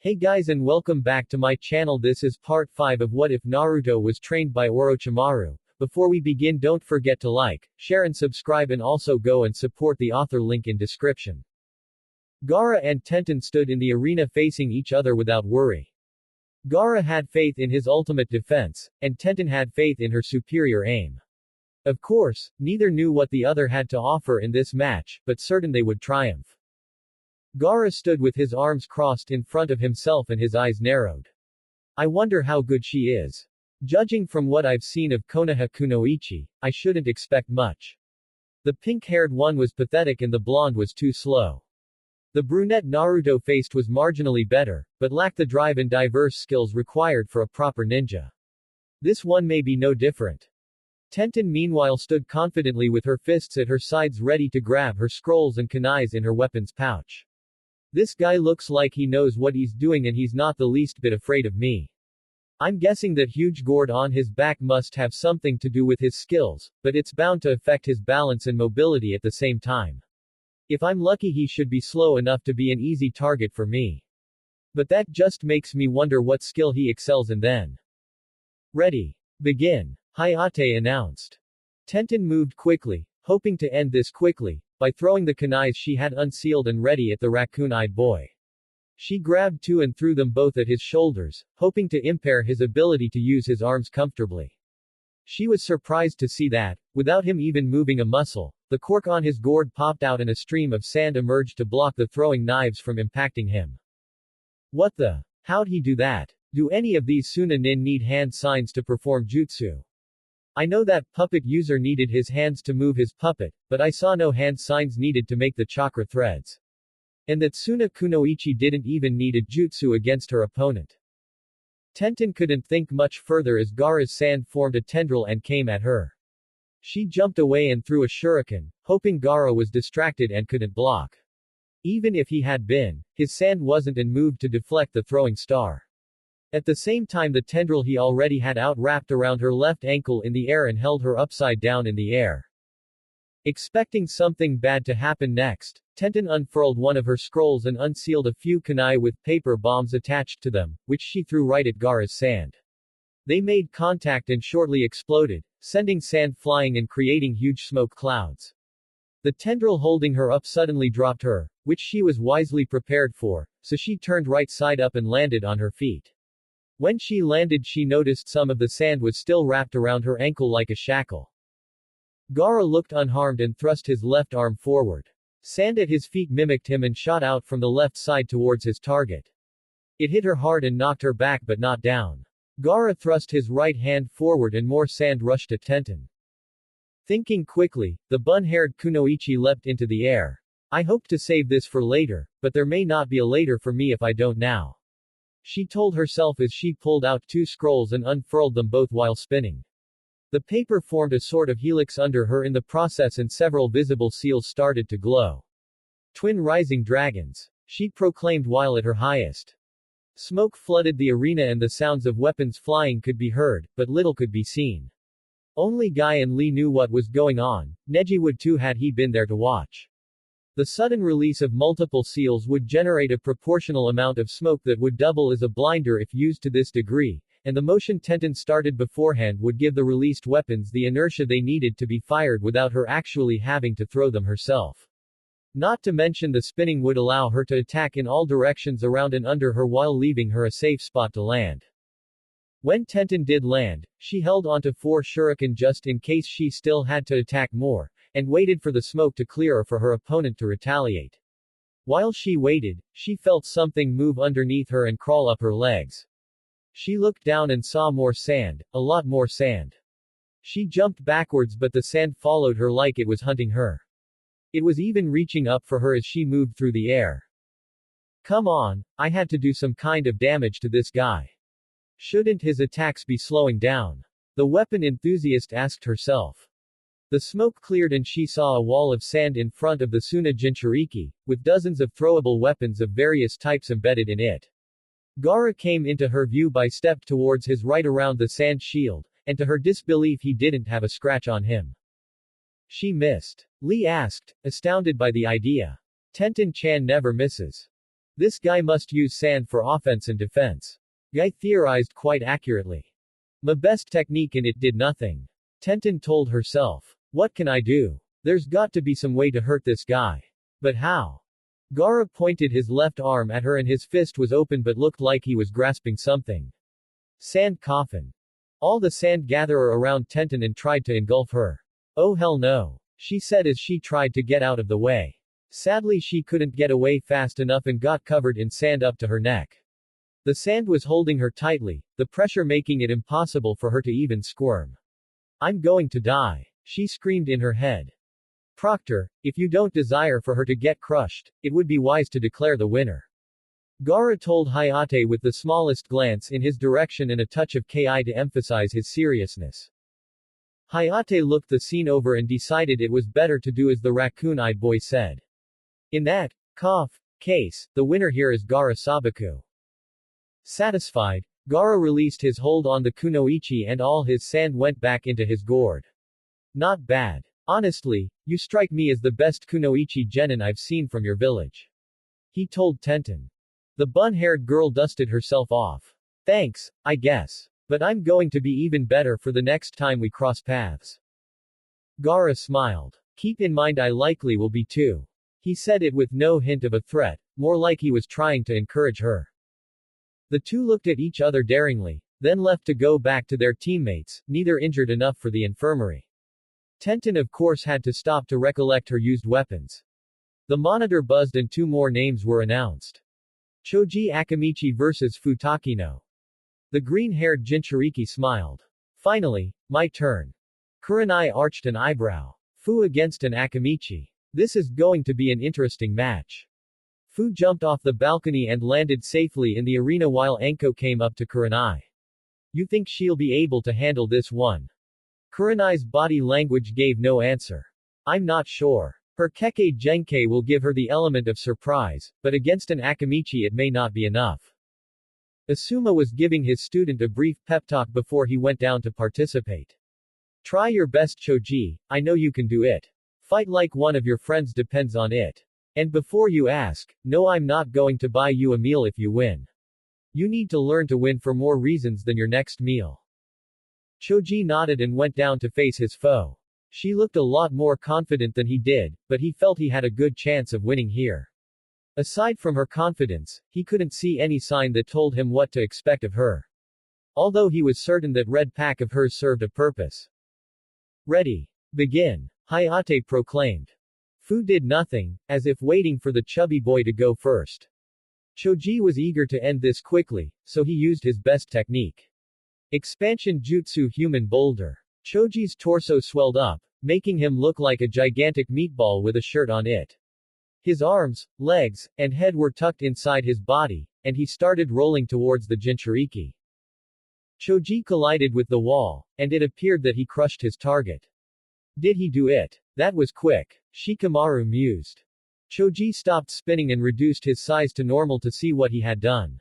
Hey guys and welcome back to my channel. This is part 5 of What If Naruto Was Trained by Orochimaru. Before we begin, don't forget to like, share and subscribe, and also go and support the author, link in description. Gaara and Tenten stood in the arena facing each other without worry. Gaara had faith in his ultimate defense, and Tenten had faith in her superior aim. Of course, neither knew what the other had to offer in this match, but certain they would triumph. Gaara stood with his arms crossed in front of himself and his eyes narrowed. I wonder how good she is. Judging from what I've seen of Konoha Kunoichi, I shouldn't expect much. The pink-haired one was pathetic and the blonde was too slow. The brunette Naruto faced was marginally better, but lacked the drive and diverse skills required for a proper ninja. This one may be no different. Tenten meanwhile stood confidently with her fists at her sides ready to grab her scrolls and kunais in her weapons pouch. This guy looks like he knows what he's doing and he's not the least bit afraid of me. I'm guessing that huge gourd on his back must have something to do with his skills, but it's bound to affect his balance and mobility at the same time. If I'm lucky, he should be slow enough to be an easy target for me. But that just makes me wonder what skill he excels in then. Ready. Begin. Hayate announced. Tenten moved quickly, hoping to end this quickly, by throwing the kunais she had unsealed and ready at the raccoon-eyed boy. She grabbed two and threw them both at his shoulders, hoping to impair his ability to use his arms comfortably. She was surprised to see that, without him even moving a muscle, the cork on his gourd popped out and a stream of sand emerged to block the throwing knives from impacting him. What the? How'd he do that? Do any of these Sunanin need hand signs to perform jutsu? I know that puppet user needed his hands to move his puppet, but I saw no hand signs needed to make the chakra threads. And that Suna Kunoichi didn't even need a jutsu against her opponent. Tenten couldn't think much further as Gaara's sand formed a tendril and came at her. She jumped away and threw a shuriken, hoping Gaara was distracted and couldn't block. Even if he had been, his sand wasn't and moved to deflect the throwing star. At the same time, the tendril he already had out wrapped around her left ankle in the air and held her upside down in the air. Expecting something bad to happen next, Tenten unfurled one of her scrolls and unsealed a few kunai with paper bombs attached to them, which she threw right at Gaara's sand. They made contact and shortly exploded, sending sand flying and creating huge smoke clouds. The tendril holding her up suddenly dropped her, which she was wisely prepared for, so she turned right side up and landed on her feet. When she landed, she noticed some of the sand was still wrapped around her ankle like a shackle. Gaara looked unharmed and thrust his left arm forward. Sand at his feet mimicked him and shot out from the left side towards his target. It hit her hard and knocked her back but not down. Gaara thrust his right hand forward and more sand rushed at Tenten. Thinking quickly, the bun-haired Kunoichi leapt into the air. I hope to save this for later, but there may not be a later for me if I don't now. She told herself as she pulled out two scrolls and unfurled them both while spinning. The paper formed a sort of helix under her in the process and several visible seals started to glow. Twin rising dragons. She proclaimed while at her highest. Smoke flooded the arena and the sounds of weapons flying could be heard, but little could be seen. Only Guy and Lee knew what was going on. Neji would too had he been there to watch. The sudden release of multiple seals would generate a proportional amount of smoke that would double as a blinder if used to this degree, and the motion Tenten started beforehand would give the released weapons the inertia they needed to be fired without her actually having to throw them herself. Not to mention the spinning would allow her to attack in all directions around and under her while leaving her a safe spot to land. When Tenten did land, she held onto 4 shuriken just in case she still had to attack more, and waited for the smoke to clear or for her opponent to retaliate. While she waited, she felt something move underneath her and crawl up her legs. She looked down and saw more sand, a lot more sand. She jumped backwards but the sand followed her like it was hunting her. It was even reaching up for her as she moved through the air. Come on, I had to do some kind of damage to this guy. Shouldn't his attacks be slowing down? The weapon enthusiast asked herself. The smoke cleared and she saw a wall of sand in front of the Suna Jinchuriki, with dozens of throwable weapons of various types embedded in it. Gaara came into her view by step towards his right around the sand shield, and to her disbelief he didn't have a scratch on him. She missed. Lee asked, astounded by the idea. Tenten-chan never misses. This guy must use sand for offense and defense. Guy theorized quite accurately. My best technique and it did nothing. Tenten told herself. What can I do? There's got to be some way to hurt this guy. But how? Gaara pointed his left arm at her and his fist was open but looked like he was grasping something. Sand coffin. All the sand gatherer around Tenten and tried to engulf her. Oh hell no. She said as she tried to get out of the way. Sadly she couldn't get away fast enough and got covered in sand up to her neck. The sand was holding her tightly, the pressure making it impossible for her to even squirm. I'm going to die, she screamed in her head. Proctor, if you don't desire for her to get crushed, it would be wise to declare the winner. Gaara told Hayate with the smallest glance in his direction and a touch of ki to emphasize his seriousness. Hayate looked the scene over and decided it was better to do as the raccoon-eyed boy said. In that case, the winner here is Gaara Sabaku. Satisfied, Gaara released his hold on the kunoichi and all his sand went back into his gourd. Not bad. Honestly, you strike me as the best kunoichi genin I've seen from your village. He told Tenten. The bun-haired girl dusted herself off. Thanks, I guess. But I'm going to be even better for the next time we cross paths. Gaara smiled. Keep in mind I likely will be too. He said it with no hint of a threat, more like he was trying to encourage her. The two looked at each other daringly, then left to go back to their teammates, neither injured enough for the infirmary. Tenten of course had to stop to recollect her used weapons. The monitor buzzed and two more names were announced. Choji Akamichi vs Futakino. The green-haired Jinchuriki smiled. Finally, my turn. Kurenai arched an eyebrow. Fu against an Akamichi. This is going to be an interesting match. Fu jumped off the balcony and landed safely in the arena while Anko came up to Kurenai. You think she'll be able to handle this one? Kurenai's body language gave no answer. I'm not sure. Her Kekkei Genkei will give her the element of surprise, but against an Akamichi it may not be enough. Asuma was giving his student a brief pep talk before he went down to participate. Try your best Choji, I know you can do it. Fight like one of your friends depends on it. And before you ask, no I'm not going to buy you a meal if you win. You need to learn to win for more reasons than your next meal. Choji nodded and went down to face his foe. She looked a lot more confident than he did, but he felt he had a good chance of winning here. Aside from her confidence, he couldn't see any sign that told him what to expect of her. Although he was certain that red pack of hers served a purpose. Ready. Begin. Hayate proclaimed. Fu did nothing, as if waiting for the chubby boy to go first. Choji was eager to end this quickly, so he used his best technique. Expansion Jutsu Human Boulder. Choji's torso swelled up, making him look like a gigantic meatball with a shirt on it. His arms, legs, and head were tucked inside his body, and he started rolling towards the Jinchuriki. Choji collided with the wall, and it appeared that he crushed his target. Did he do it? That was quick, Shikamaru mused. Choji stopped spinning and reduced his size to normal to see what he had done.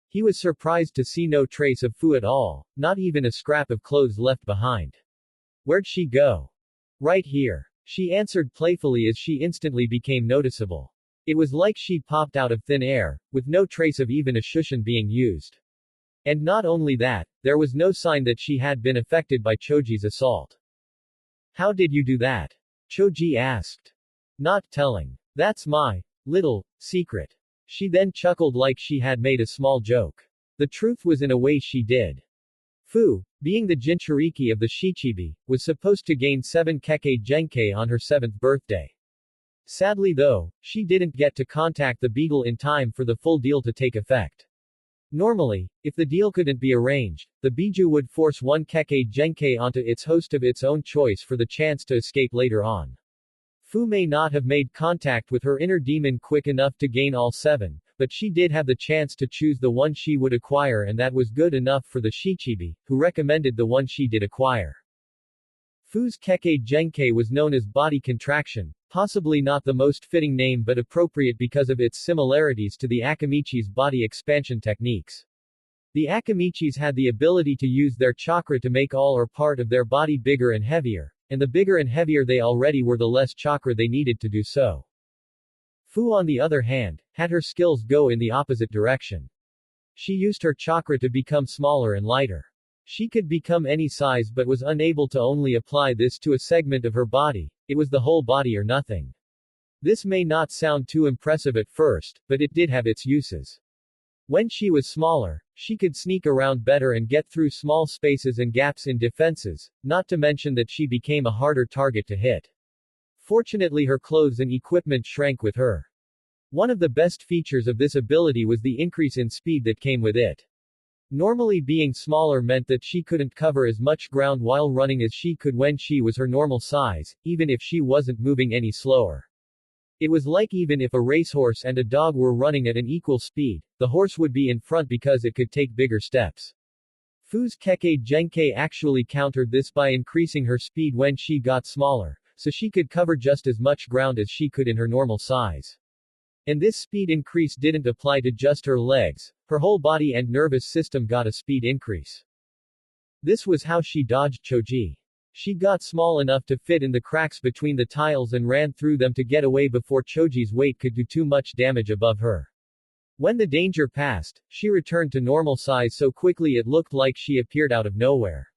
He was surprised to see no trace of Fu at all, not even a scrap of clothes left behind. Where'd she go? Right here. She answered playfully as she instantly became noticeable. It was like she popped out of thin air, with no trace of even a shushin being used. And not only that, there was no sign that she had been affected by Choji's assault. How did you do that? Choji asked. Not telling. That's my little secret. She then chuckled like she had made a small joke. The truth was in a way she did. Fu, being the Jinchuriki of the Shichibi, was supposed to gain 7 Kekkei Genkei on her 7th birthday. Sadly though, she didn't get to contact the beetle in time for the full deal to take effect. Normally, if the deal couldn't be arranged, the Biju would force 1 Kekkei Genkei onto its host of its own choice for the chance to escape later on. Fu may not have made contact with her inner demon quick enough to gain all 7, but she did have the chance to choose the one she would acquire and that was good enough for the Shichibi, who recommended the one she did acquire. Fu's Kekkei Genkei was known as Body Contraction, possibly not the most fitting name but appropriate because of its similarities to the Akamichi's body expansion techniques. The Akamichis had the ability to use their chakra to make all or part of their body bigger and heavier, and the bigger and heavier they already were the less chakra they needed to do so. Fu on the other hand, had her skills go in the opposite direction. She used her chakra to become smaller and lighter. She could become any size but was unable to only apply this to a segment of her body, it was the whole body or nothing. This may not sound too impressive at first, but it did have its uses. When she was smaller, she could sneak around better and get through small spaces and gaps in defenses, not to mention that she became a harder target to hit. Fortunately her clothes and equipment shrank with her. One of the best features of this ability was the increase in speed that came with it. Normally being smaller meant that she couldn't cover as much ground while running as she could when she was her normal size, even if she wasn't moving any slower. It was like even if a racehorse and a dog were running at an equal speed, the horse would be in front because it could take bigger steps. Fu's Kekkei Genkei actually countered this by increasing her speed when she got smaller, so she could cover just as much ground as she could in her normal size. And this speed increase didn't apply to just her legs, her whole body and nervous system got a speed increase. This was how she dodged Choji. She got small enough to fit in the cracks between the tiles and ran through them to get away before Choji's weight could do too much damage above her. When the danger passed, she returned to normal size so quickly it looked like she appeared out of nowhere.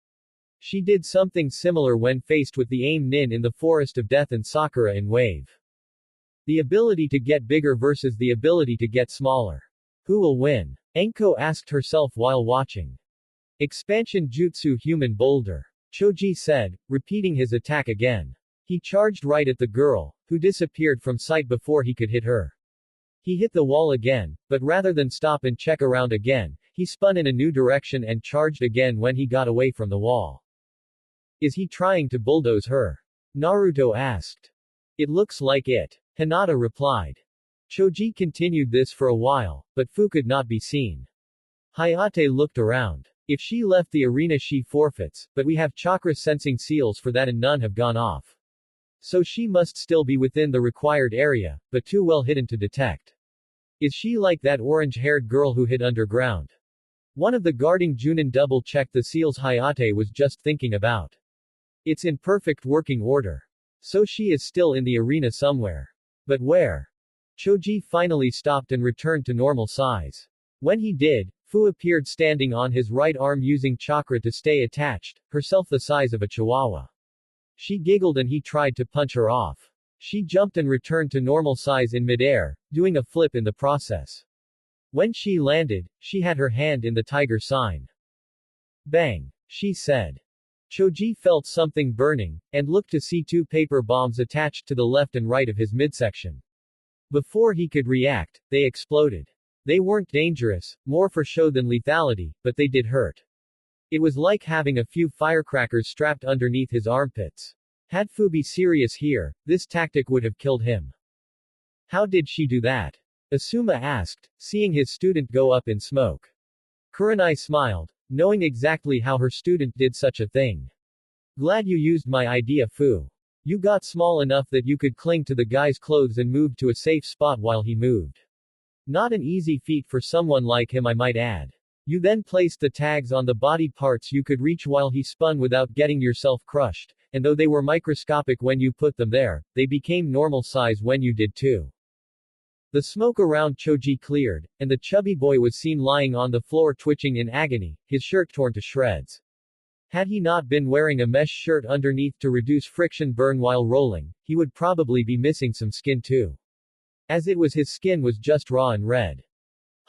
She did something similar when faced with the Aim Nin in the Forest of Death and Sakura in Wave. The ability to get bigger versus the ability to get smaller. Who will win? Enko asked herself while watching. Expansion Jutsu Human Boulder. Choji said, repeating his attack again. He charged right at the girl, who disappeared from sight before he could hit her. He hit the wall again, but rather than stop and check around again, he spun in a new direction and charged again when he got away from the wall. Is he trying to bulldoze her? Naruto asked. It looks like it. Hinata replied. Choji continued this for a while, but Fu could not be seen. Hayate looked around. If she left the arena she forfeits, but we have chakra sensing seals for that and none have gone off. So she must still be within the required area, but too well hidden to detect. Is she like that orange-haired girl who hid underground? One of the guarding Junin double-checked the seals Hayate was just thinking about. It's in perfect working order. So she is still in the arena somewhere. But where? Choji finally stopped and returned to normal size. When he did, Fu appeared standing on his right arm using chakra to stay attached, herself the size of a chihuahua. She giggled and he tried to punch her off. She jumped and returned to normal size in midair, doing a flip in the process. When she landed, she had her hand in the tiger sign. Bang! She said. Choji felt something burning, and looked to see two paper bombs attached to the left and right of his midsection. Before he could react, they exploded. They weren't dangerous, more for show than lethality, but they did hurt. It was like having a few firecrackers strapped underneath his armpits. Had Fu be serious here, this tactic would have killed him. How did she do that? Asuma asked, seeing his student go up in smoke. Kurenai smiled, knowing exactly how her student did such a thing. Glad you used my idea, Fu. You got small enough that you could cling to the guy's clothes and moved to a safe spot while he moved. Not an easy feat for someone like him, I might add. You then placed the tags on the body parts you could reach while he spun without getting yourself crushed, and though they were microscopic when you put them there, they became normal size when you did too. The smoke around Choji cleared, and the chubby boy was seen lying on the floor twitching in agony, his shirt torn to shreds. Had he not been wearing a mesh shirt underneath to reduce friction burn while rolling, he would probably be missing some skin too. As it was, his skin was just raw and red.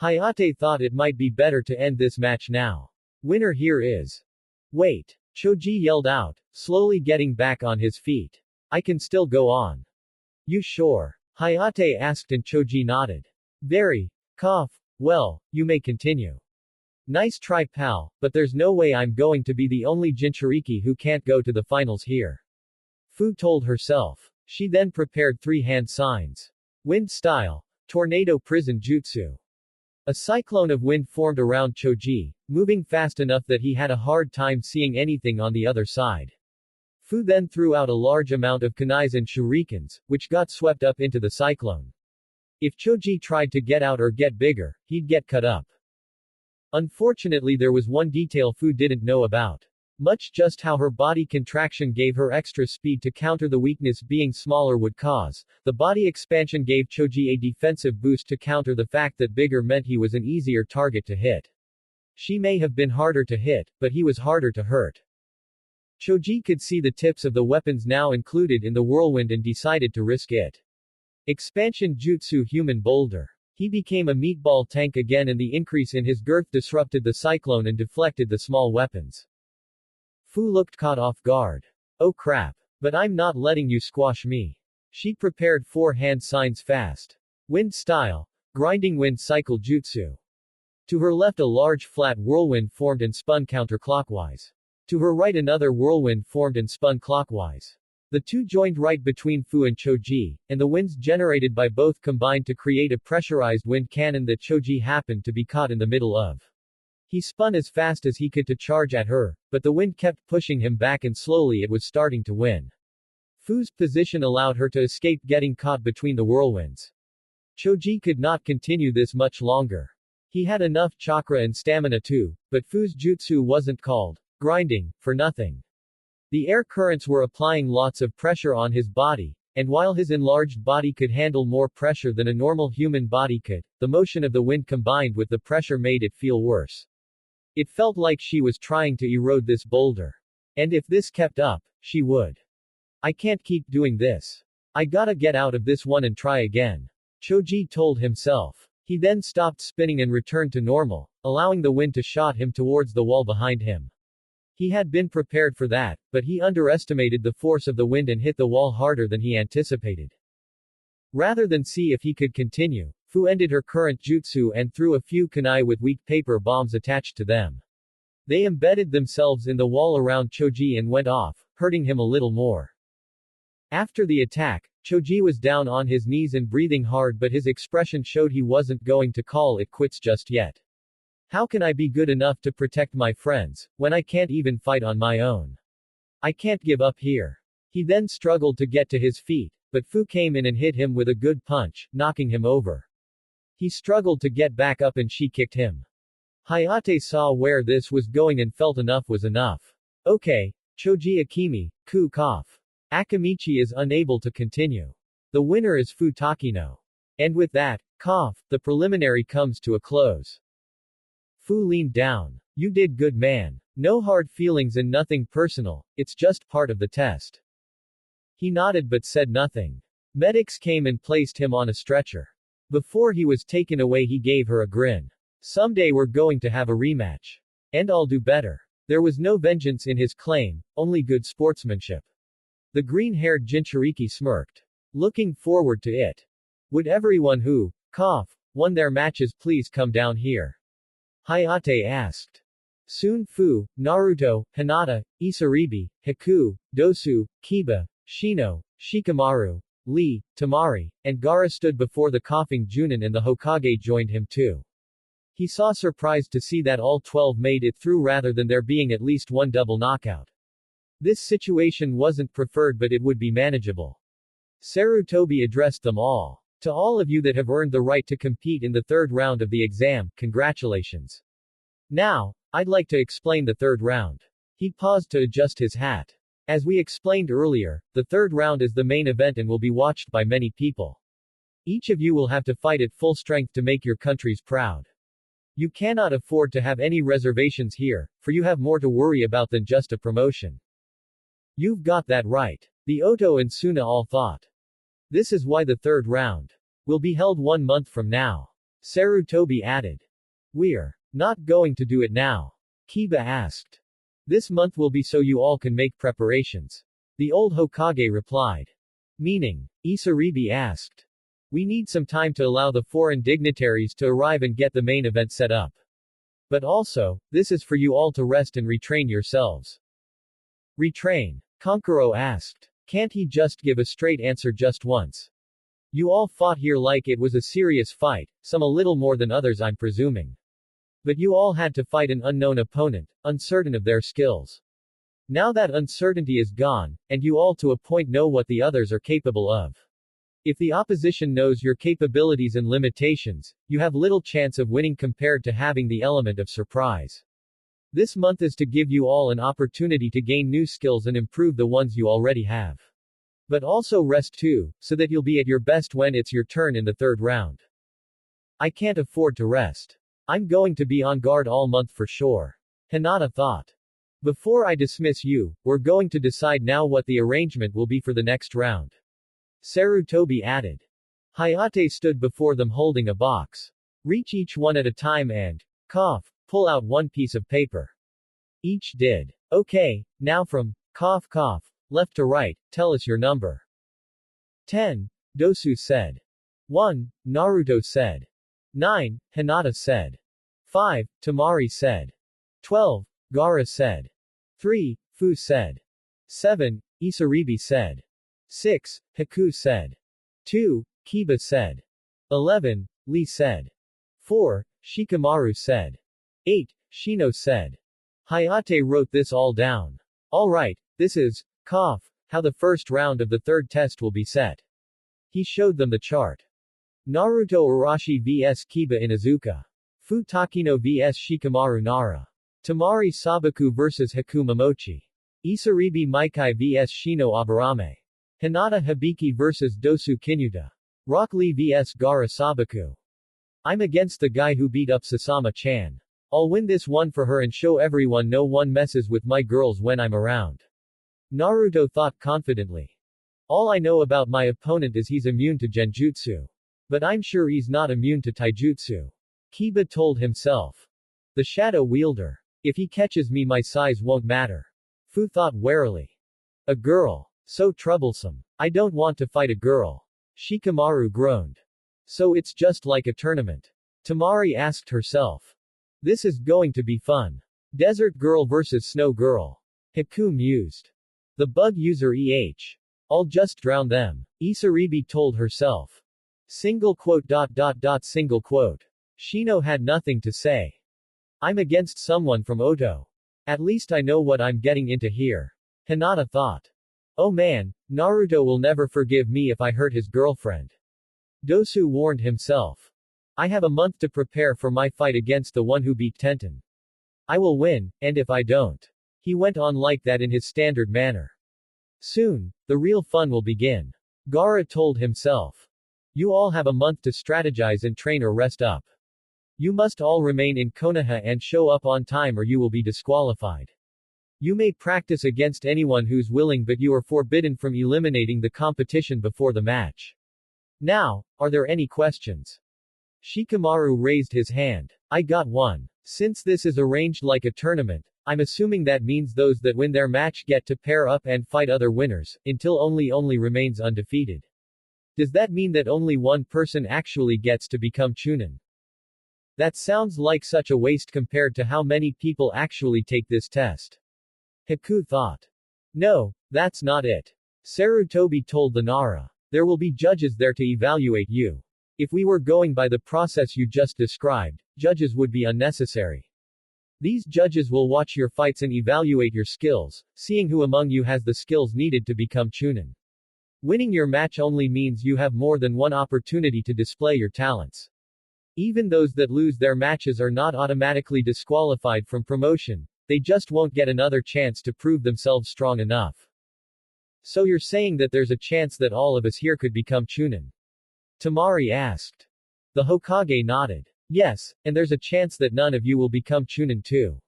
Hayate thought it might be better to end this match now. Winner here is. Wait! Choji yelled out, slowly getting back on his feet. I can still go on. You sure? Hayate asked and Choji nodded. Very. Cough. Well, you may continue. Nice try, pal, but there's no way I'm going to be the only Jinchuriki who can't go to the finals here. Fu told herself. She then prepared three hand signs. Wind style. Tornado prison jutsu. A cyclone of wind formed around Choji, moving fast enough that he had a hard time seeing anything on the other side. Fu then threw out a large amount of kunais and shurikens, which got swept up into the cyclone. If Choji tried to get out or get bigger, he'd get cut up. Unfortunately, there was one detail Fu didn't know about. Much just how her body contraction gave her extra speed to counter the weakness being smaller would cause, the body expansion gave Choji a defensive boost to counter the fact that bigger meant he was an easier target to hit. She may have been harder to hit, but he was harder to hurt. Choji could see the tips of the weapons now included in the whirlwind and decided to risk it. Expansion Jutsu Human Boulder. He became a meatball tank again and the increase in his girth disrupted the cyclone and deflected the small weapons. Fu looked caught off guard. Oh crap. But I'm not letting you squash me. She prepared 4 hand signs fast. Wind style. Grinding wind cycle jutsu. To her left a large flat whirlwind formed and spun counterclockwise. To her right another whirlwind formed and spun clockwise. The two joined right between Fu and Choji, and the winds generated by both combined to create a pressurized wind cannon that Choji happened to be caught in the middle of. He spun as fast as he could to charge at her, but the wind kept pushing him back and slowly it was starting to win. Fu's position allowed her to escape getting caught between the whirlwinds. Choji could not continue this much longer. He had enough chakra and stamina too, but Fu's jutsu wasn't called grinding for nothing. The air currents were applying lots of pressure on his body, and while his enlarged body could handle more pressure than a normal human body could, the motion of the wind combined with the pressure made it feel worse. It felt like she was trying to erode this boulder. And if this kept up, she would. I can't keep doing this. I gotta get out of this one and try again. Choji told himself. He then stopped spinning and returned to normal, allowing the wind to shot him towards the wall behind him. He had been prepared for that, but he underestimated the force of the wind and hit the wall harder than he anticipated. Rather than see if he could continue, Fu ended her current jutsu and threw a few kunai with weak paper bombs attached to them. They embedded themselves in the wall around Choji and went off, hurting him a little more. After the attack, Choji was down on his knees and breathing hard, but his expression showed he wasn't going to call it quits just yet. How can I be good enough to protect my friends, when I can't even fight on my own? I can't give up here. He then struggled to get to his feet, but Fu came in and hit him with a good punch, knocking him over. He struggled to get back up and she kicked him. Hayate saw where this was going and felt enough was enough. Okay, Choji Akimi, ku cough. Akamichi is unable to continue. The winner is Fu Takino. And with that, cough, the preliminary comes to a close. Fu leaned down. You did good, man. No hard feelings and nothing personal, it's just part of the test. He nodded but said nothing. Medics came and placed him on a stretcher. Before he was taken away he gave her a grin. Someday we're going to have a rematch. And I'll do better. There was no vengeance in his claim, only good sportsmanship. The green-haired Jinchuriki smirked. Looking forward to it. Would everyone who, cough, won their matches please come down here? Hayate asked. Soon Fu, Naruto, Hinata, Isaribi, Haku, Dosu, Kiba, Shino, Shikamaru, Lee, Tamari, and Gaara stood before the coughing Junin and the Hokage joined him too. He saw surprised to see that all 12 made it through rather than there being at least one double knockout. This situation wasn't preferred but it would be manageable. Sarutobi addressed them all. To all of you that have earned the right to compete in the third round of the exam, congratulations. Now, I'd like to explain the third round. He paused to adjust his hat. As we explained earlier, the third round is the main event and will be watched by many people. Each of you will have to fight at full strength to make your countries proud. You cannot afford to have any reservations here, for you have more to worry about than just a promotion. You've got that right. The Oto and Suna all thought. This is why the third round will be held 1 month from now. Sarutobi added. We're not going to do it now. Kiba asked. This month will be so you all can make preparations. The old Hokage replied. Meaning? Isaribi asked. We need some time to allow the foreign dignitaries to arrive and get the main event set up. But also, this is for you all to rest and retrain yourselves. Retrain? Kankuro asked. Can't he just give a straight answer just once? You all fought here like it was a serious fight, some a little more than others I'm presuming. But you all had to fight an unknown opponent, uncertain of their skills. Now that uncertainty is gone, and you all to a point know what the others are capable of. If the opposition knows your capabilities and limitations, you have little chance of winning compared to having the element of surprise. This month is to give you all an opportunity to gain new skills and improve the ones you already have. But also rest too, so that you'll be at your best when it's your turn in the third round. I can't afford to rest. I'm going to be on guard all month for sure. Hinata thought. Before I dismiss you, we're going to decide now what the arrangement will be for the next round. Sarutobi added. Hayate stood before them holding a box. Reach each one at a time and, pull out one piece of paper. Each did. Okay, now from, left to right, tell us your number. 10, Dosu said. 1, Naruto said. 9, Hinata said. 5, Tamari said. 12, Gaara said. 3, Fu said. 7, Isaribi said. 6, Haku said. 2, Kiba said. 11, Lee said. 4, Shikamaru said. 8, Shino said. Hayate wrote this all down. Alright, this is, how the first round of the third test will be set. He showed them the chart. Naruto Arashi vs Kiba Inuzuka. Fu Takino vs Shikamaru Nara. Tamari Sabaku vs Haku Momochi. Isaribi Maikai vs Shino Aburame. Hinata Hibiki vs Dosu Kinyuta. Rock Lee vs Gaara Sabaku. I'm against the guy who beat up Sasama-chan. I'll win this one for her and show everyone no one messes with my girls when I'm around. Naruto thought confidently. All I know about my opponent is he's immune to genjutsu. But I'm sure he's not immune to taijutsu. Kiba told himself. The shadow wielder. If he catches me my size won't matter. Fu thought warily. A girl. So troublesome. I don't want to fight a girl. Shikamaru groaned. So it's just like a tournament. Tamari asked herself. This is going to be fun. Desert girl versus snow girl. Haku mused. The bug user I'll just drown them. Isaribi told herself. Single quote. Shino had nothing to say. I'm against someone from Oto. At least I know what I'm getting into here. Hinata thought. Oh man, Naruto will never forgive me if I hurt his girlfriend. Dosu warned himself. I have a month to prepare for my fight against the one who beat Tenten. I will win, and if I don't. He went on like that in his standard manner. Soon, the real fun will begin. Gaara told himself. You all have a month to strategize and train or rest up. You must all remain in Konoha and show up on time or you will be disqualified. You may practice against anyone who's willing but you are forbidden from eliminating the competition before the match. Now, are there any questions? Shikamaru raised his hand. I got one. Since this is arranged like a tournament, I'm assuming that means those that win their match get to pair up and fight other winners, until only remains undefeated. Does that mean that only one person actually gets to become Chunin? That sounds like such a waste compared to how many people actually take this test. Haku thought. No, that's not it. Sarutobi told the Nara. There will be judges there to evaluate you. If we were going by the process you just described, judges would be unnecessary. These judges will watch your fights and evaluate your skills, seeing who among you has the skills needed to become Chunin. Winning your match only means you have more than one opportunity to display your talents. Even those that lose their matches are not automatically disqualified from promotion, they just won't get another chance to prove themselves strong enough. So you're saying that there's a chance that all of us here could become Chunin? Tamari asked. The Hokage nodded. Yes, and there's a chance that none of you will become Chunin too.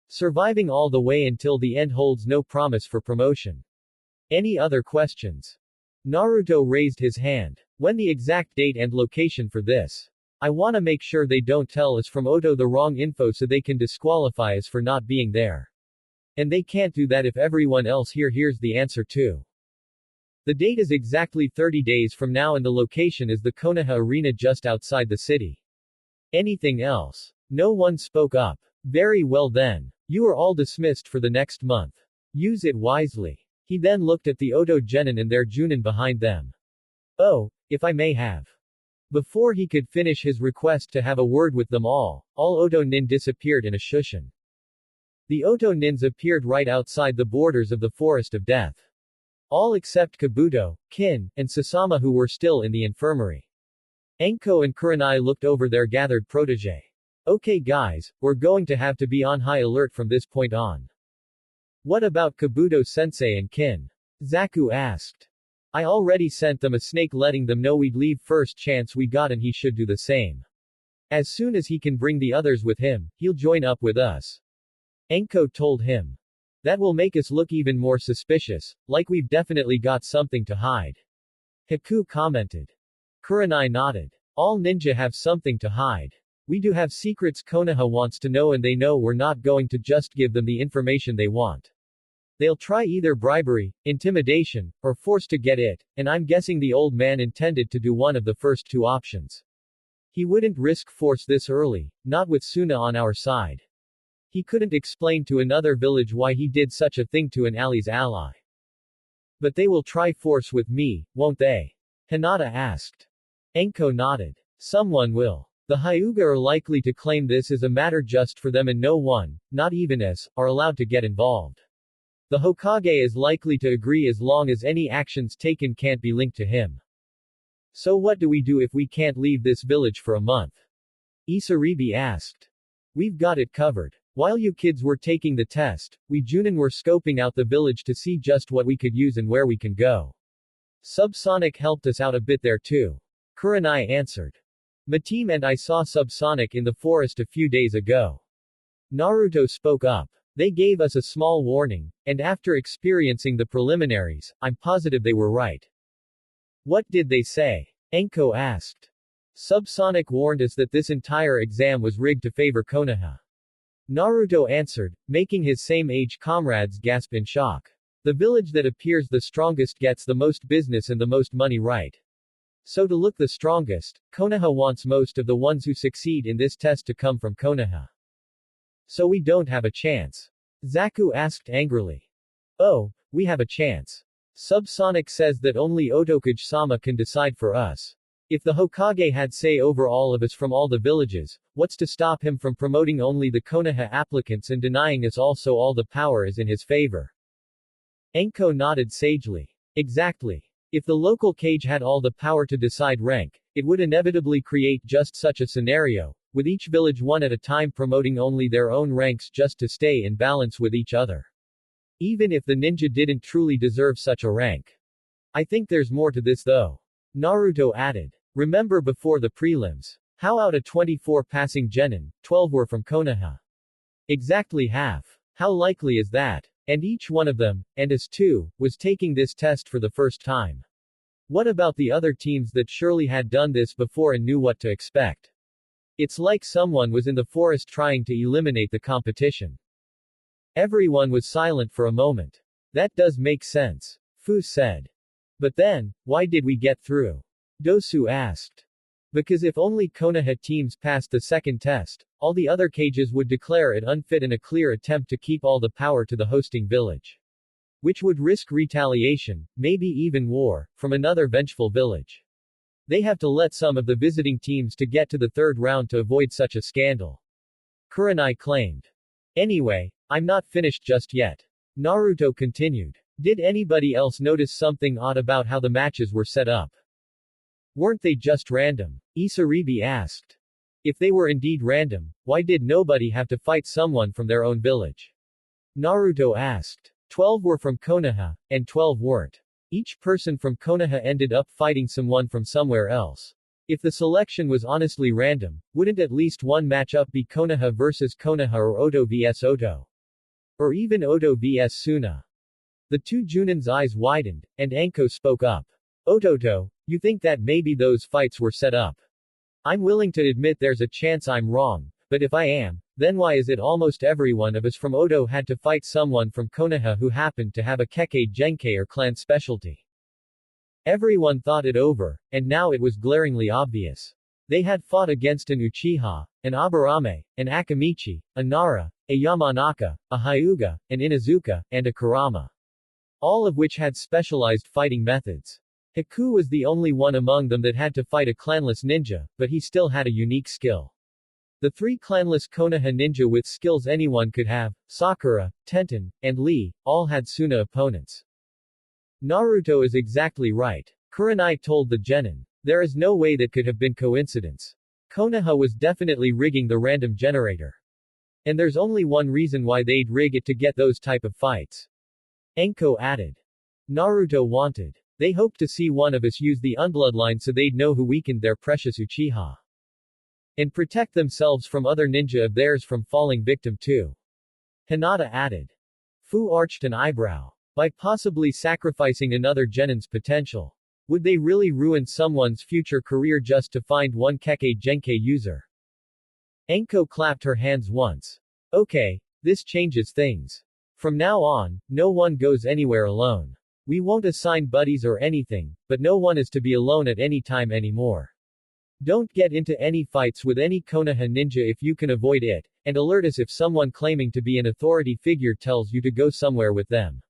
Surviving all the way until the end holds no promise for promotion. Any other questions? Naruto raised his hand. When the exact date and location for this? I wanna make sure they don't tell us from Oto the wrong info so they can disqualify us for not being there. And they can't do that if everyone else here hears the answer too. The date is exactly 30 days from now and the location is the Konoha Arena just outside the city. Anything else? No one spoke up. Very well then. You are all dismissed for the next month. Use it wisely. He then looked at the Oto Genin and their Junin behind them. Oh, if I may have. Before he could finish his request to have a word with them all Oto Nin disappeared in a shushin. The Oto Nins appeared right outside the borders of the Forest of Death. All except Kabuto, Kin, and Sasama who were still in the infirmary. Enko and Kurenai looked over their gathered protege. Okay guys, we're going to have to be on high alert from this point on. What about Kabuto-sensei and Kin? Zaku asked. I already sent them a snake letting them know we'd leave first chance we got and he should do the same. As soon as he can bring the others with him, he'll join up with us. Enko told him. That will make us look even more suspicious, like we've definitely got something to hide. Haku commented. Kurenai nodded. All ninja have something to hide. We do have secrets Konoha wants to know and they know we're not going to just give them the information they want. They'll try either bribery, intimidation, or force to get it, and I'm guessing the old man intended to do one of the first two options. He wouldn't risk force this early, not with Suna on our side. He couldn't explain to another village why he did such a thing to an ally's ally. But they will try force with me, won't they? Hinata asked. Enko nodded. Someone will. The Hyuga are likely to claim this is a matter just for them and no one, not even us, are allowed to get involved. The Hokage is likely to agree as long as any actions taken can't be linked to him. So what do we do if we can't leave this village for a month? Isaribi asked. We've got it covered. While you kids were taking the test, we Junin were scoping out the village to see just what we could use and where we can go. Subsonic helped us out a bit there too. Kurenai answered. Mateem and I saw Subsonic in the forest a few days ago. Naruto spoke up. They gave us a small warning, and after experiencing the preliminaries, I'm positive they were right. What did they say? Enko asked. Subsonic warned us that this entire exam was rigged to favor Konoha. Naruto answered, making his same-age comrades gasp in shock. The village that appears the strongest gets the most business and the most money, right? So to look the strongest, Konoha wants most of the ones who succeed in this test to come from Konoha. So we don't have a chance? Zaku asked angrily. Oh, we have a chance. Subsonic says that only Otokage-sama can decide for us. If the Hokage had say over all of us from all the villages, what's to stop him from promoting only the Konoha applicants and denying us all so all the power is in his favor? Enko nodded sagely. Exactly. If the local cage had all the power to decide rank, it would inevitably create just such a scenario, with each village one at a time promoting only their own ranks just to stay in balance with each other. Even if the ninja didn't truly deserve such a rank. I think there's more to this though. Naruto added. Remember before the prelims. How out of 24 passing genin, 12 were from Konoha? Exactly half. How likely is that? And each one of them, and us too, was taking this test for the first time. What about the other teams that surely had done this before and knew what to expect? It's like someone was in the forest trying to eliminate the competition. Everyone was silent for a moment. That does make sense. Fu said. But then, why did we get through? Dosu asked. Because if only Konoha teams passed the second test, all the other cages would declare it unfit in a clear attempt to keep all the power to the hosting village. Which would risk retaliation, maybe even war, from another vengeful village. They have to let some of the visiting teams to get to the third round to avoid such a scandal. Kurenai claimed. Anyway, I'm not finished just yet. Naruto continued. Did anybody else notice something odd about how the matches were set up? Weren't they just random? Isaribi asked. If they were indeed random, why did nobody have to fight someone from their own village? Naruto asked. 12 were from Konoha, and 12 weren't. Each person from Konoha ended up fighting someone from somewhere else. If the selection was honestly random, wouldn't at least one matchup be Konoha versus Konoha or Oto vs Oto? Or even Oto vs Suna? The two Junin's eyes widened, and Enko spoke up. Ototo, you think that maybe those fights were set up? I'm willing to admit there's a chance I'm wrong, but if I am, then why is it almost everyone of us from Oto had to fight someone from Konoha who happened to have a Kekkei Genkei or clan specialty? Everyone thought it over, and now it was glaringly obvious. They had fought against an Uchiha, an Aburame, an Akamichi, a Nara, a Yamanaka, a Hyuga, an Inuzuka, and a Kurama. All of which had specialized fighting methods. Haku was the only one among them that had to fight a clanless ninja, but he still had a unique skill. The three clanless Konoha ninja with skills anyone could have, Sakura, Tenten, and Lee, all had Suna opponents. Naruto is exactly right. Kurenai told the genin. There is no way that could have been coincidence. Konoha was definitely rigging the random generator. And there's only one reason why they'd rig it to get those type of fights. Enko added. Naruto wanted. They hoped to see one of us use the unbloodline so they'd know who weakened their precious Uchiha. And protect themselves from other ninja of theirs from falling victim too. Hinata added. Fu arched an eyebrow. By possibly sacrificing another genin's potential. Would they really ruin someone's future career just to find one Kekkei Genkei user? Enko clapped her hands once. Okay, this changes things. From now on, no one goes anywhere alone. We won't assign buddies or anything, but no one is to be alone at any time anymore. Don't get into any fights with any Konoha ninja if you can avoid it, and alert us if someone claiming to be an authority figure tells you to go somewhere with them.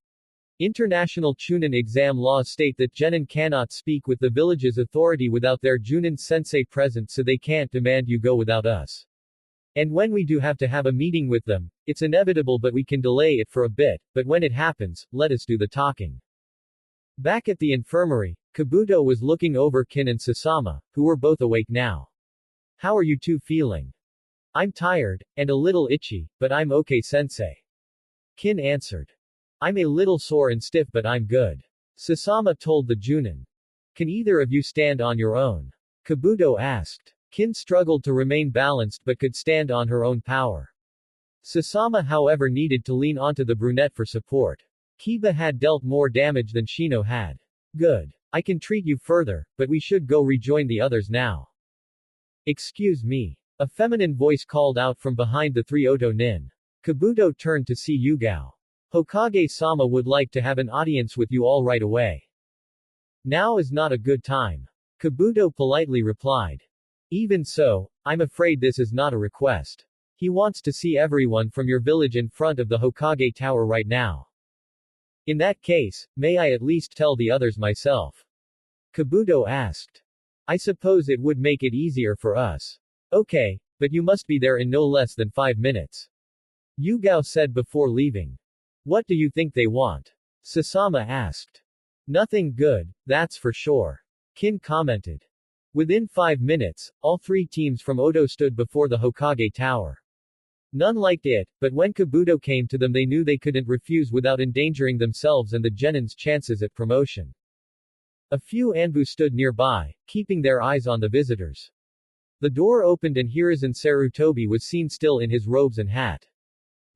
International Chunin exam laws state that genin cannot speak with the village's authority without their Junin sensei present, so they can't demand you go without us. And when we do have to have a meeting with them, it's inevitable, but we can delay it for a bit, but when it happens, let us do the talking. Back at the infirmary, Kabuto was looking over Kin and Sasama, who were both awake now. How are you two feeling? I'm tired, and a little itchy, but I'm okay sensei. Kin answered. I'm a little sore and stiff, but I'm good. Sasama told the Junin. Can either of you stand on your own? Kabuto asked. Kin struggled to remain balanced but could stand on her own power. Sasama however needed to lean onto the brunette for support. Kiba had dealt more damage than Shino had. Good. I can treat you further, but we should go rejoin the others now. Excuse me. A feminine voice called out from behind the three Oto Nin. Kabuto turned to see Yugao. Hokage-sama would like to have an audience with you all right away. Now is not a good time. Kabuto politely replied. Even so, I'm afraid this is not a request. He wants to see everyone from your village in front of the Hokage Tower right now. In that case, may I at least tell the others myself? Kabuto asked. I suppose it would make it easier for us. Okay, but you must be there in no less than 5 minutes. Yugao said before leaving. What do you think they want? Sasama asked. Nothing good, that's for sure. Kin commented. Within 5 minutes, all three teams from Oto stood before the Hokage Tower. None liked it, but when Kabuto came to them they knew they couldn't refuse without endangering themselves and the genin's chances at promotion. A few Anbu stood nearby, keeping their eyes on the visitors. The door opened and Hiruzen Sarutobi was seen still in his robes and hat.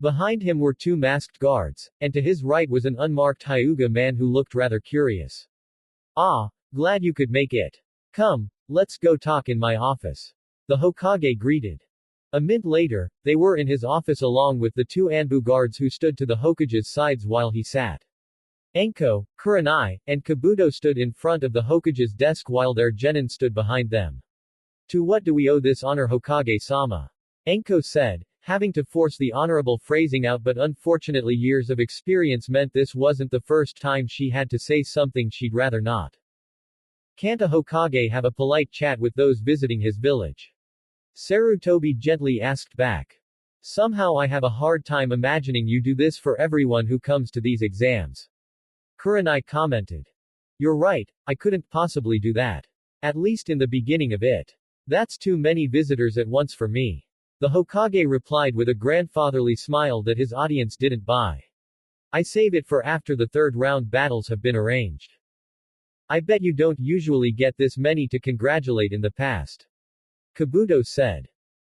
Behind him were 2 masked guards, and to his right was an unmarked Hyuga man who looked rather curious. Ah, glad you could make it. Come, let's go talk in my office. The Hokage greeted. A minute later, they were in his office along with the 2 Anbu guards who stood to the Hokage's sides while he sat. Enko, Kurenai, and Kabuto stood in front of the Hokage's desk while their genin stood behind them. To what do we owe this honor, Hokage-sama? Enko said, having to force the honorable phrasing out, but unfortunately years of experience meant this wasn't the first time she had to say something she'd rather not. Can't a Hokage have a polite chat with those visiting his village? Sarutobi gently asked back. Somehow I have a hard time imagining you do this for everyone who comes to these exams. Kurenai commented. You're right, I couldn't possibly do that. At least in the beginning of it. That's too many visitors at once for me. The Hokage replied with a grandfatherly smile that his audience didn't buy. I save it for after the 3rd round battles have been arranged. I bet you don't usually get this many to congratulate in the past. Kabuto said.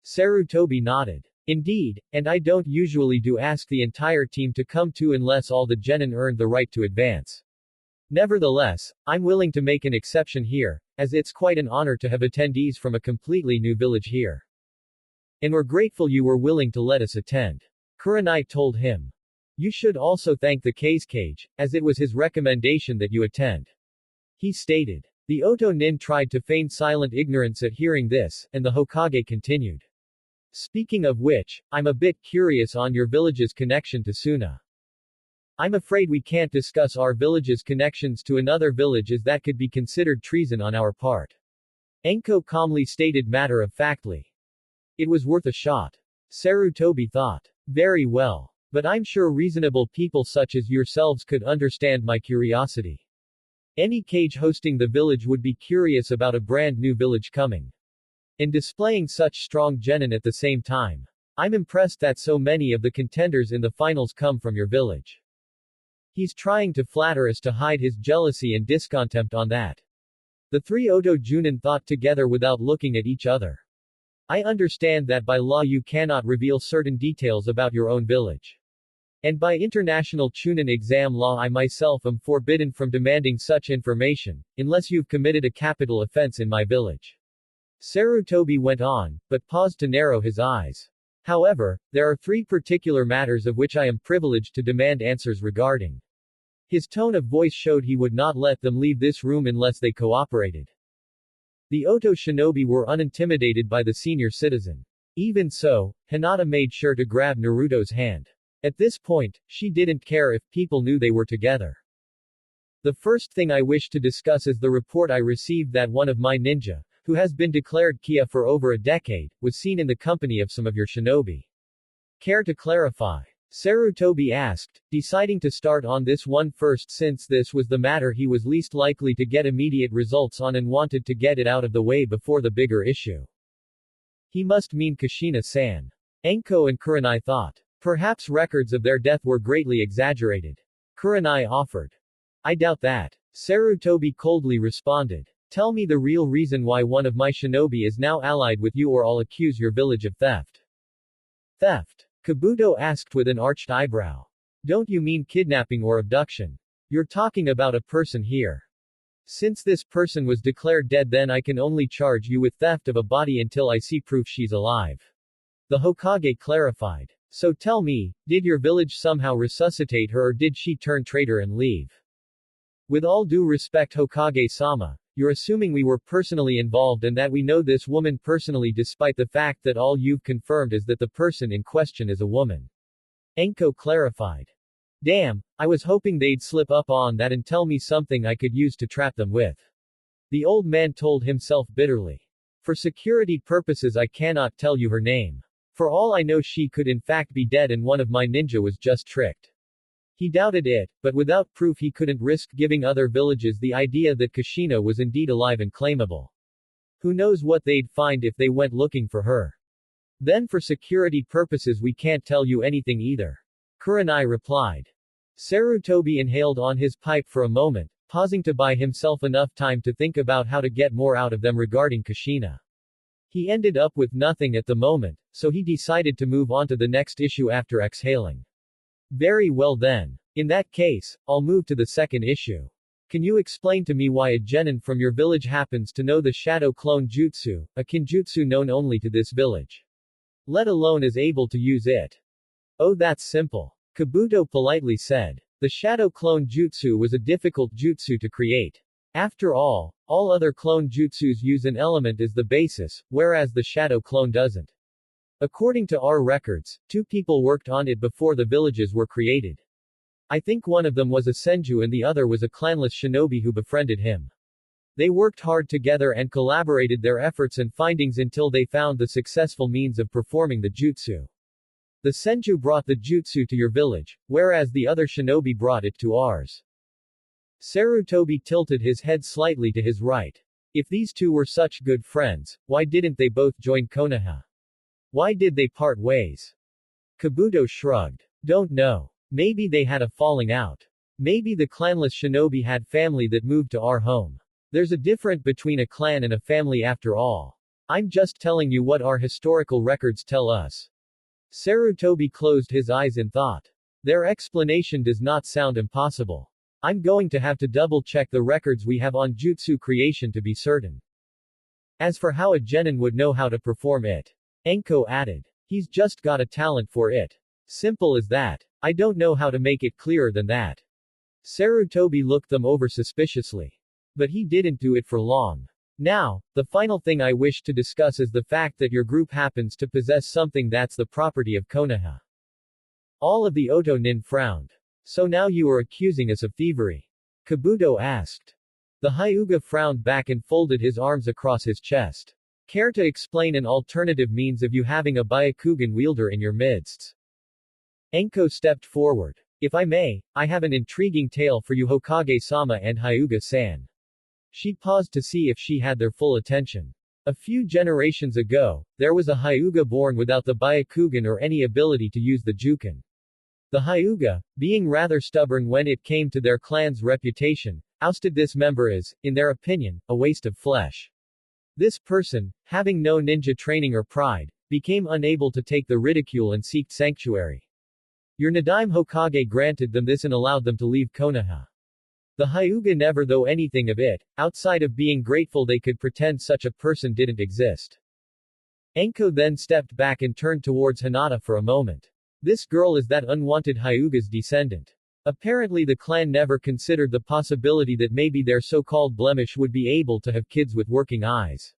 Sarutobi nodded. Indeed, and I don't usually do ask the entire team to come too unless all the genin earned the right to advance. Nevertheless, I'm willing to make an exception here, as it's quite an honor to have attendees from a completely new village here. And we're grateful you were willing to let us attend. Kurenai told him. You should also thank the Cage, as it was his recommendation that you attend. He stated. The Oto Nin tried to feign silent ignorance at hearing this, and the Hokage continued. Speaking of which, I'm a bit curious on your village's connection to Suna. I'm afraid we can't discuss our village's connections to another village as that could be considered treason on our part. Enko calmly stated matter-of-factly. It was worth a shot. Sarutobi thought. Very well. But I'm sure reasonable people such as yourselves could understand my curiosity. Any cage hosting the village would be curious about a brand new village coming. and displaying such strong genin at the same time. I'm impressed that so many of the contenders in the finals come from your village. He's trying to flatter us to hide his jealousy and discontempt on that. The three Oto Junin thought together without looking at each other. I understand that by law you cannot reveal certain details about your own village. And by international Chunin exam law I myself am forbidden from demanding such information, unless you've committed a capital offense in my village. Sarutobi went on, but paused to narrow his eyes. However, there are three particular matters of which I am privileged to demand answers regarding. His tone of voice showed he would not let them leave this room unless they cooperated. The Oto shinobi were unintimidated by the senior citizen. Even so, Hinata made sure to grab Naruto's hand. At this point, she didn't care if people knew they were together. The first thing I wish to discuss is the report I received that one of my ninja, who has been declared Kia for over a decade, was seen in the company of some of your shinobi. Care to clarify? Sarutobi asked, deciding to start on this one first since this was the matter he was least likely to get immediate results on and wanted to get it out of the way before the bigger issue. He must mean Kushina-san. Enko and Kurenai thought. Perhaps records of their death were greatly exaggerated. Kurenai offered. I doubt that. Sarutobi coldly responded. Tell me the real reason why one of my shinobi is now allied with you or I'll accuse your village of theft. Theft? Kabuto asked with an arched eyebrow. Don't you mean kidnapping or abduction? You're talking about a person here. Since this person was declared dead, then I can only charge you with theft of a body until I see proof she's alive. The Hokage clarified. So tell me, did your village somehow resuscitate her or did she turn traitor and leave? With all due respect Hokage-sama, you're assuming we were personally involved and that we know this woman personally despite the fact that all you've confirmed is that the person in question is a woman. Enko clarified. Damn, I was hoping they'd slip up on that and tell me something I could use to trap them with. The old man told himself bitterly. For security purposes I cannot tell you her name. For all I know she could in fact be dead and one of my ninja was just tricked. He doubted it, but without proof he couldn't risk giving other villages the idea that Kushina was indeed alive and claimable. Who knows what they'd find if they went looking for her. Then for security purposes we can't tell you anything either. Kurenai replied. Sarutobi inhaled on his pipe for a moment, pausing to buy himself enough time to think about how to get more out of them regarding Kushina. He ended up with nothing at the moment, so he decided to move on to the next issue after exhaling. Very well then. In that case, I'll move to the second issue. Can you explain to me why a genin from your village happens to know the shadow clone jutsu, a kinjutsu known only to this village? Let alone is able to use it. Oh, that's simple. Kabuto politely said. The shadow clone jutsu was a difficult jutsu to create. After all other clone jutsus use an element as the basis, whereas the shadow clone doesn't. According to our records, 2 people worked on it before the villages were created. I think one of them was a senju and the other was a clanless shinobi who befriended him. They worked hard together and collaborated their efforts and findings until they found the successful means of performing the jutsu. The senju brought the jutsu to your village, whereas the other shinobi brought it to ours. Sarutobi tilted his head slightly to his right. If these two were such good friends, why didn't they both join Konoha? Why did they part ways? Kabuto shrugged. Don't know. Maybe they had a falling out. Maybe the clanless shinobi had family that moved to our home. There's a difference between a clan and a family after all. I'm just telling you what our historical records tell us. Sarutobi closed his eyes in thought. Their explanation does not sound impossible. I'm going to have to double-check the records we have on jutsu creation to be certain. As for how a genin would know how to perform it, Enko added. He's just got a talent for it. Simple as that. I don't know how to make it clearer than that. Sarutobi looked them over suspiciously. But he didn't do it for long. Now, the final thing I wish to discuss is the fact that your group happens to possess something that's the property of Konoha. All of the Oto nin frowned. So now you are accusing us of thievery? Kabuto asked. The Hyuga frowned back and folded his arms across his chest. Care to explain an alternative means of you having a Byakugan wielder in your midst? Enko stepped forward. If I may, I have an intriguing tale for you Hokage-sama and Hyuga-san. She paused to see if she had their full attention. A few generations ago, there was a Hyuga born without the Byakugan or any ability to use the Jukan. The Hyuga, being rather stubborn when it came to their clan's reputation, ousted this member as, in their opinion, a waste of flesh. This person, having no ninja training or pride, became unable to take the ridicule and seeked sanctuary. Your Nadaime Hokage granted them this and allowed them to leave Konoha. The Hyuga never though anything of it, outside of being grateful they could pretend such a person didn't exist. Anko then stepped back and turned towards Hinata for a moment. This girl is that unwanted Hyuga's descendant. Apparently the clan never considered the possibility that maybe their so-called blemish would be able to have kids with working eyes.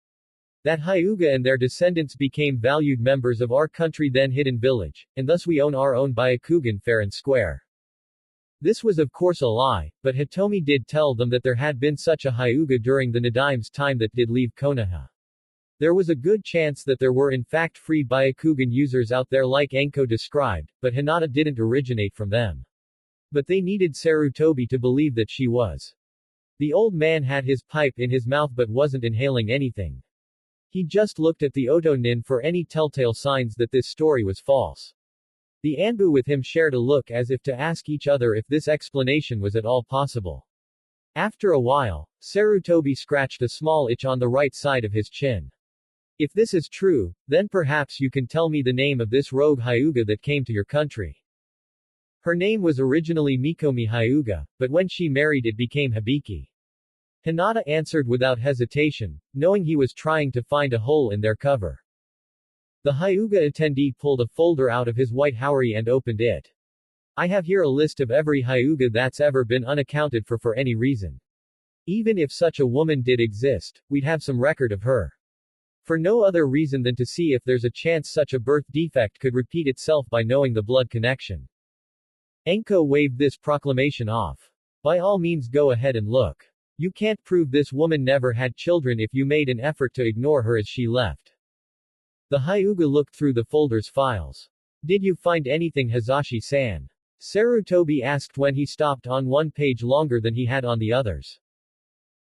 That Hyuga and their descendants became valued members of our country then hidden village, and thus we own our own Byakugan fair and square. This was of course a lie, but Hitomi did tell them that there had been such a Hyuga during the Nadaime's time that did leave Konoha. There was a good chance that there were in fact free Byakugan users out there like Anko described, but Hinata didn't originate from them. But they needed Sarutobi to believe that she was. The old man had his pipe in his mouth but wasn't inhaling anything. He just looked at the Otonin for any telltale signs that this story was false. The Anbu with him shared a look as if to ask each other if this explanation was at all possible. After a while, Sarutobi scratched a small itch on the right side of his chin. If this is true, then perhaps you can tell me the name of this rogue Hyuga that came to your country. Her name was originally Mikomi Hyuga, but when she married it became Hibiki. Hinata answered without hesitation, knowing he was trying to find a hole in their cover. The Hyuga attendee pulled a folder out of his white haori and opened it. I have here a list of every Hyuga that's ever been unaccounted for any reason. Even if such a woman did exist, we'd have some record of her. For no other reason than to see if there's a chance such a birth defect could repeat itself by knowing the blood connection. Anko waved this proclamation off. By all means go ahead and look. You can't prove this woman never had children if you made an effort to ignore her as she left. The Hyuga looked through the folder's files. Did you find anything, Hizashi-san? Sarutobi asked when he stopped on one page longer than he had on the others.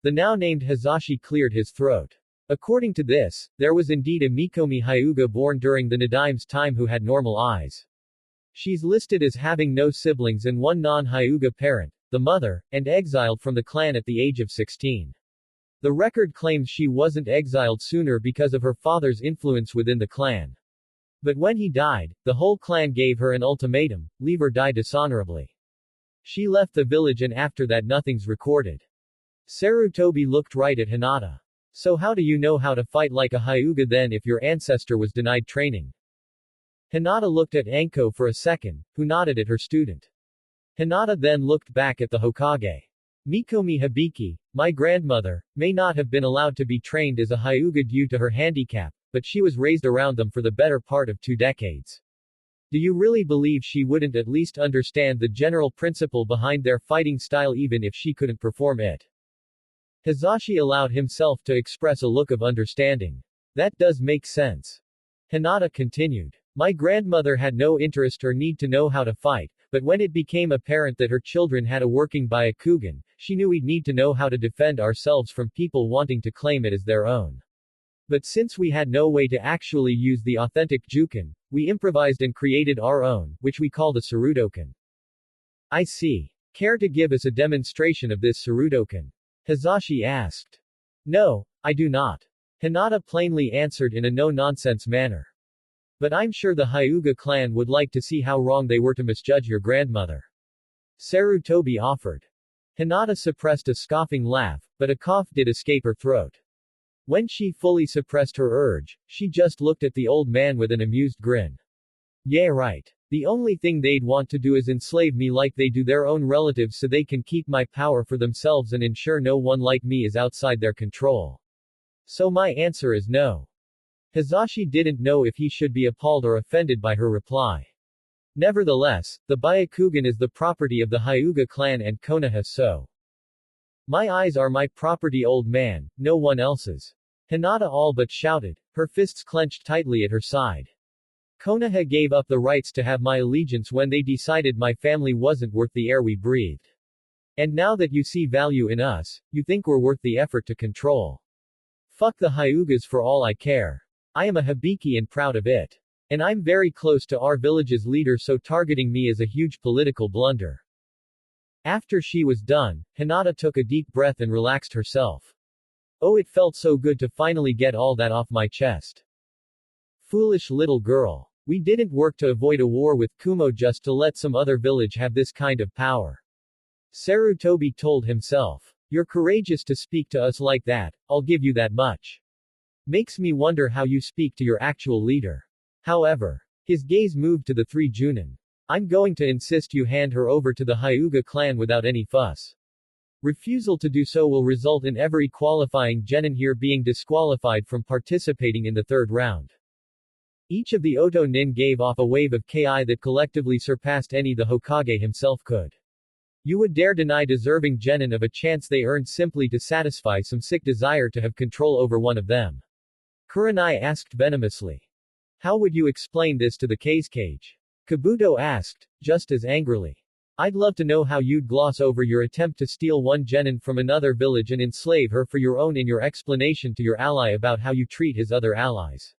The now named Hizashi cleared his throat. According to this, there was indeed a Mikomi Hyuga born during the Nadaime's time who had normal eyes. She's listed as having no siblings and one non-Hyuga parent, the mother, and exiled from the clan at the age of 16. The record claims she wasn't exiled sooner because of her father's influence within the clan. But when he died, the whole clan gave her an ultimatum, leave or die dishonorably. She left the village and after that nothing's recorded. Sarutobi looked right at Hinata. So how do you know how to fight like a Hyuga then if your ancestor was denied training? Hinata looked at Anko for a second, who nodded at her student. Hinata then looked back at the Hokage. Mikomi Hibiki, my grandmother, may not have been allowed to be trained as a Hyuga due to her handicap, but she was raised around them for the better part of 2 decades. Do you really believe she wouldn't at least understand the general principle behind their fighting style even if she couldn't perform it? Hizashi allowed himself to express a look of understanding. That does make sense. Hinata continued. My grandmother had no interest or need to know how to fight, but when it became apparent that her children had a working Byakugan, she knew we'd need to know how to defend ourselves from people wanting to claim it as their own. But since we had no way to actually use the authentic Jukan, we improvised and created our own, which we call the Sarutoken. I see. Care to give us a demonstration of this Sarutoken? Hizashi asked. No, I do not. Hinata plainly answered in a no-nonsense manner. But I'm sure the Hyuga clan would like to see how wrong they were to misjudge your grandmother. Sarutobi offered. Hinata suppressed a scoffing laugh, but a cough did escape her throat. When she fully suppressed her urge, she just looked at the old man with an amused grin. Yeah right. The only thing they'd want to do is enslave me like they do their own relatives so they can keep my power for themselves and ensure no one like me is outside their control. So my answer is no. Hizashi didn't know if he should be appalled or offended by her reply. Nevertheless, the Byakugan is the property of the Hyuga clan and Konoha so. My eyes are my property, old man, no one else's. Hinata all but shouted, her fists clenched tightly at her side. Konoha gave up the rights to have my allegiance when they decided my family wasn't worth the air we breathed. And now that you see value in us, you think we're worth the effort to control. Fuck the Hyugas for all I care. I am a Hibiki and proud of it. And I'm very close to our village's leader, so targeting me is a huge political blunder. After she was done, Hinata took a deep breath and relaxed herself. Oh, it felt so good to finally get all that off my chest. Foolish little girl. We didn't work to avoid a war with Kumo just to let some other village have this kind of power. Sarutobi told himself. You're courageous to speak to us like that, I'll give you that much. Makes me wonder how you speak to your actual leader. However, his gaze moved to the 3 Junin. I'm going to insist you hand her over to the Hyuga clan without any fuss. Refusal to do so will result in every qualifying genin here being disqualified from participating in the 3rd round. Each of the Oto Nin gave off a wave of ki that collectively surpassed any the Hokage himself could. You would dare deny deserving genin of a chance they earned simply to satisfy some sick desire to have control over one of them? Kurenai asked venomously. How would you explain this to the Kazekage? Kabuto asked, just as angrily. I'd love to know how you'd gloss over your attempt to steal one genin from another village and enslave her for your own in your explanation to your ally about how you treat his other allies.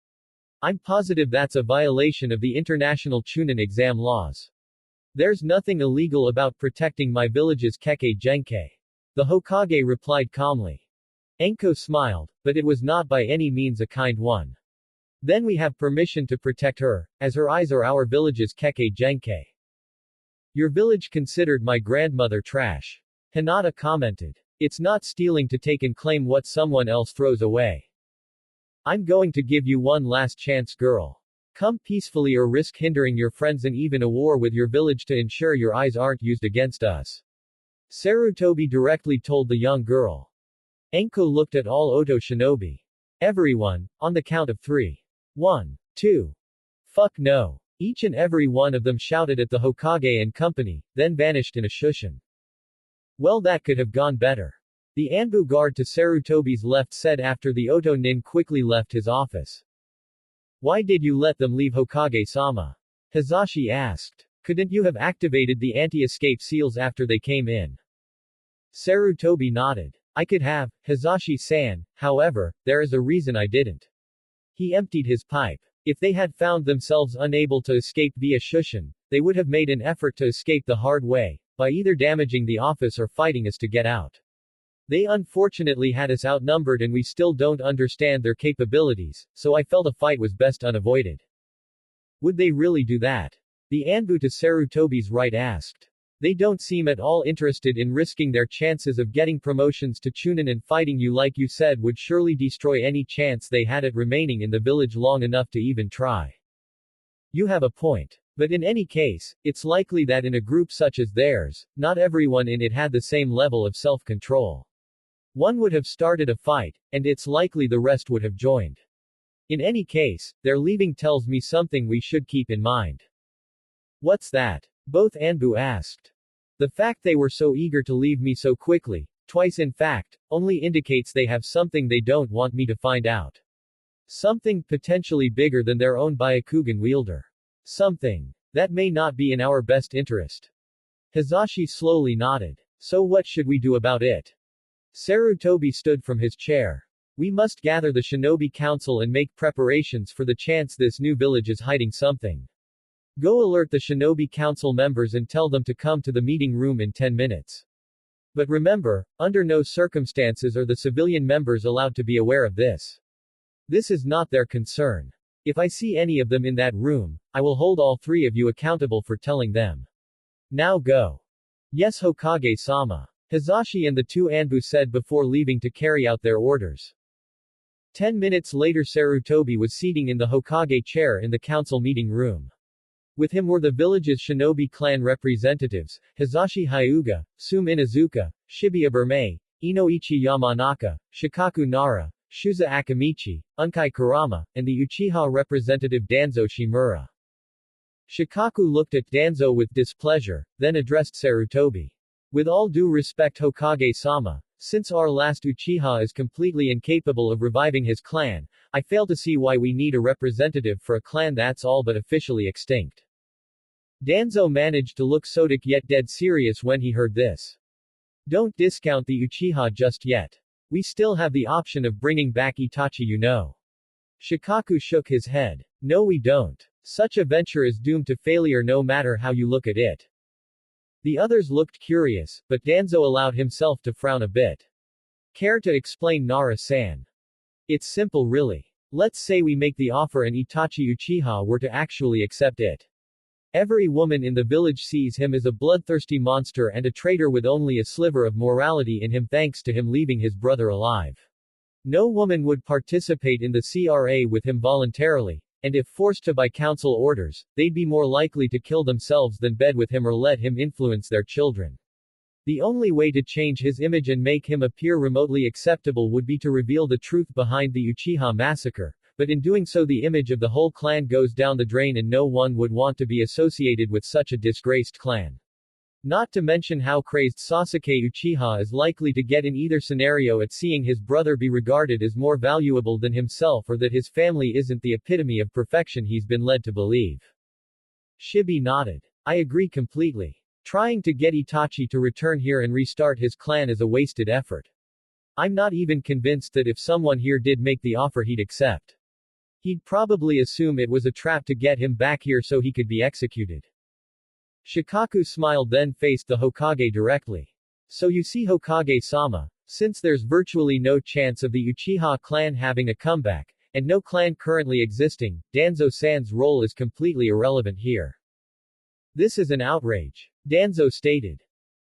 I'm positive that's a violation of the international Chunin exam laws. There's nothing illegal about protecting my village's Kekkei Genkai. The Hokage replied calmly. Enko smiled, but it was not by any means a kind one. Then we have permission to protect her, as her eyes are our village's Kekkei Genkai. Your village considered my grandmother trash. Hinata commented. It's not stealing to take and claim what someone else throws away. I'm going to give you one last chance, girl. Come peacefully or risk hindering your friends and even a war with your village to ensure your eyes aren't used against us. Sarutobi directly told the young girl. Enko looked at all Oto shinobi. Everyone, on the count of 3. 1, 2. Fuck no. Each and every one of them shouted at the Hokage and company, then vanished in a shushin. Well, that could have gone better. The Anbu guard to Sarutobi's left said after the Oto Nin quickly left his office. Why did you let them leave, Hokage-sama? Hizashi asked. Couldn't you have activated the anti-escape seals after they came in? Sarutobi nodded. I could have, Hizashi-san, however, there is a reason I didn't. He emptied his pipe. If they had found themselves unable to escape via shushin, they would have made an effort to escape the hard way, by either damaging the office or fighting us to get out. They unfortunately had us outnumbered and we still don't understand their capabilities, so I felt a fight was best unavoided. Would they really do that? The Anbu to Sarutobi's right asked. They don't seem at all interested in risking their chances of getting promotions to Chunin, and fighting you like you said would surely destroy any chance they had at remaining in the village long enough to even try. You have a point. But in any case, it's likely that in a group such as theirs, not everyone in it had the same level of self-control. One would have started a fight, and it's likely the rest would have joined. In any case, their leaving tells me something we should keep in mind. What's that? Both Anbu asked. The fact they were so eager to leave me so quickly, twice in fact, only indicates they have something they don't want me to find out. Something potentially bigger than their own Byakugan wielder. Something that may not be in our best interest. Hizashi slowly nodded. So what should we do about it? Sarutobi stood from his chair. We must gather the shinobi council and make preparations for the chance this new village is hiding something. Go alert the shinobi council members and tell them to come to the meeting room in 10 minutes. But remember, under no circumstances are the civilian members allowed to be aware of this. This is not their concern. If I see any of them in that room, I will hold all 3 of you accountable for telling them. Now go. Yes, Hokage-sama. Hizashi and the 2 Anbu said before leaving to carry out their orders. 10 minutes later, Sarutobi was seating in the Hokage chair in the council meeting room. With him were the village's shinobi clan representatives, Hizashi Hyuga, Sum Inuzuka, Shibuya Burmei, Inoichi Yamanaka, Shikaku Nara, Shuza Akamichi, Unkai Kurama, and the Uchiha representative Danzo Shimura. Shikaku looked at Danzo with displeasure, then addressed Sarutobi. With all due respect, Hokage-sama, since our last Uchiha is completely incapable of reviving his clan, I fail to see why we need a representative for a clan that's all but officially extinct. Danzo managed to look stoic yet dead serious when he heard this. Don't discount the Uchiha just yet. We still have the option of bringing back Itachi, you know. Shikaku shook his head. No, we don't. Such a venture is doomed to failure no matter how you look at it. The others looked curious, but Danzo allowed himself to frown a bit. Care to explain, Nara-san? It's simple really. Let's say we make the offer and Itachi Uchiha were to actually accept it. Every woman in the village sees him as a bloodthirsty monster and a traitor with only a sliver of morality in him thanks to him leaving his brother alive. No woman would participate in the CRA with him voluntarily, and if forced to by council orders, they'd be more likely to kill themselves than bed with him or let him influence their children. The only way to change his image and make him appear remotely acceptable would be to reveal the truth behind the Uchiha massacre, but in doing so the image of the whole clan goes down the drain and no one would want to be associated with such a disgraced clan. Not to mention how crazed Sasuke Uchiha is likely to get in either scenario at seeing his brother be regarded as more valuable than himself or that his family isn't the epitome of perfection he's been led to believe. Shibi nodded. I agree completely. Trying to get Itachi to return here and restart his clan is a wasted effort. I'm not even convinced that if someone here did make the offer he'd accept. He'd probably assume it was a trap to get him back here so he could be executed. Shikaku smiled then faced the Hokage directly. So you see Hokage-sama, since there's virtually no chance of the Uchiha clan having a comeback, and no clan currently existing, Danzo-san's role is completely irrelevant here. This is an outrage. Danzo stated.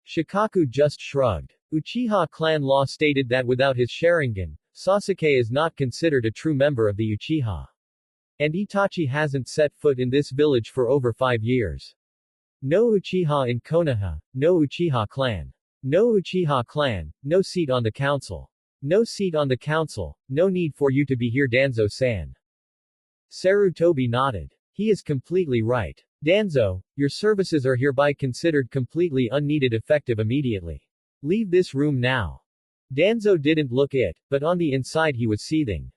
Shikaku just shrugged. Uchiha clan law stated that without his Sharingan, Sasuke is not considered a true member of the Uchiha. And Itachi hasn't set foot in this village for over 5 years. No Uchiha in Konoha, no Uchiha clan. No Uchiha clan, no seat on the council. No seat on the council, no need for you to be here, Danzo-san. Sarutobi nodded. He is completely right. Danzo, your services are hereby considered completely unneeded effective immediately. Leave this room now. Danzo didn't look it, but on the inside he was seething.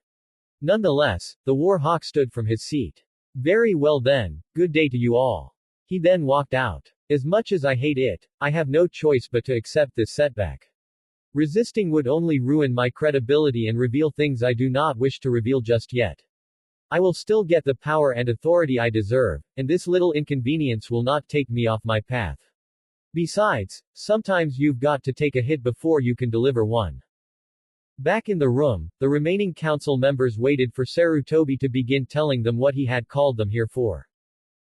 Nonetheless, the war hawk stood from his seat. Very well then, good day to you all. He then walked out. As much as I hate it, I have no choice but to accept this setback. Resisting would only ruin my credibility and reveal things I do not wish to reveal just yet. I will still get the power and authority I deserve, and this little inconvenience will not take me off my path. Besides, sometimes you've got to take a hit before you can deliver one. Back in the room, the remaining council members waited for Sarutobi to begin telling them what he had called them here for.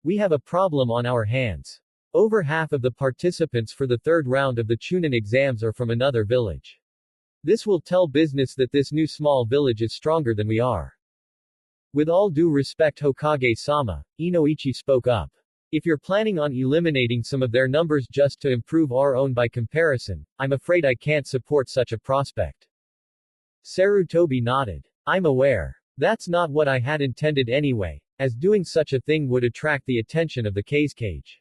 We have a problem on our hands. Over half of the participants for the third round of the Chunin exams are from another village. This will tell business that this new small village is stronger than we are. With all due respect, Hokage-sama, Inoichi spoke up. If you're planning on eliminating some of their numbers just to improve our own by comparison, I'm afraid I can't support such a prospect. Sarutobi nodded. I'm aware. That's not what I had intended anyway, as doing such a thing would attract the attention of the Kazekage.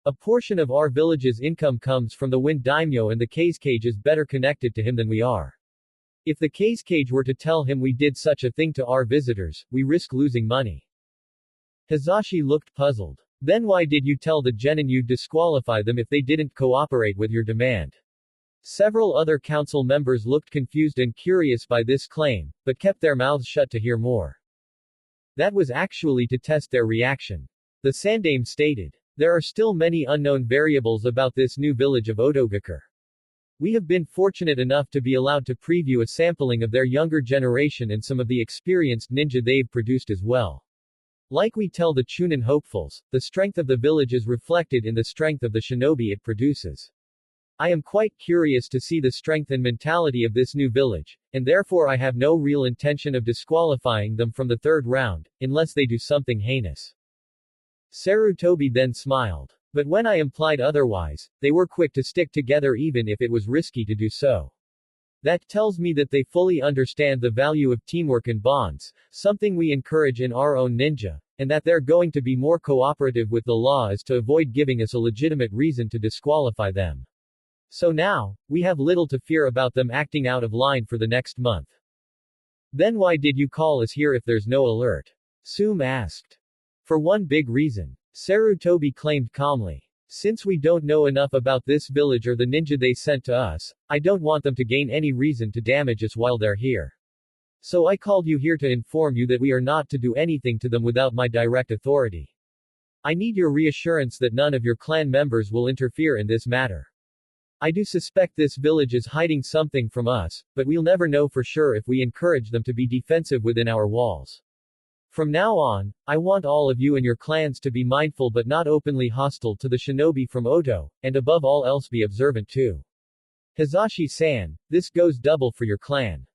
A portion of our village's income comes from the Wind Daimyo and the Kazekage is better connected to him than we are. If the Kazekage were to tell him we did such a thing to our visitors, we risk losing money. Hizashi looked puzzled. Then why did you tell the genin you'd disqualify them if they didn't cooperate with your demand? Several other council members looked confused and curious by this claim, but kept their mouths shut to hear more. That was actually to test their reaction. The Sandaime stated. There are still many unknown variables about this new village of Otogakure. We have been fortunate enough to be allowed to preview a sampling of their younger generation and some of the experienced ninja they've produced as well. Like we tell the Chunin hopefuls, the strength of the village is reflected in the strength of the shinobi it produces. I am quite curious to see the strength and mentality of this new village, and therefore I have no real intention of disqualifying them from the third round, unless they do something heinous. Sarutobi then smiled. But when I implied otherwise, they were quick to stick together even if it was risky to do so. That tells me that they fully understand the value of teamwork and bonds, something we encourage in our own ninja, and that they're going to be more cooperative with the law as to avoid giving us a legitimate reason to disqualify them. So now, we have little to fear about them acting out of line for the next month. Then why did you call us here if there's no alert? Sume asked. For one big reason. Sarutobi claimed calmly. Since we don't know enough about this village or the ninja they sent to us, I don't want them to gain any reason to damage us while they're here. So I called you here to inform you that we are not to do anything to them without my direct authority. I need your reassurance that none of your clan members will interfere in this matter. I do suspect this village is hiding something from us, but we'll never know for sure if we encourage them to be defensive within our walls. From now on, I want all of you and your clans to be mindful but not openly hostile to the shinobi from Oto, and above all else be observant too. Hizashi-san, this goes double for your clan.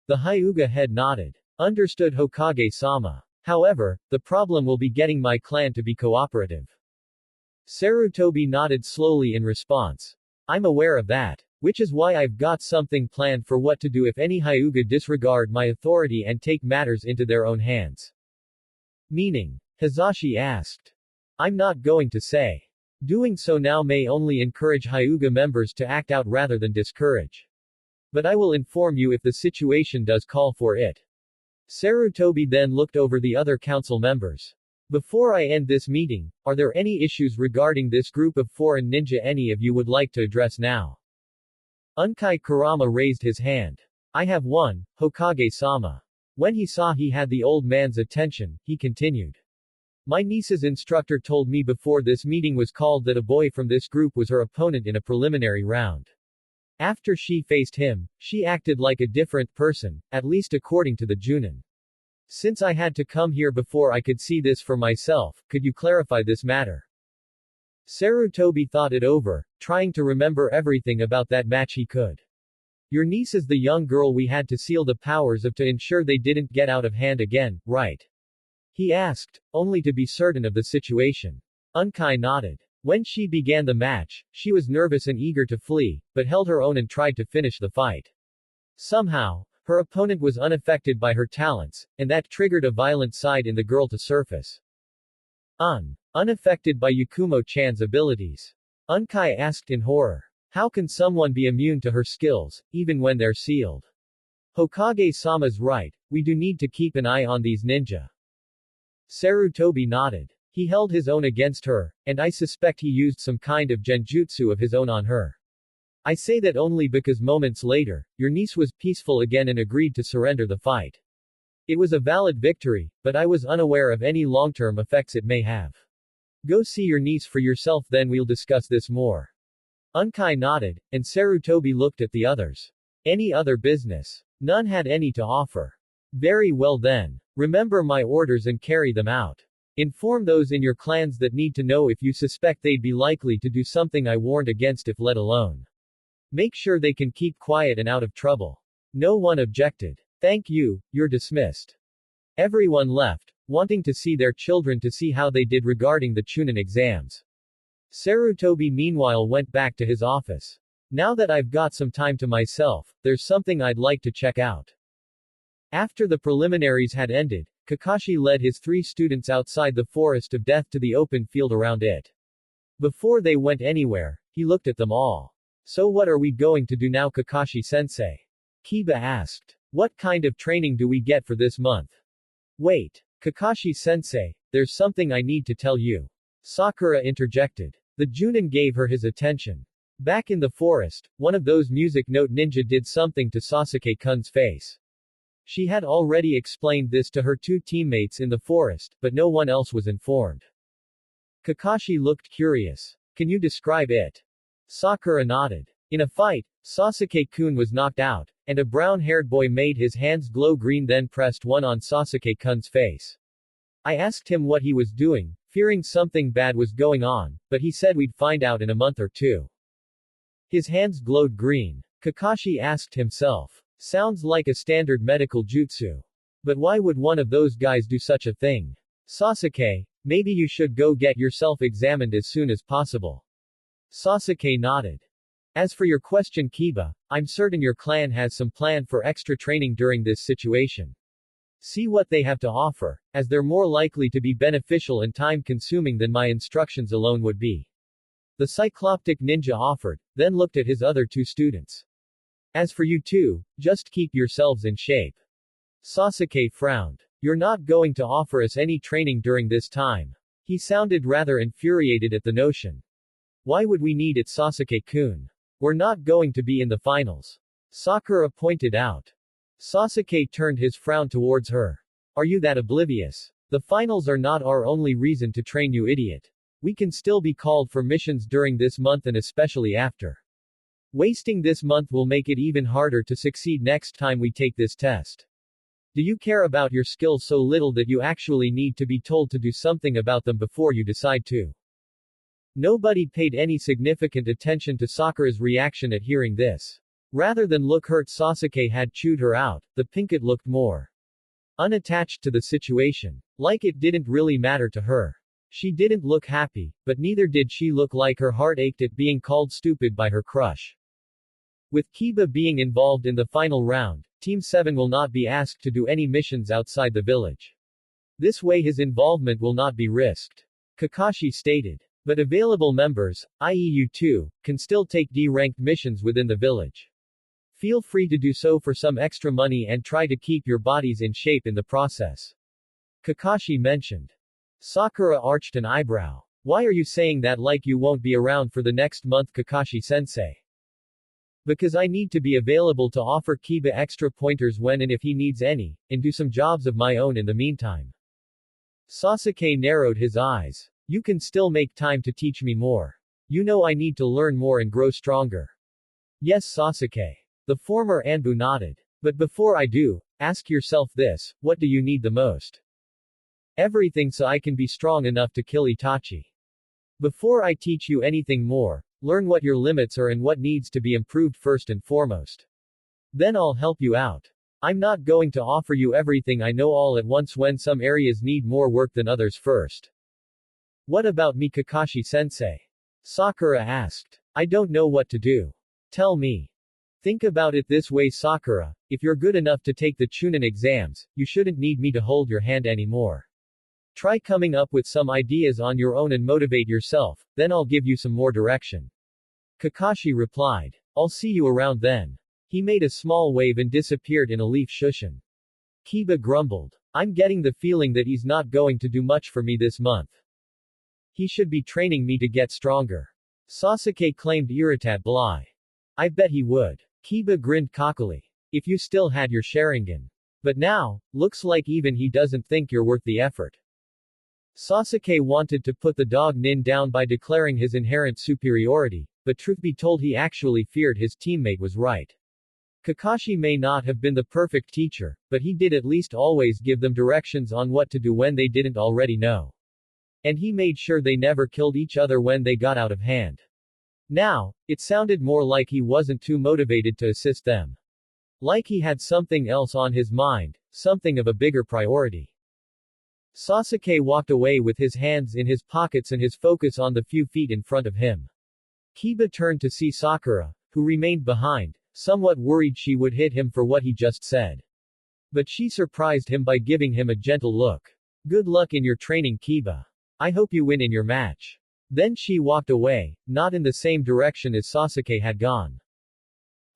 The Hyuga head nodded. Understood Hokage-sama. However, the problem will be getting my clan to be cooperative. Sarutobi nodded slowly in response. I'm aware of that. Which is why I've got something planned for what to do if any Hyuga disregard my authority and take matters into their own hands. Meaning? Hizashi asked. I'm not going to say. Doing so now may only encourage Hyuga members to act out rather than discourage. But I will inform you if the situation does call for it. Sarutobi then looked over the other council members. Before I end this meeting, are there any issues regarding this group of foreign ninja any of you would like to address now? Unkai Kurama raised his hand. I have one, Hokage-sama. When he saw he had the old man's attention, he continued. My niece's instructor told me before this meeting was called that a boy from this group was her opponent in a preliminary round. After she faced him, she acted like a different person, at least according to the Junin. Since I had to come here before I could see this for myself, could you clarify this matter? Sarutobi thought it over, trying to remember everything about that match he could. Your niece is the young girl we had to seal the powers of to ensure they didn't get out of hand again, right? He asked, only to be certain of the situation. Unkai nodded. When she began the match, she was nervous and eager to flee, but held her own and tried to finish the fight. Somehow, her opponent was unaffected by her talents, and that triggered a violent side in the girl to surface. Unaffected by Yakumo-chan's abilities. Unkai asked in horror. How can someone be immune to her skills, even when they're sealed? Hokage-sama's right, we do need to keep an eye on these ninja. Sarutobi nodded. He held his own against her, and I suspect he used some kind of genjutsu of his own on her. I say that only because moments later, your niece was peaceful again and agreed to surrender the fight. It was a valid victory, but I was unaware of any long-term effects it may have. Go see your niece for yourself, then we'll discuss this more. Unkai nodded, and Sarutobi looked at the others. Any other business? None had any to offer. Very well then. Remember my orders and carry them out. Inform those in your clans that need to know if you suspect they'd be likely to do something I warned against if let alone. Make sure they can keep quiet and out of trouble. No one objected. Thank you, you're dismissed. Everyone left, wanting to see their children to see how they did regarding the Chunin exams. Sarutobi meanwhile went back to his office. Now that I've got some time to myself, there's something I'd like to check out. After the preliminaries had ended, Kakashi led his 3 students outside the Forest of Death to the open field around it. Before they went anywhere, he looked at them all. So what are we going to do now, Kakashi-sensei? Kiba asked. What kind of training do we get for this month? Wait. Kakashi-sensei, there's something I need to tell you. Sakura interjected. The Junin gave her his attention. Back in the forest, one of those music note ninja did something to Sasuke-kun's face. She had already explained this to her 2 teammates in the forest, but no one else was informed. Kakashi looked curious. Can you describe it? Sakura nodded. In a fight, Sasuke-kun was knocked out, and a brown-haired boy made his hands glow green, then pressed one on Sasuke-kun's face. I asked him what he was doing, fearing something bad was going on, but he said we'd find out in a month or 2. His hands glowed green. Kakashi asked himself. Sounds like a standard medical jutsu. But why would one of those guys do such a thing? Sasuke, maybe you should go get yourself examined as soon as possible. Sasuke nodded. As for your question, Kiba, I'm certain your clan has some plan for extra training during this situation. See what they have to offer, as they're more likely to be beneficial and time-consuming than my instructions alone would be. The Cycloptic ninja offered, then looked at his other 2 students. As for you 2, just keep yourselves in shape. Sasuke frowned. You're not going to offer us any training during this time. He sounded rather infuriated at the notion. Why would we need it, Sasuke-kun? We're not going to be in the finals. Sakura pointed out. Sasuke turned his frown towards her. Are you that oblivious? The finals are not our only reason to train, you idiot. We can still be called for missions during this month and especially after. Wasting this month will make it even harder to succeed next time we take this test. Do you care about your skills so little that you actually need to be told to do something about them before you decide to? Nobody paid any significant attention to Sakura's reaction at hearing this. Rather than look hurt, Sasuke had chewed her out, the pinkett looked more unattached to the situation. Like it didn't really matter to her. She didn't look happy, but neither did she look like her heart ached at being called stupid by her crush. With Kiba being involved in the final round, Team 7 will not be asked to do any missions outside the village. This way his involvement will not be risked. Kakashi stated. But available members, i.e. you two, can still take D-ranked missions within the village. Feel free to do so for some extra money and try to keep your bodies in shape in the process. Kakashi mentioned. Sakura arched an eyebrow. Why are you saying that like you won't be around for the next month, Kakashi-sensei? Because I need to be available to offer Kiba extra pointers when and if he needs any, and do some jobs of my own in the meantime. Sasuke narrowed his eyes. You can still make time to teach me more. You know I need to learn more and grow stronger. Yes, Sasuke. The former Anbu nodded. But before I do, ask yourself this, what do you need the most? Everything, so I can be strong enough to kill Itachi. Before I teach you anything more, learn what your limits are and what needs to be improved first and foremost. Then I'll help you out. I'm not going to offer you everything I know all at once when some areas need more work than others first. What about me, Kakashi-sensei? Sakura asked. I don't know what to do. Tell me. Think about it this way, Sakura, if you're good enough to take the Chunin exams, you shouldn't need me to hold your hand anymore. Try coming up with some ideas on your own and motivate yourself, then I'll give you some more direction. Kakashi replied. I'll see you around then. He made a small wave and disappeared in a leaf shushin. Kiba grumbled. I'm getting the feeling that he's not going to do much for me this month. He should be training me to get stronger. Sasuke claimed irritably. I bet he would. Kiba grinned cockily. If you still had your Sharingan. But now, looks like even he doesn't think you're worth the effort. Sasuke wanted to put the dog Nin down by declaring his inherent superiority, but truth be told he actually feared his teammate was right. Kakashi may not have been the perfect teacher, but he did at least always give them directions on what to do when they didn't already know. And he made sure they never killed each other when they got out of hand. Now, it sounded more like he wasn't too motivated to assist them. Like he had something else on his mind, something of a bigger priority. Sasuke walked away with his hands in his pockets and his focus on the few feet in front of him. Kiba turned to see Sakura, who remained behind, somewhat worried she would hit him for what he just said. But she surprised him by giving him a gentle look. Good luck in your training, Kiba. I hope you win in your match. Then she walked away, not in the same direction as Sasuke had gone.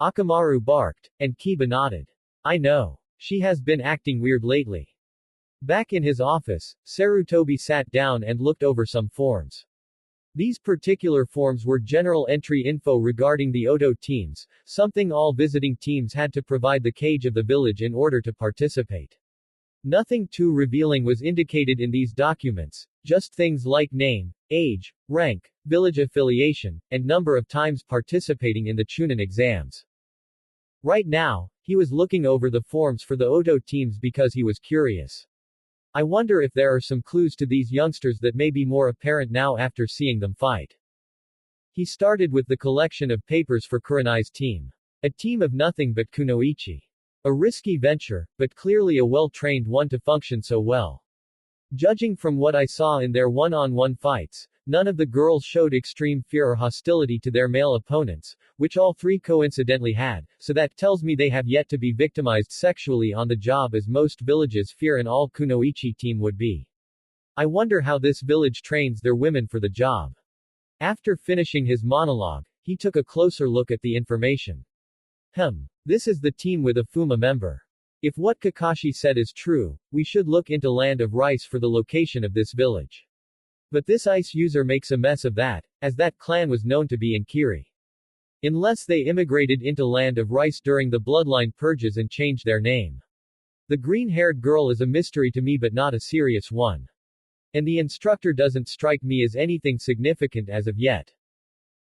Akamaru barked, and Kiba nodded. I know. She has been acting weird lately. Back in his office, Sarutobi sat down and looked over some forms. These particular forms were general entry info regarding the Oto teams, something all visiting teams had to provide the cage of the village in order to participate. Nothing too revealing was indicated in these documents, just things like name, age, rank, village affiliation, and number of times participating in the Chunin exams. Right now, he was looking over the forms for the Oto teams because he was curious. I wonder if there are some clues to these youngsters that may be more apparent now after seeing them fight. He started with the collection of papers for Kurenai's team. A team of nothing but kunoichi. A risky venture, but clearly a well-trained one to function so well. Judging from what I saw in their one-on-one fights, none of the girls showed extreme fear or hostility to their male opponents, which all three coincidentally had, so that tells me they have yet to be victimized sexually on the job as most villages fear an all-kunoichi team would be. I wonder how this village trains their women for the job. After finishing his monologue, he took a closer look at the information. This is the team with a Fuma member. If what Kakashi said is true, we should look into Land of Rice for the location of this village. But this ice user makes a mess of that, as that clan was known to be in Kiri. Unless they immigrated into Land of Rice during the bloodline purges and changed their name. The green-haired girl is a mystery to me but not a serious one. And the instructor doesn't strike me as anything significant as of yet.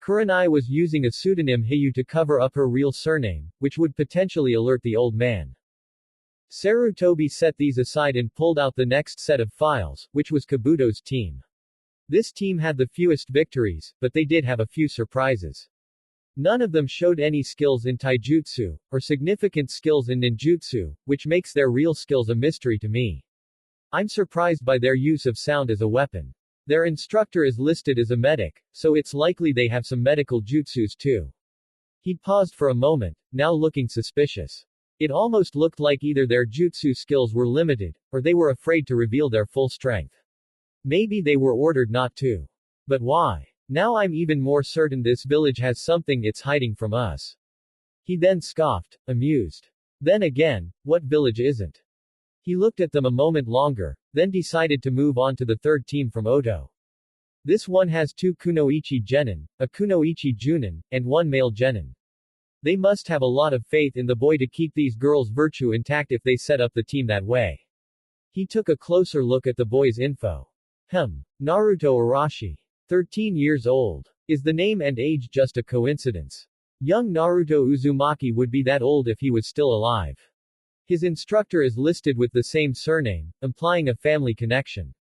Kurenai was using a pseudonym Hiyu to cover up her real surname, which would potentially alert the old man. Sarutobi set these aside and pulled out the next set of files, which was Kabuto's team. This team had the fewest victories, but they did have a few surprises. None of them showed any skills in taijutsu, or significant skills in ninjutsu, which makes their real skills a mystery to me. I'm surprised by their use of sound as a weapon. Their instructor is listed as a medic, so it's likely they have some medical jutsus too. He paused for a moment, now looking suspicious. It almost looked like either their jutsu skills were limited, or they were afraid to reveal their full strength. Maybe they were ordered not to. But why? Now I'm even more certain this village has something it's hiding from us. He then scoffed, amused. Then again, what village isn't? He looked at them a moment longer, then decided to move on to the third team from Oto. This one has 2 kunoichi genin, a kunoichi junin, and 1 male genin. They must have a lot of faith in the boy to keep these girls' virtue intact if they set up the team that way. He took a closer look at the boy's info. Naruto Arashi. 13 years old. Is the name and age just a coincidence? Young Naruto Uzumaki would be that old if he was still alive. His instructor is listed with the same surname, implying a family connection.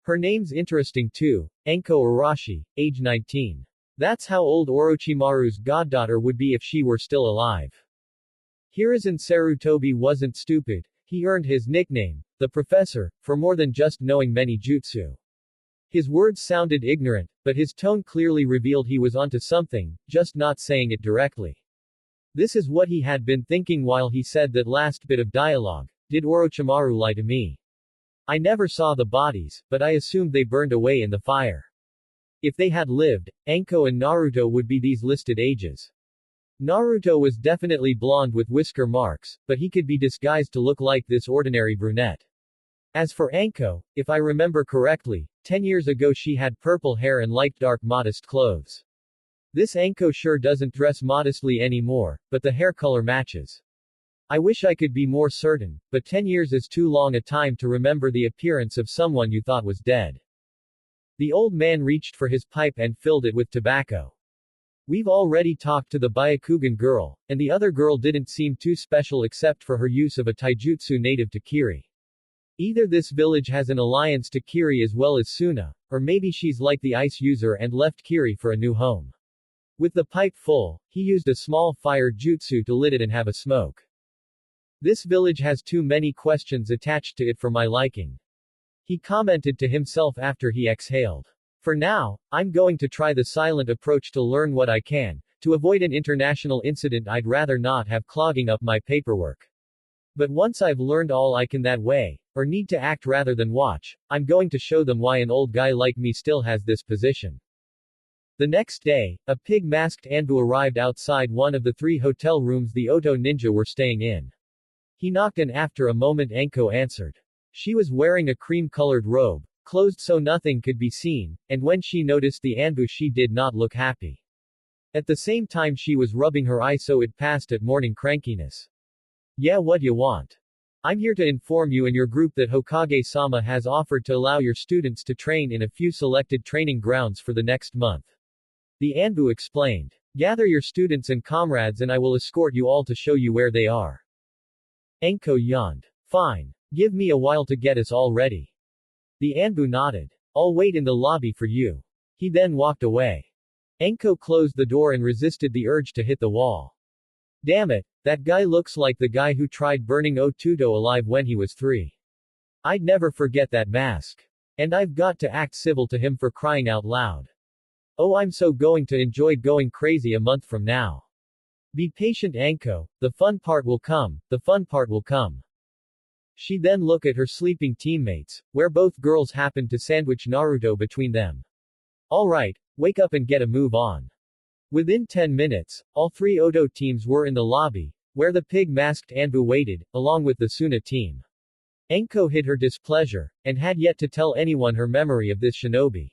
Her name's interesting too, Enko Arashi, age 19. That's how old Orochimaru's goddaughter would be if she were still alive. Hiruzen Sarutobi wasn't stupid, he earned his nickname, the Professor, for more than just knowing many jutsu. His words sounded ignorant, but his tone clearly revealed he was onto something, just not saying it directly. This is what he had been thinking while he said that last bit of dialogue. Did Orochimaru lie to me? I never saw the bodies, but I assumed they burned away in the fire. If they had lived, Enko and Naruto would be these listed ages. Naruto was definitely blonde with whisker marks, but he could be disguised to look like this ordinary brunette. As for Enko, if I remember correctly, 10 years ago she had purple hair and light dark modest clothes. This Enko sure doesn't dress modestly anymore, but the hair color matches. I wish I could be more certain, but 10 years is too long a time to remember the appearance of someone you thought was dead. The old man reached for his pipe and filled it with tobacco. We've already talked to the Byakugan girl, and the other girl didn't seem too special except for her use of a taijutsu native to Kiri. Either this village has an alliance to Kiri as well as Suna, or maybe she's like the ice user and left Kiri for a new home. With the pipe full, he used a small fire jutsu to lit it and have a smoke. This village has too many questions attached to it for my liking. He commented to himself after he exhaled. For now, I'm going to try the silent approach to learn what I can. To avoid an international incident I'd rather not have clogging up my paperwork. But once I've learned all I can that way, or need to act rather than watch, I'm going to show them why an old guy like me still has this position. The next day, a pig-masked Anbu arrived outside one of the 3 hotel rooms the Oto ninja were staying in. He knocked and after a moment Enko answered. She was wearing a cream-colored robe, closed so nothing could be seen, and when she noticed the Anbu she did not look happy. At the same time she was rubbing her eye so it passed at morning crankiness. Yeah, what you want? I'm here to inform you and your group that Hokage-sama has offered to allow your students to train in a few selected training grounds for the next month. The Anbu explained. Gather your students and comrades and I will escort you all to show you where they are. Enko yawned. Fine. Give me a while to get us all ready. The Anbu nodded. I'll wait in the lobby for you. He then walked away. Enko closed the door and resisted the urge to hit the wall. Damn it, that guy looks like the guy who tried burning Otuto alive when he was 3. I'd never forget that mask. And I've got to act civil to him for crying out loud. Oh, I'm so going to enjoy going crazy a month from now. Be patient, Enko, the fun part will come, the fun part will come. She then looked at her sleeping teammates, where both girls happened to sandwich Naruto between them. Alright, wake up and get a move on. Within 10 minutes, all 3 Oto teams were in the lobby, where the pig-masked Anbu waited, along with the Suna team. Enko hid her displeasure, and had yet to tell anyone her memory of this shinobi.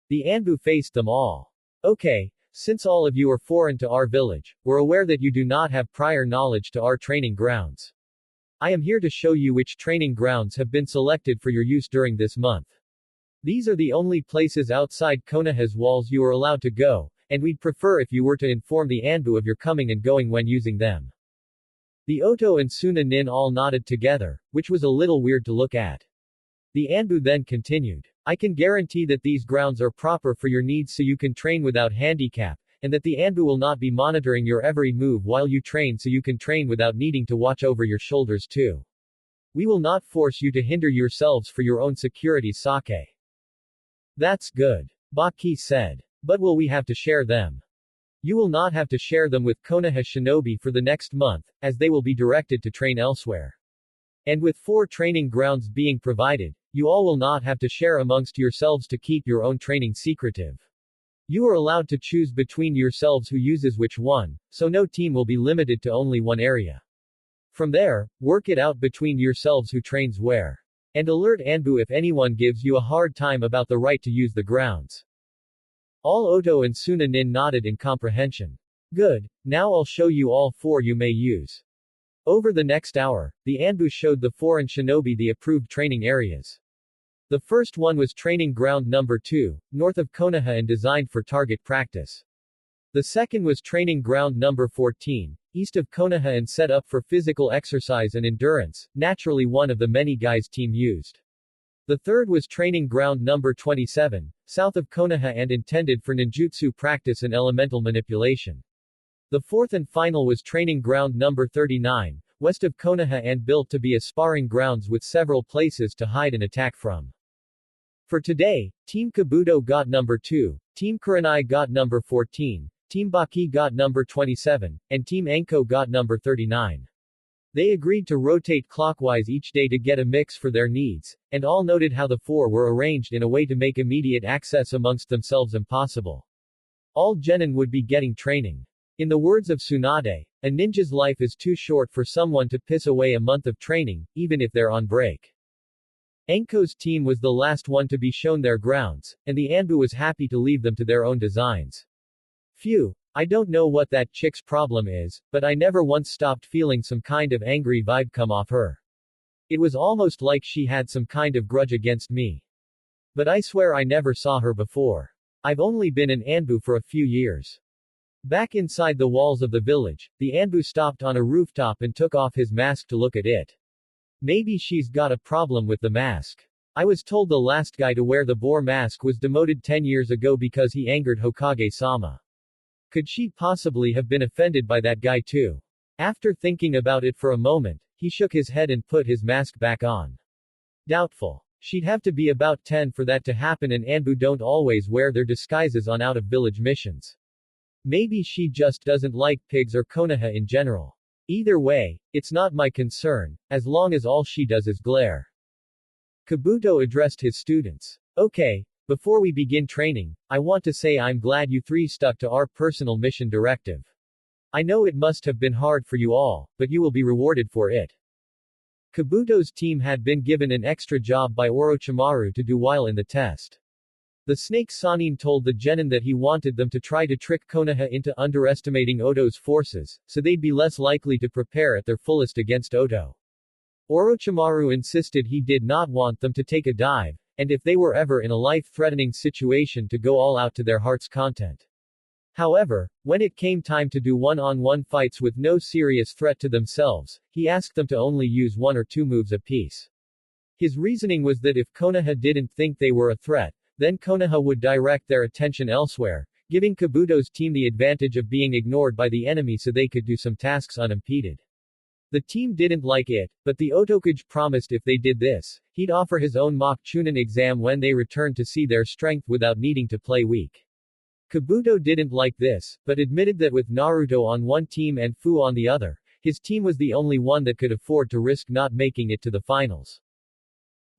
The Anbu faced them all. Okay, since all of you are foreign to our village, we're aware that you do not have prior knowledge to our training grounds. I am here to show you which training grounds have been selected for your use during this month. These are the only places outside Konoha's walls you are allowed to go, and we'd prefer if you were to inform the Anbu of your coming and going when using them. The Oto and Suna Nin all nodded together, which was a little weird to look at. The Anbu then continued. I can guarantee that these grounds are proper for your needs so you can train without handicap, and that the Anbu will not be monitoring your every move while you train so you can train without needing to watch over your shoulders too. We will not force you to hinder yourselves for your own security, Sake. That's good. Baki said. But will we have to share them? You will not have to share them with Konoha shinobi for the next month, as they will be directed to train elsewhere. And with 4 training grounds being provided, you all will not have to share amongst yourselves to keep your own training secretive. You are allowed to choose between yourselves who uses which one, so no team will be limited to only one area. From there, work it out between yourselves who trains where. And alert Anbu if anyone gives you a hard time about the right to use the grounds. All Oto and Suna Nin nodded in comprehension. Good, now I'll show you all 4 you may use. Over the next hour, the Anbu showed the foreign shinobi the approved training areas. The first one was training ground number 2, north of Konoha and designed for target practice. The second was training ground number 14, east of Konoha and set up for physical exercise and endurance, naturally one of the many guys team used. The third was training ground number 27, south of Konoha and intended for ninjutsu practice and elemental manipulation. The fourth and final was training ground number 39, west of Konoha and built to be a sparring grounds with several places to hide and attack from. For today, Team Kabuto got number 2, Team Kurenai got number 14, Team Baki got number 27, and Team Anko got number 39. They agreed to rotate clockwise each day to get a mix for their needs, and all noted how the 4 were arranged in a way to make immediate access amongst themselves impossible. All genin would be getting training. In the words of Tsunade, a ninja's life is too short for someone to piss away a month of training, even if they're on break. Anko's team was the last one to be shown their grounds, and the Anbu was happy to leave them to their own designs. Phew. I don't know what that chick's problem is, but I never once stopped feeling some kind of angry vibe come off her. It was almost like she had some kind of grudge against me. But I swear I never saw her before. I've only been an Anbu for a few years. Back inside the walls of the village, the Anbu stopped on a rooftop and took off his mask to look at it. Maybe she's got a problem with the mask. I was told the last guy to wear the boar mask was demoted 10 years ago because he angered Hokage-sama. Could she possibly have been offended by that guy too? After thinking about it for a moment, he shook his head and put his mask back on. Doubtful. She'd have to be about 10 for that to happen, and Anbu don't always wear their disguises on out-of-village missions. Maybe she just doesn't like pigs or Konoha in general. Either way, it's not my concern, as long as all she does is glare. Kabuto addressed his students. Okay, before we begin training, I want to say I'm glad you 3 stuck to our personal mission directive. I know it must have been hard for you all, but you will be rewarded for it. Kabuto's team had been given an extra job by Orochimaru to do while in the test. The Snake Sanin told the genin that he wanted them to try to trick Konoha into underestimating Oto's forces, so they'd be less likely to prepare at their fullest against Oto. Orochimaru insisted he did not want them to take a dive, and if they were ever in a life-threatening situation to go all out to their heart's content. However, when it came time to do one-on-one fights with no serious threat to themselves, he asked them to only use 1 or 2 moves apiece. His reasoning was that if Konoha didn't think they were a threat, then Konoha would direct their attention elsewhere, giving Kabuto's team the advantage of being ignored by the enemy so they could do some tasks unimpeded. The team didn't like it, but the Otokage promised if they did this, he'd offer his own mock Chunin exam when they returned to see their strength without needing to play weak. Kabuto didn't like this, but admitted that with Naruto on one team and Fu on the other, his team was the only one that could afford to risk not making it to the finals.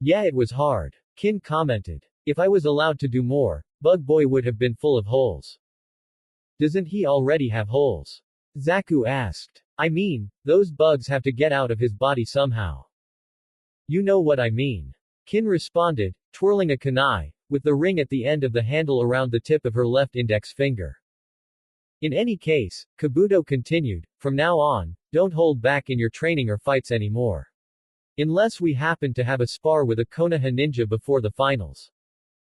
Yeah, it was hard. Kin commented. If I was allowed to do more, Bug Boy would have been full of holes. Doesn't he already have holes? Zaku asked. I mean, those bugs have to get out of his body somehow. You know what I mean. Kin responded, twirling a kunai, with the ring at the end of the handle around the tip of her left index finger. In any case, Kabuto continued, from now on, don't hold back in your training or fights anymore. Unless we happen to have a spar with a Konoha ninja before the finals.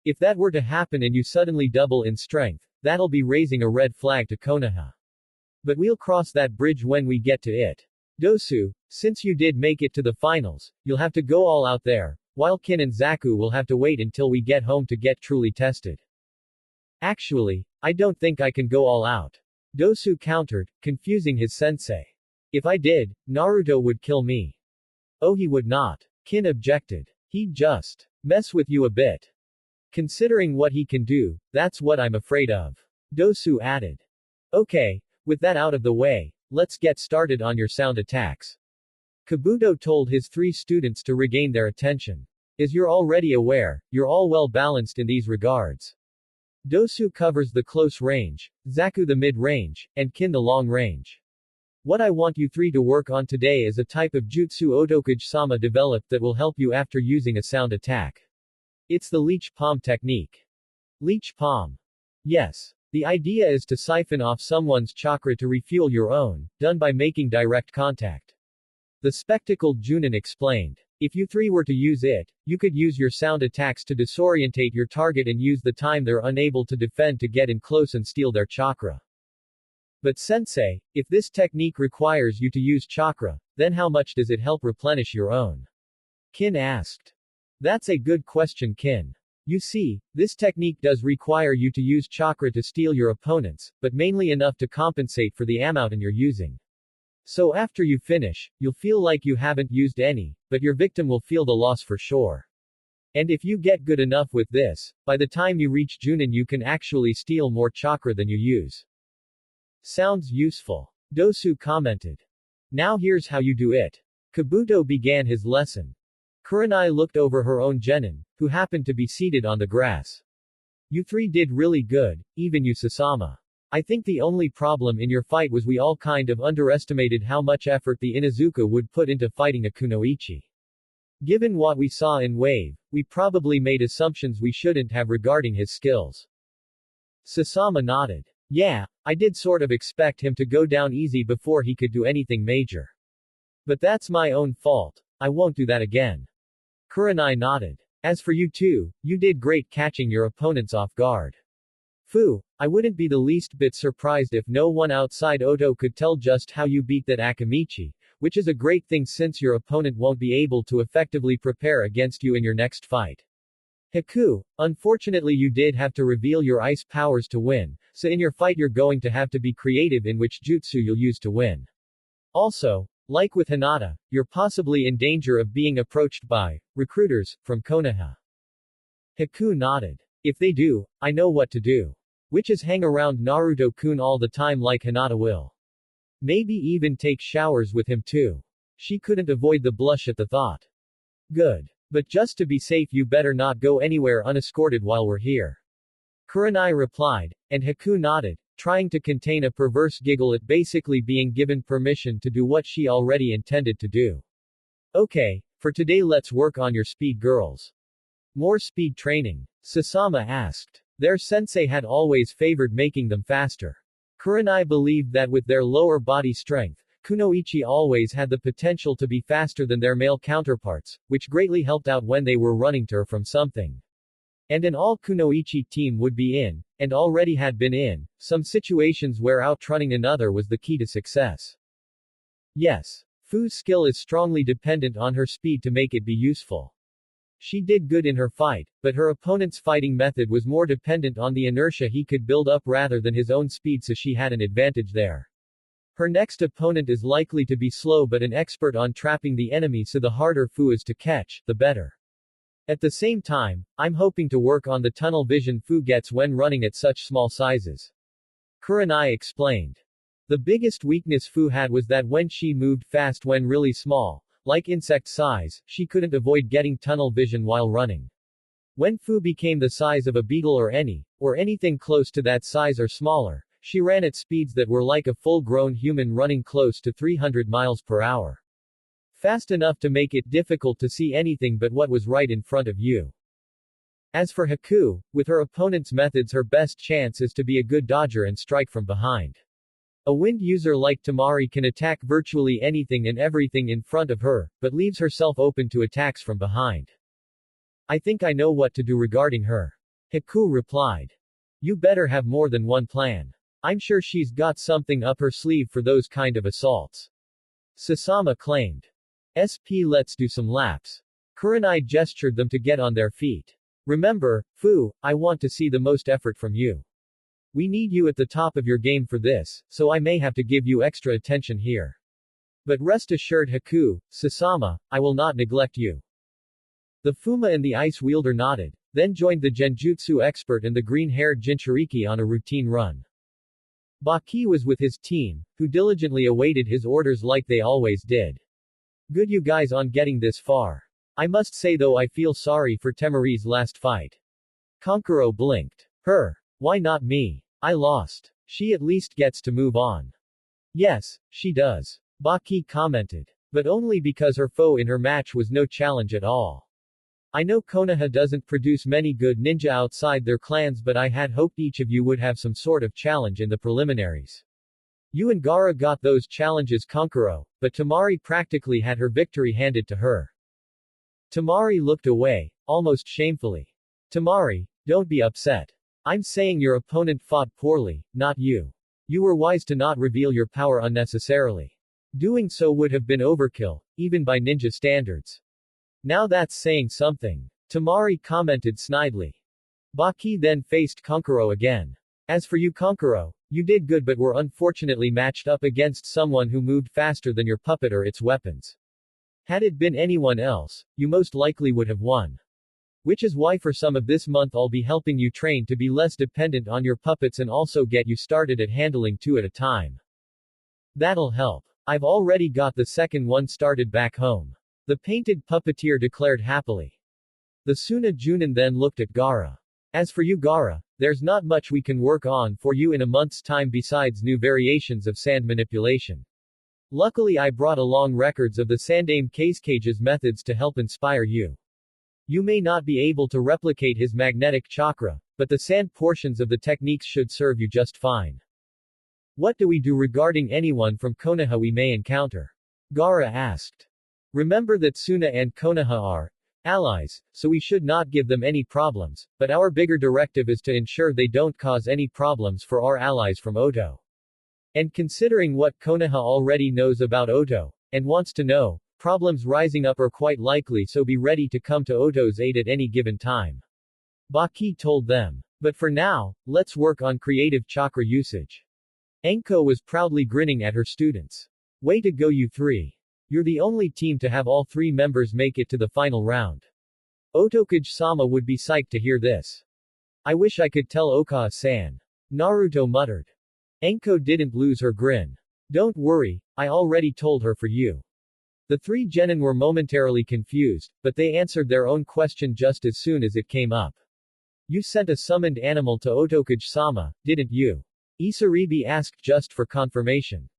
If that were to happen and you suddenly double in strength, that'll be raising a red flag to Konoha. But we'll cross that bridge when we get to it. Dosu, since you did make it to the finals, you'll have to go all out there, while Kin and Zaku will have to wait until we get home to get truly tested. Actually, I don't think I can go all out. Dosu countered, confusing his sensei. If I did, Naruto would kill me. Oh, he would not. Kin objected. He'd just mess with you a bit. Considering what he can do, that's what I'm afraid of. Dosu added. Okay, with that out of the way, let's get started on your sound attacks. Kabuto told his 3 students to regain their attention. As you're already aware, you're all well balanced in these regards. Dosu covers the close range, Zaku the mid-range, and Kin the long range. What I want you 3 to work on today is a type of jutsu Otokage-sama developed that will help you after using a sound attack. It's the leech palm technique. Leech palm. Yes. The idea is to siphon off someone's chakra to refuel your own, done by making direct contact. The spectacled Junin explained. If you 3 were to use it, you could use your sound attacks to disorientate your target and use the time they're unable to defend to get in close and steal their chakra. But sensei, if this technique requires you to use chakra, then how much does it help replenish your own? Kin asked. That's a good question, Kin. You see, this technique does require you to use chakra to steal your opponents, but mainly enough to compensate for the amount you're using. So after you finish, you'll feel like you haven't used any, but your victim will feel the loss for sure. And if you get good enough with this, by the time you reach Junin you can actually steal more chakra than you use. Sounds useful. Dosu commented. Now here's how you do it. Kabuto began his lesson. Kurenai looked over her own genin, who happened to be seated on the grass. You 3 did really good, even you Sasama. I think the only problem in your fight was we all kind of underestimated how much effort the Inuzuka would put into fighting a kunoichi. Given what we saw in Wave, we probably made assumptions we shouldn't have regarding his skills. Sasama nodded. Yeah, I did sort of expect him to go down easy before he could do anything major. But that's my own fault. I won't do that again. Kurenai nodded. As for you 2, you did great catching your opponents off guard. Fu, I wouldn't be the least bit surprised if no one outside Oto could tell just how you beat that Akamichi, which is a great thing since your opponent won't be able to effectively prepare against you in your next fight. Haku, unfortunately you did have to reveal your ice powers to win, so in your fight you're going to have to be creative in which jutsu you'll use to win. Also, like with Hinata, you're possibly in danger of being approached by recruiters from Konoha. Haku nodded. If they do, I know what to do. Which is hang around Naruto-kun all the time like Hinata will. Maybe even take showers with him too. She couldn't avoid the blush at the thought. Good. But just to be safe you better not go anywhere unescorted while we're here. Kurenai replied, and Haku nodded, trying to contain a perverse giggle at basically being given permission to do what she already intended to do. Okay, for today let's work on your speed girls. More speed training? Sasama asked. Their sensei had always favored making them faster. Kurenai believed that with their lower body strength, kunoichi always had the potential to be faster than their male counterparts, which greatly helped out when they were running to or from something. And an all-kunoichi team would be in, and already had been in, some situations where outrunning another was the key to success. Yes. Fu's skill is strongly dependent on her speed to make it be useful. She did good in her fight, but her opponent's fighting method was more dependent on the inertia he could build up rather than his own speed, so she had an advantage there. Her next opponent is likely to be slow but an expert on trapping the enemy, so the harder Fu is to catch, the better. At the same time, I'm hoping to work on the tunnel vision Fu gets when running at such small sizes. Kurenai explained. The biggest weakness Fu had was that when she moved fast when really small, like insect size, she couldn't avoid getting tunnel vision while running. When Fu became the size of a beetle or anything close to that size or smaller, she ran at speeds that were like a full-grown human running close to 300 miles per hour. Fast enough to make it difficult to see anything but what was right in front of you. As for Haku, with her opponent's methods her best chance is to be a good dodger and strike from behind. A wind user like Tamari can attack virtually anything and everything in front of her, but leaves herself open to attacks from behind. I think I know what to do regarding her. Haku replied. You better have more than one plan. I'm sure she's got something up her sleeve for those kind of assaults. Sasama claimed. Let's do some laps. Kurenai gestured them to get on their feet. Remember, Fu, I want to see the most effort from you. We need you at the top of your game for this, so I may have to give you extra attention here. But rest assured Haku, Sasama, I will not neglect you. The Fuma and the Ice Wielder nodded, then joined the Genjutsu expert and the green-haired Jinchuriki on a routine run. Baki was with his team, who diligently awaited his orders like they always did. Good you guys on getting this far. I must say though I feel sorry for Temari's last fight. Kankuro blinked. Her. Why not me? I lost. She at least gets to move on. Yes, she does. Baki commented. But only because her foe in her match was no challenge at all. I know Konoha doesn't produce many good ninja outside their clans but I had hoped each of you would have some sort of challenge in the preliminaries. You and Gaara got those challenges Kankuro, but Tamari practically had her victory handed to her. Tamari looked away, almost shamefully. Tamari, don't be upset. I'm saying your opponent fought poorly, not you. You were wise to not reveal your power unnecessarily. Doing so would have been overkill, even by ninja standards. Now that's saying something. Tamari commented snidely. Baki then faced Kankuro again. As for you Kankuro, you did good but were unfortunately matched up against someone who moved faster than your puppet or its weapons. Had it been anyone else, you most likely would have won. Which is why for some of this month I'll be helping you train to be less dependent on your puppets and also get you started at handling two at a time. That'll help. I've already got the second one started back home. The painted puppeteer declared happily. The Suna Junin then looked at Gaara. As for you Gaara, there's not much we can work on for you in a month's time besides new variations of sand manipulation. Luckily I brought along records of the Sandame Casecage's methods to help inspire you. You may not be able to replicate his magnetic chakra, but the sand portions of the techniques should serve you just fine. What do we do regarding anyone from Konoha we may encounter? Gaara asked. Remember that Suna and Konoha are allies, so we should not give them any problems, but our bigger directive is to ensure they don't cause any problems for our allies from Oto. And considering what Konoha already knows about Oto, and wants to know, problems rising up are quite likely so be ready to come to Oto's aid at any given time. Baki told them. But for now, let's work on creative chakra usage. Enko was proudly grinning at her students. Way to go you three. You're the only team to have all three members make it to the final round. Otokage-sama would be psyched to hear this. I wish I could tell Okawa-san. Naruto muttered. Enko didn't lose her grin. Don't worry, I already told her for you. The three genin were momentarily confused, but they answered their own question just as soon as it came up. You sent a summoned animal to Otokage-sama, didn't you? Isaribi asked just for confirmation.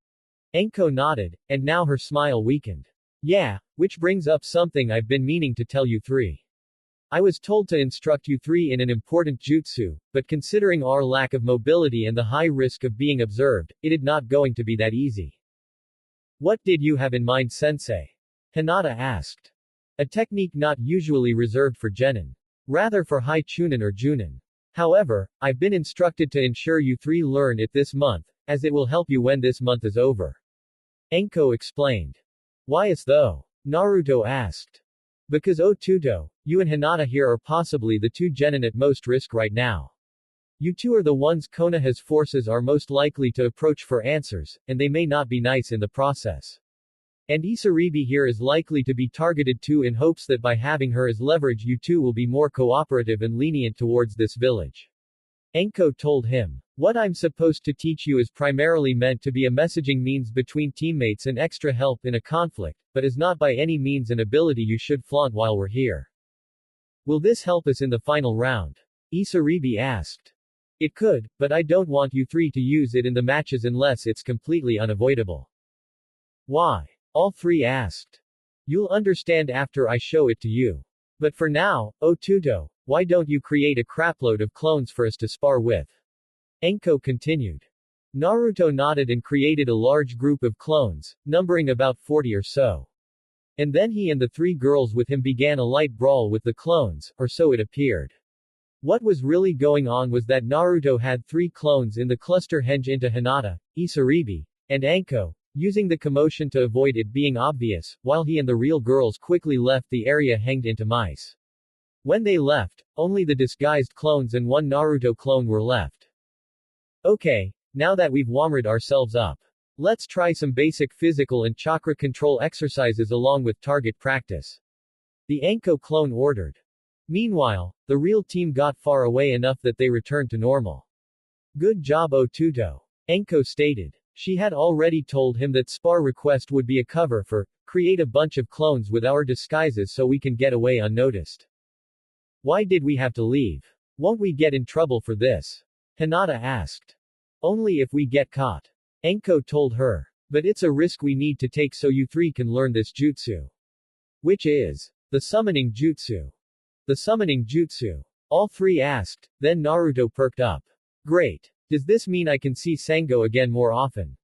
Enko nodded, and now her smile weakened. Yeah, which brings up something I've been meaning to tell you three. I was told to instruct you three in an important jutsu, but considering our lack of mobility and the high risk of being observed, it is not going to be that easy. What did you have in mind sensei? Hinata asked. A technique not usually reserved for genin. Rather for high chunin or junin. However, I've been instructed to ensure you three learn it this month, as it will help you when this month is over. Enko explained. Why is though? Naruto asked. Because Otuto, you and Hinata here are possibly the two genin at most risk right now. You two are the ones Konoha's forces are most likely to approach for answers, and they may not be nice in the process. And Isaribi here is likely to be targeted too in hopes that by having her as leverage you two will be more cooperative and lenient towards this village. Enko told him. What I'm supposed to teach you is primarily meant to be a messaging means between teammates and extra help in a conflict, but is not by any means an ability you should flaunt while we're here. Will this help us in the final round? Isaribi asked. It could, but I don't want you three to use it in the matches unless it's completely unavoidable. Why? All three asked. You'll understand after I show it to you. But for now, Otuto, Why don't you create a crapload of clones for us to spar with? Enko continued. Naruto nodded and created a large group of clones, numbering about 40 or so. And then he and the three girls with him began a light brawl with the clones, or so it appeared. What was really going on was that Naruto had 3 clones in the cluster henge into Hinata, Isaribi, and Anko, using the commotion to avoid it being obvious, while he and the real girls quickly left the area hanged into mice. When they left, only the disguised clones and 1 Naruto clone were left. Okay, now that we've warmed ourselves up, let's try some basic physical and chakra control exercises along with target practice. The Anko clone ordered. Meanwhile, the real team got far away enough that they returned to normal. Good job Otuto. Anko stated. She had already told him that spar request would be a cover for, create a bunch of clones with our disguises so we can get away unnoticed. Why did we have to leave? Won't we get in trouble for this? Hinata asked. Only if we get caught. Anko told her. But it's a risk we need to take so you 3 can learn this jutsu. Which is? The summoning jutsu. The summoning jutsu. All 3 asked, then Naruto perked up. Great. Does this mean I can see Sango again more often?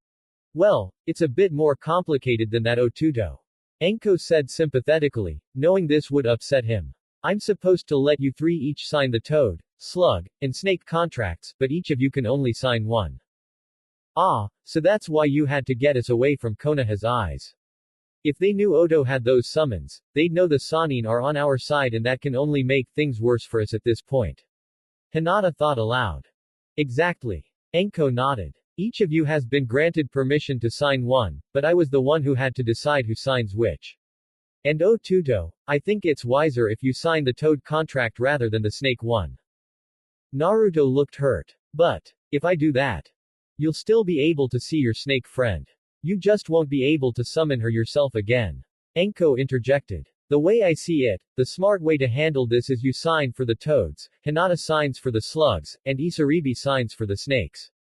Well, it's a bit more complicated than that Otuto. Anko said sympathetically, knowing this would upset him. I'm supposed to let you 3 each sign the toad, slug, and snake contracts, but each of you can only sign 1. Ah, so that's why you had to get us away from Konoha's eyes. If they knew Odo had those summons, they'd know the Sannin are on our side and that can only make things worse for us at this point. Hinata thought aloud. Exactly. Anko nodded. Each of you has been granted permission to sign 1, but I was the one who had to decide who signs which. And Otuto, I think it's wiser if you sign the toad contract rather than the snake one. Naruto looked hurt. But, if I do that, you'll still be able to see your snake friend. You just won't be able to summon her yourself again. Anko interjected. The way I see it, the smart way to handle this is you sign for the toads, Hinata signs for the slugs, and Isaribi signs for the snakes.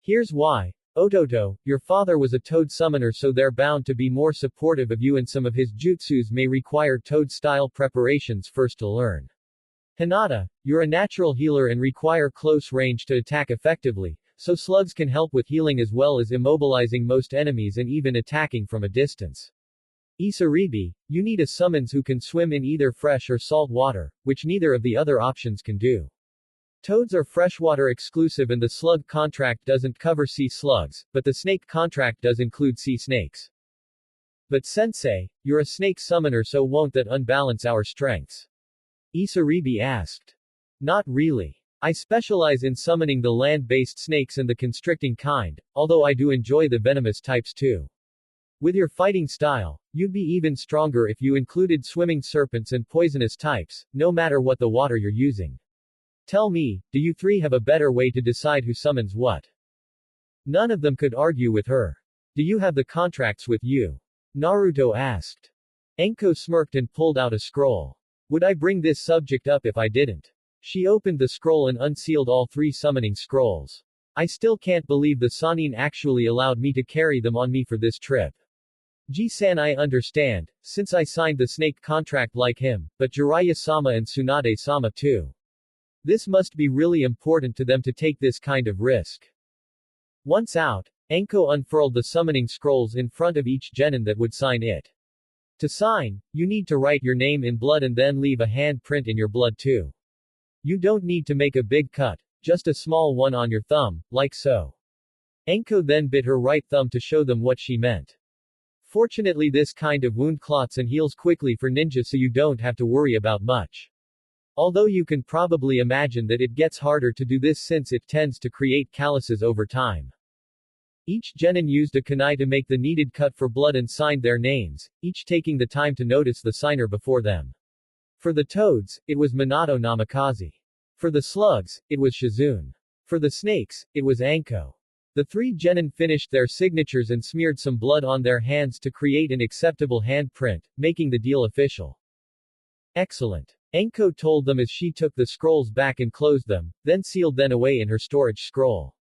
Here's why. Ototo, your father was a toad summoner, so they're bound to be more supportive of you, and some of his jutsus may require toad-style preparations first to learn. Hinata, you're a natural healer and require close range to attack effectively, so slugs can help with healing as well as immobilizing most enemies and even attacking from a distance. Isaribi, you need a summons who can swim in either fresh or salt water, which neither of the other options can do. Toads are freshwater exclusive and the slug contract doesn't cover sea slugs, but the snake contract does include sea snakes. But sensei, you're a snake summoner, so won't that unbalance our strengths? Isaribi asked. Not really. I specialize in summoning the land-based snakes and the constricting kind, although I do enjoy the venomous types too. With your fighting style, you'd be even stronger if you included swimming serpents and poisonous types, no matter what the water you're using. Tell me, do you 3 have a better way to decide who summons what? None of them could argue with her. Do you have the contracts with you? Naruto asked. Anko smirked and pulled out a scroll. Would I bring this subject up if I didn't? She opened the scroll and unsealed all 3 summoning scrolls. I still can't believe the Sannin actually allowed me to carry them on me for this trip. Ji-san, I understand, since I signed the snake contract like him, but Jiraiya-sama and Tsunade-sama too. This must be really important to them to take this kind of risk. Once out, Anko unfurled the summoning scrolls in front of each genin that would sign it. To sign, you need to write your name in blood and then leave a hand print in your blood too. You don't need to make a big cut, just a small one on your thumb, like so. Anko then bit her right thumb to show them what she meant. Fortunately, this kind of wound clots and heals quickly for ninja, so you don't have to worry about much. Although you can probably imagine that it gets harder to do this since it tends to create calluses over time. Each genin used a kunai to make the needed cut for blood and signed their names, each taking the time to notice the signer before them. For the toads, it was Minato Namikaze. For the slugs, it was Shizune. For the snakes, it was Anko. The 3 genin finished their signatures and smeared some blood on their hands to create an acceptable handprint, making the deal official. Excellent. Anko told them as she took the scrolls back and closed them, then sealed them away in her storage scroll.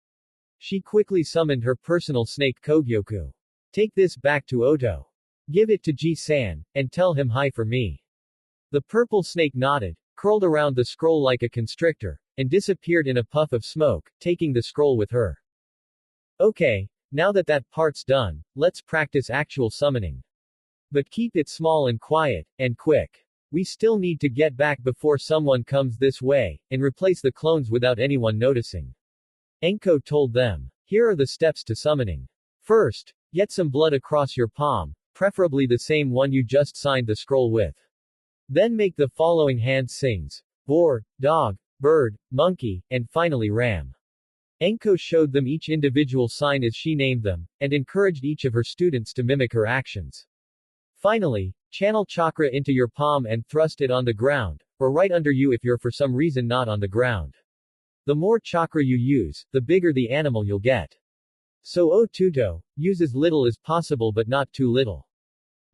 She quickly summoned her personal snake Kogyoku. Take this back to Oto. Give it to Ji-san, and tell him hi for me. The purple snake nodded, curled around the scroll like a constrictor, and disappeared in a puff of smoke, taking the scroll with her. Okay, now that part's done, let's practice actual summoning. But keep it small and quiet, and quick. We still need to get back before someone comes this way, and replace the clones without anyone noticing. Enko told them. Here are the steps to summoning. First, get some blood across your palm, preferably the same one you just signed the scroll with. Then make the following hand signs: boar, dog, bird, monkey, and finally ram. Enko showed them each individual sign as she named them, and encouraged each of her students to mimic her actions. Finally, channel chakra into your palm and thrust it on the ground, or right under you if you're for some reason not on the ground. The more chakra you use, the bigger the animal you'll get. So Otuto, use as little as possible but not too little.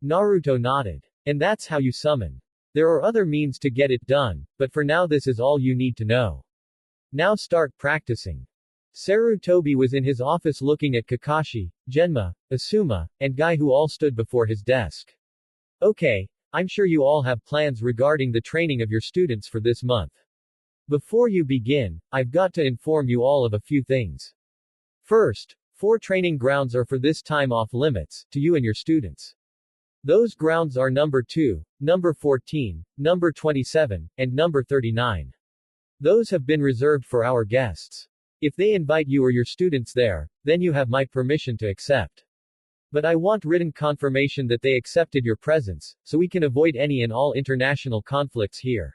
Naruto nodded. And that's how you summon. There are other means to get it done, but for now this is all you need to know. Now start practicing. Sarutobi was in his office looking at Kakashi, Genma, Asuma, and Guy who all stood before his desk. Okay, I'm sure you all have plans regarding the training of your students for this month. Before you begin, I've got to inform you all of a few things. First, 4 training grounds are for this time off limits, to you and your students. Those grounds are number 2, number 14, number 27, and number 39. Those have been reserved for our guests. If they invite you or your students there, then you have my permission to accept. But I want written confirmation that they accepted your presence, so we can avoid any and all international conflicts here.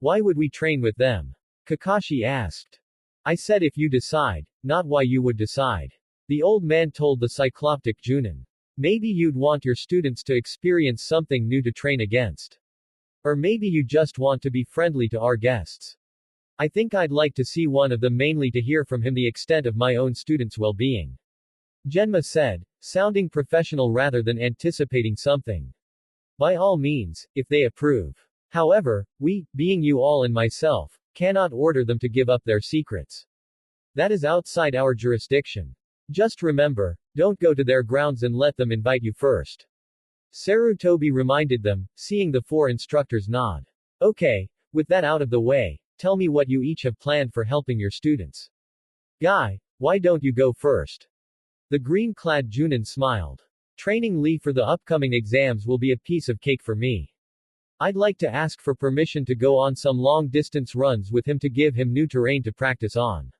Why would we train with them? Kakashi asked. I said if you decide, not why you would decide. The old man told the cycloptic Junin. Maybe you'd want your students to experience something new to train against. Or maybe you just want to be friendly to our guests. I think I'd like to see one of them mainly to hear from him the extent of my own students' well-being. Genma said, sounding professional rather than anticipating something. By all means, if they approve. However, we, being you all and myself, cannot order them to give up their secrets. That is outside our jurisdiction. Just remember, don't go to their grounds and let them invite you first. Sarutobi reminded them, seeing the 4 instructors nod. Okay, with that out of the way, tell me what you each have planned for helping your students. Guy, why don't you go first? The green-clad Junin smiled. Training Lee for the upcoming exams will be a piece of cake for me. I'd like to ask for permission to go on some long-distance runs with him to give him new terrain to practice on.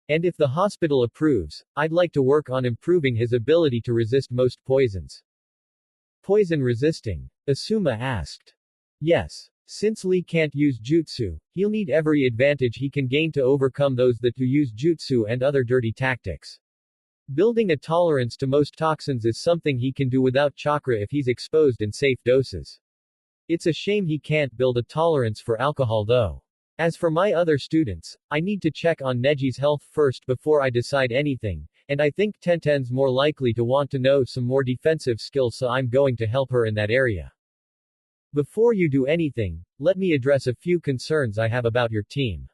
And if the hospital approves, I'd like to work on improving his ability to resist most poisons. Poison resisting? Asuma asked. Yes. Since Lee can't use jutsu, he'll need every advantage he can gain to overcome those that do use jutsu and other dirty tactics. Building a tolerance to most toxins is something he can do without chakra if he's exposed in safe doses. It's a shame he can't build a tolerance for alcohol though. As for my other students, I need to check on Neji's health first before I decide anything, and I think Tenten's more likely to want to know some more defensive skills, so I'm going to help her in that area. Before you do anything, let me address a few concerns I have about your team.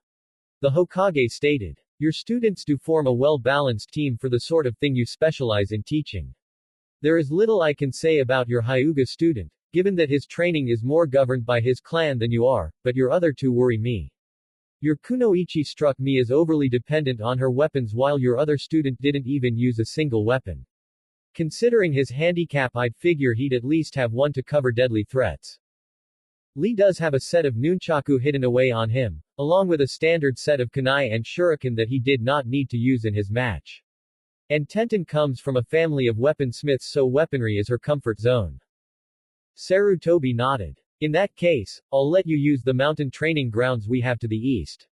The Hokage stated. Your students do form a well-balanced team for the sort of thing you specialize in teaching. There is little I can say about your Hyuga student, given that his training is more governed by his clan than you are, but your other 2 worry me. Your Kunoichi struck me as overly dependent on her weapons while your other student didn't even use a single weapon. Considering his handicap, I'd figure he'd at least have one to cover deadly threats. Lee does have a set of nunchaku hidden away on him, along with a standard set of kunai and shuriken that he did not need to use in his match. And Tenten comes from a family of weaponsmiths, so weaponry is her comfort zone. Sarutobi nodded. In that case, I'll let you use the mountain training grounds we have to the east.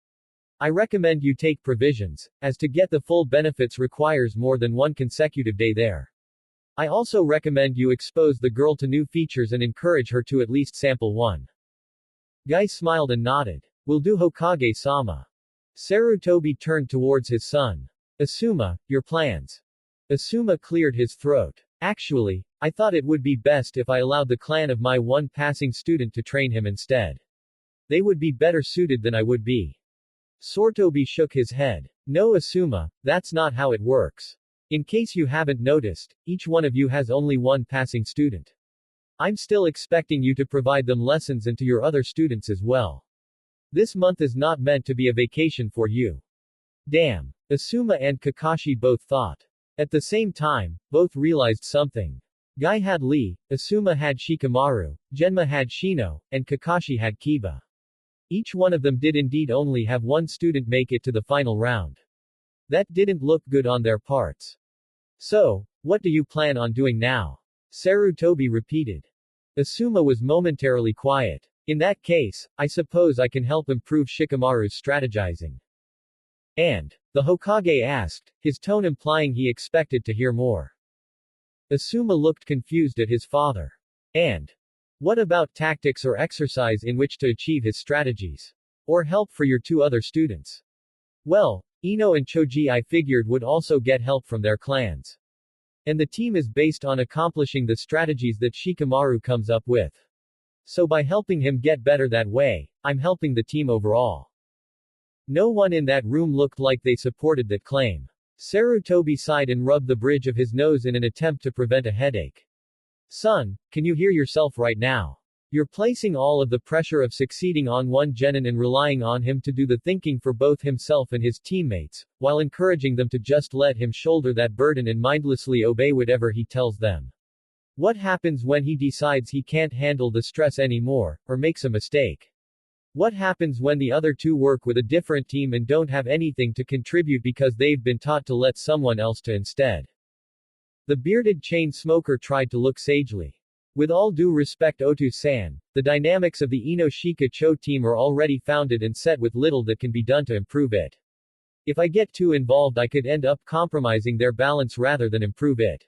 I recommend you take provisions, as to get the full benefits requires more than one consecutive day there. I also recommend you expose the girl to new features and encourage her to at least sample one. Guy smiled and nodded. Will do, Hokage-sama. Sarutobi turned towards his son. Asuma, your plans. Asuma cleared his throat. Actually, I thought it would be best if I allowed the clan of my one passing student to train him instead. They would be better suited than I would be. Sarutobi shook his head. No, Asuma, that's not how it works. In case you haven't noticed, each one of you has only one passing student. I'm still expecting you to provide them lessons and to your other students as well. This month is not meant to be a vacation for you. Damn. Asuma and Kakashi both thought. At the same time, both realized something. Guy had Lee, Asuma had Shikamaru, Genma had Shino, and Kakashi had Kiba. Each one of them did indeed only have one student make it to the final round. That didn't look good on their parts. So, what do you plan on doing now? Sarutobi repeated. Asuma was momentarily quiet. In that case, I suppose I can help improve Shikamaru's strategizing. And? The Hokage asked, his tone implying he expected to hear more. Asuma looked confused at his father. And? What about tactics or exercise in which to achieve his strategies? Or help for your two other students? Well, Ino and Choji I figured would also get help from their clans. And the team is based on accomplishing the strategies that Shikamaru comes up with. So by helping him get better that way, I'm helping the team overall. No one in that room looked like they supported that claim. Sarutobi sighed and rubbed the bridge of his nose in an attempt to prevent a headache. Son, can you hear yourself right now? You're placing all of the pressure of succeeding on one genin and relying on him to do the thinking for both himself and his teammates, while encouraging them to just let him shoulder that burden and mindlessly obey whatever he tells them. What happens when he decides he can't handle the stress anymore, or makes a mistake? What happens when the other two work with a different team and don't have anything to contribute because they've been taught to let someone else to instead? The bearded chain smoker tried to look sagely. With all due respect Otu-san, the dynamics of the Ino-Shika-Cho team are already founded and set with little that can be done to improve it. If I get too involved I could end up compromising their balance rather than improve it.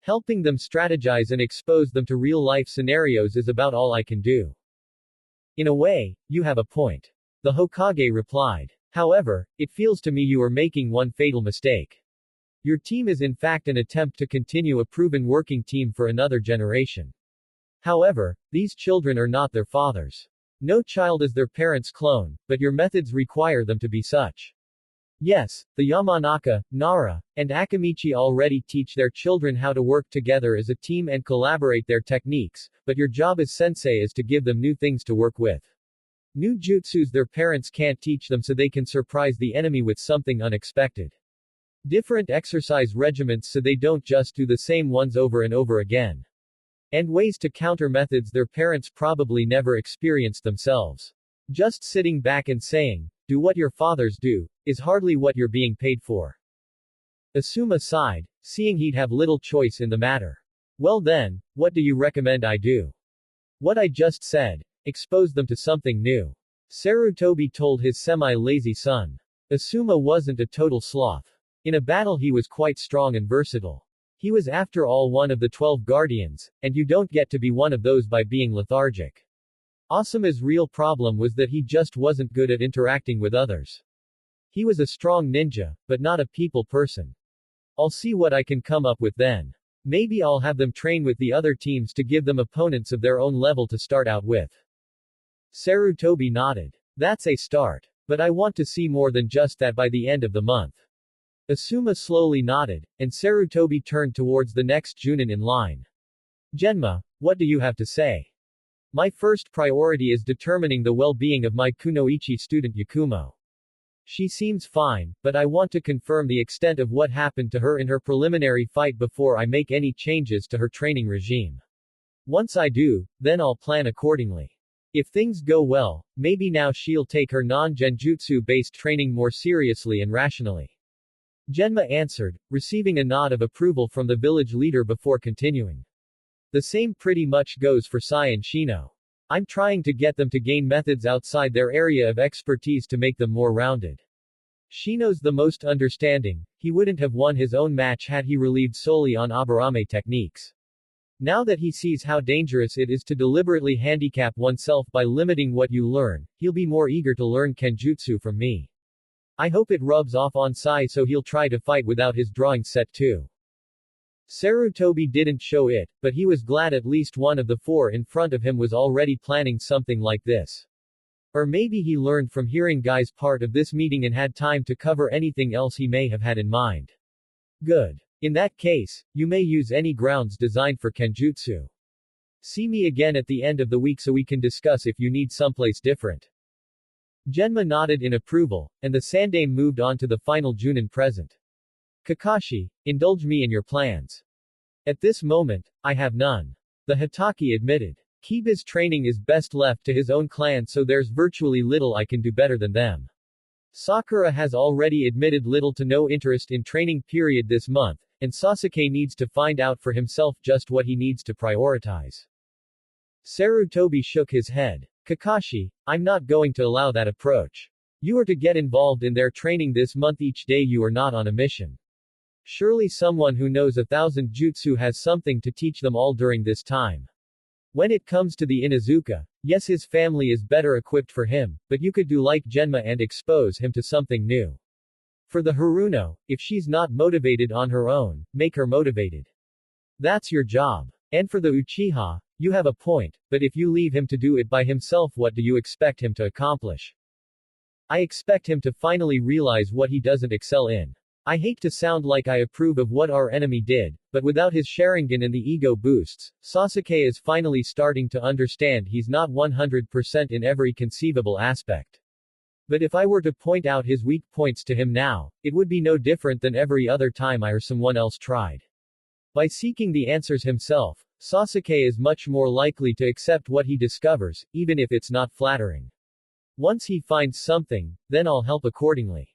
Helping them strategize and expose them to real-life scenarios is about all I can do. In a way, you have a point. The Hokage replied. However, it feels to me you are making one fatal mistake. Your team is in fact an attempt to continue a proven working team for another generation. However, these children are not their fathers. No child is their parents' clone, but your methods require them to be such. Yes, the Yamanaka, Nara, and Akamichi already teach their children how to work together as a team and collaborate their techniques, but your job as sensei is to give them new things to work with. New jutsus their parents can't teach them so they can surprise the enemy with something unexpected. Different exercise regiments so they don't just do the same ones over and over again. And ways to counter methods their parents probably never experienced themselves. Just sitting back and saying, do what your fathers do, is hardly what you're being paid for. Asuma sighed, seeing he'd have little choice in the matter. Well then, what do you recommend I do? What I just said. Expose them to something new. Sarutobi told his semi-lazy son. Asuma wasn't a total sloth. In a battle he was quite strong and versatile. He was after all one of the 12 guardians, and you don't get to be one of those by being lethargic. Asuma's real problem was that he just wasn't good at interacting with others. He was a strong ninja, but not a people person. I'll see what I can come up with then. Maybe I'll have them train with the other teams to give them opponents of their own level to start out with. Sarutobi nodded. That's a start. But I want to see more than just that by the end of the month. Asuma slowly nodded, and Sarutobi turned towards the next Junin in line. Genma, what do you have to say? My first priority is determining the well-being of my kunoichi student Yakumo. She seems fine, but I want to confirm the extent of what happened to her in her preliminary fight before I make any changes to her training regime. Once I do, then I'll plan accordingly. If things go well, maybe now she'll take her non-genjutsu-based training more seriously and rationally. Genma answered, receiving a nod of approval from the village leader before continuing. The same pretty much goes for Sai and Shino. I'm trying to get them to gain methods outside their area of expertise to make them more rounded. Shino's the most understanding, he wouldn't have won his own match had he relieved solely on Aburame techniques. Now that he sees how dangerous it is to deliberately handicap oneself by limiting what you learn, he'll be more eager to learn Kenjutsu from me. I hope it rubs off on Sai so he'll try to fight without his drawing set too. Sarutobi didn't show it, but he was glad at least one of the four in front of him was already planning something like this. Or maybe he learned from hearing Guy's part of this meeting and had time to cover anything else he may have had in mind. Good. In that case, you may use any grounds designed for Kenjutsu. See me again at the end of the week so we can discuss if you need someplace different. Genma nodded in approval, and the Sandaime moved on to the final Junin present. Kakashi, indulge me in your plans. At this moment, I have none. The Hitaki admitted. Kiba's training is best left to his own clan, so there's virtually little I can do better than them. Sakura has already admitted little to no interest in training period this month, and Sasuke needs to find out for himself just what he needs to prioritize. Sarutobi shook his head. Kakashi, I'm not going to allow that approach. You are to get involved in their training this month each day you are not on a mission. Surely someone who knows 1,000 jutsu has something to teach them all during this time. When it comes to the Inuzuka, yes, his family is better equipped for him, but you could do like Genma and expose him to something new. For the Haruno, if she's not motivated on her own, make her motivated. That's your job. And for the Uchiha, you have a point, but if you leave him to do it by himself, what do you expect him to accomplish? I expect him to finally realize what he doesn't excel in. I hate to sound like I approve of what our enemy did, but without his Sharingan and the ego boosts, Sasuke is finally starting to understand he's not 100% in every conceivable aspect. But if I were to point out his weak points to him now, it would be no different than every other time I or someone else tried. By seeking the answers himself, Sasuke is much more likely to accept what he discovers, even if it's not flattering. Once he finds something, then I'll help accordingly.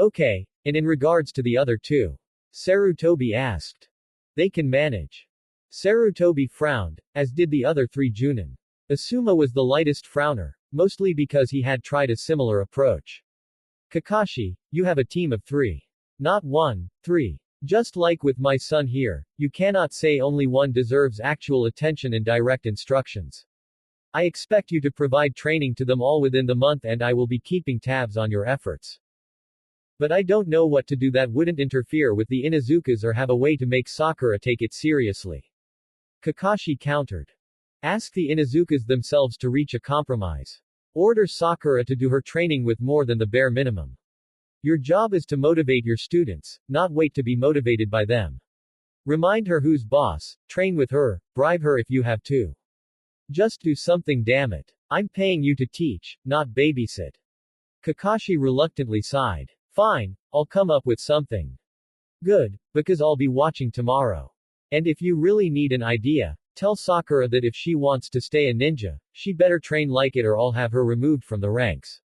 Okay, and in regards to the other two? Sarutobi asked. They can manage. Sarutobi frowned, as did the other three Junin. Asuma was the lightest frowner, mostly because he had tried a similar approach. Kakashi, you have a team of 3. Not 1, 3. Just like with my son here, you cannot say only one deserves actual attention and direct instructions. I expect you to provide training to them all within the month and I will be keeping tabs on your efforts. But I don't know what to do that wouldn't interfere with the Inuzukas or have a way to make Sakura take it seriously. Kakashi countered. Ask the Inuzukas themselves to reach a compromise. Order Sakura to do her training with more than the bare minimum. Your job is to motivate your students, not wait to be motivated by them. Remind her who's boss, train with her, bribe her if you have to. Just do something, damn it. I'm paying you to teach, not babysit. Kakashi reluctantly sighed. Fine, I'll come up with something. Good, because I'll be watching tomorrow. And if you really need an idea, tell Sakura that if she wants to stay a ninja, she better train like it or I'll have her removed from the ranks.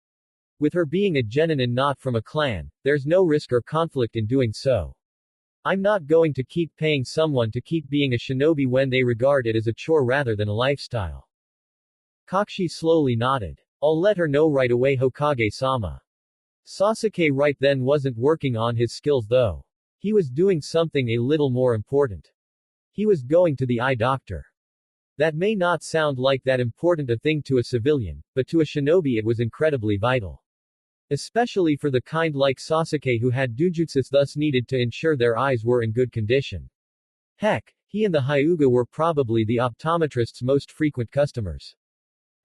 With her being a genin and not from a clan, there's no risk or conflict in doing so. I'm not going to keep paying someone to keep being a shinobi when they regard it as a chore rather than a lifestyle. Kakashi slowly nodded. I'll let her know right away, Hokage-sama. Sasuke right then wasn't working on his skills though. He was doing something a little more important. He was going to the eye doctor. That may not sound like that important a thing to a civilian, but to a shinobi it was incredibly vital. Especially for the kind like Sasuke who had dojutsus thus needed to ensure their eyes were in good condition. Heck, he and the Hyuga were probably the optometrist's most frequent customers.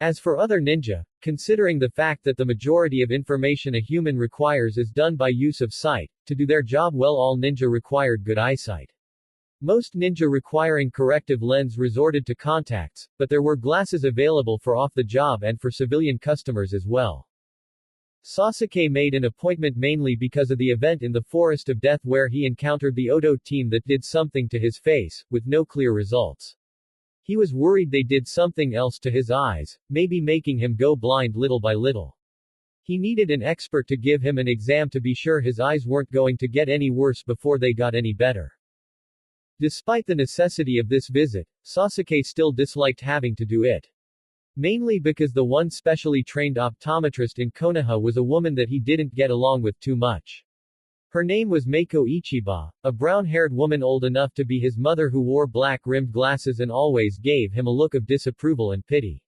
As for other ninja, considering the fact that the majority of information a human requires is done by use of sight, to do their job well all ninja required good eyesight. Most ninja requiring corrective lens resorted to contacts, but there were glasses available for off-the-job and for civilian customers as well. Sasuke made an appointment mainly because of the event in the Forest of Death where he encountered the Odo team that did something to his face, with no clear results. He was worried they did something else to his eyes, maybe making him go blind little by little. He needed an expert to give him an exam to be sure his eyes weren't going to get any worse before they got any better. Despite the necessity of this visit, Sasuke still disliked having to do it. Mainly because the one specially trained optometrist in Konoha was a woman that he didn't get along with too much. Her name was Meiko Ichiba, a brown-haired woman old enough to be his mother who wore black-rimmed glasses and always gave him a look of disapproval and pity.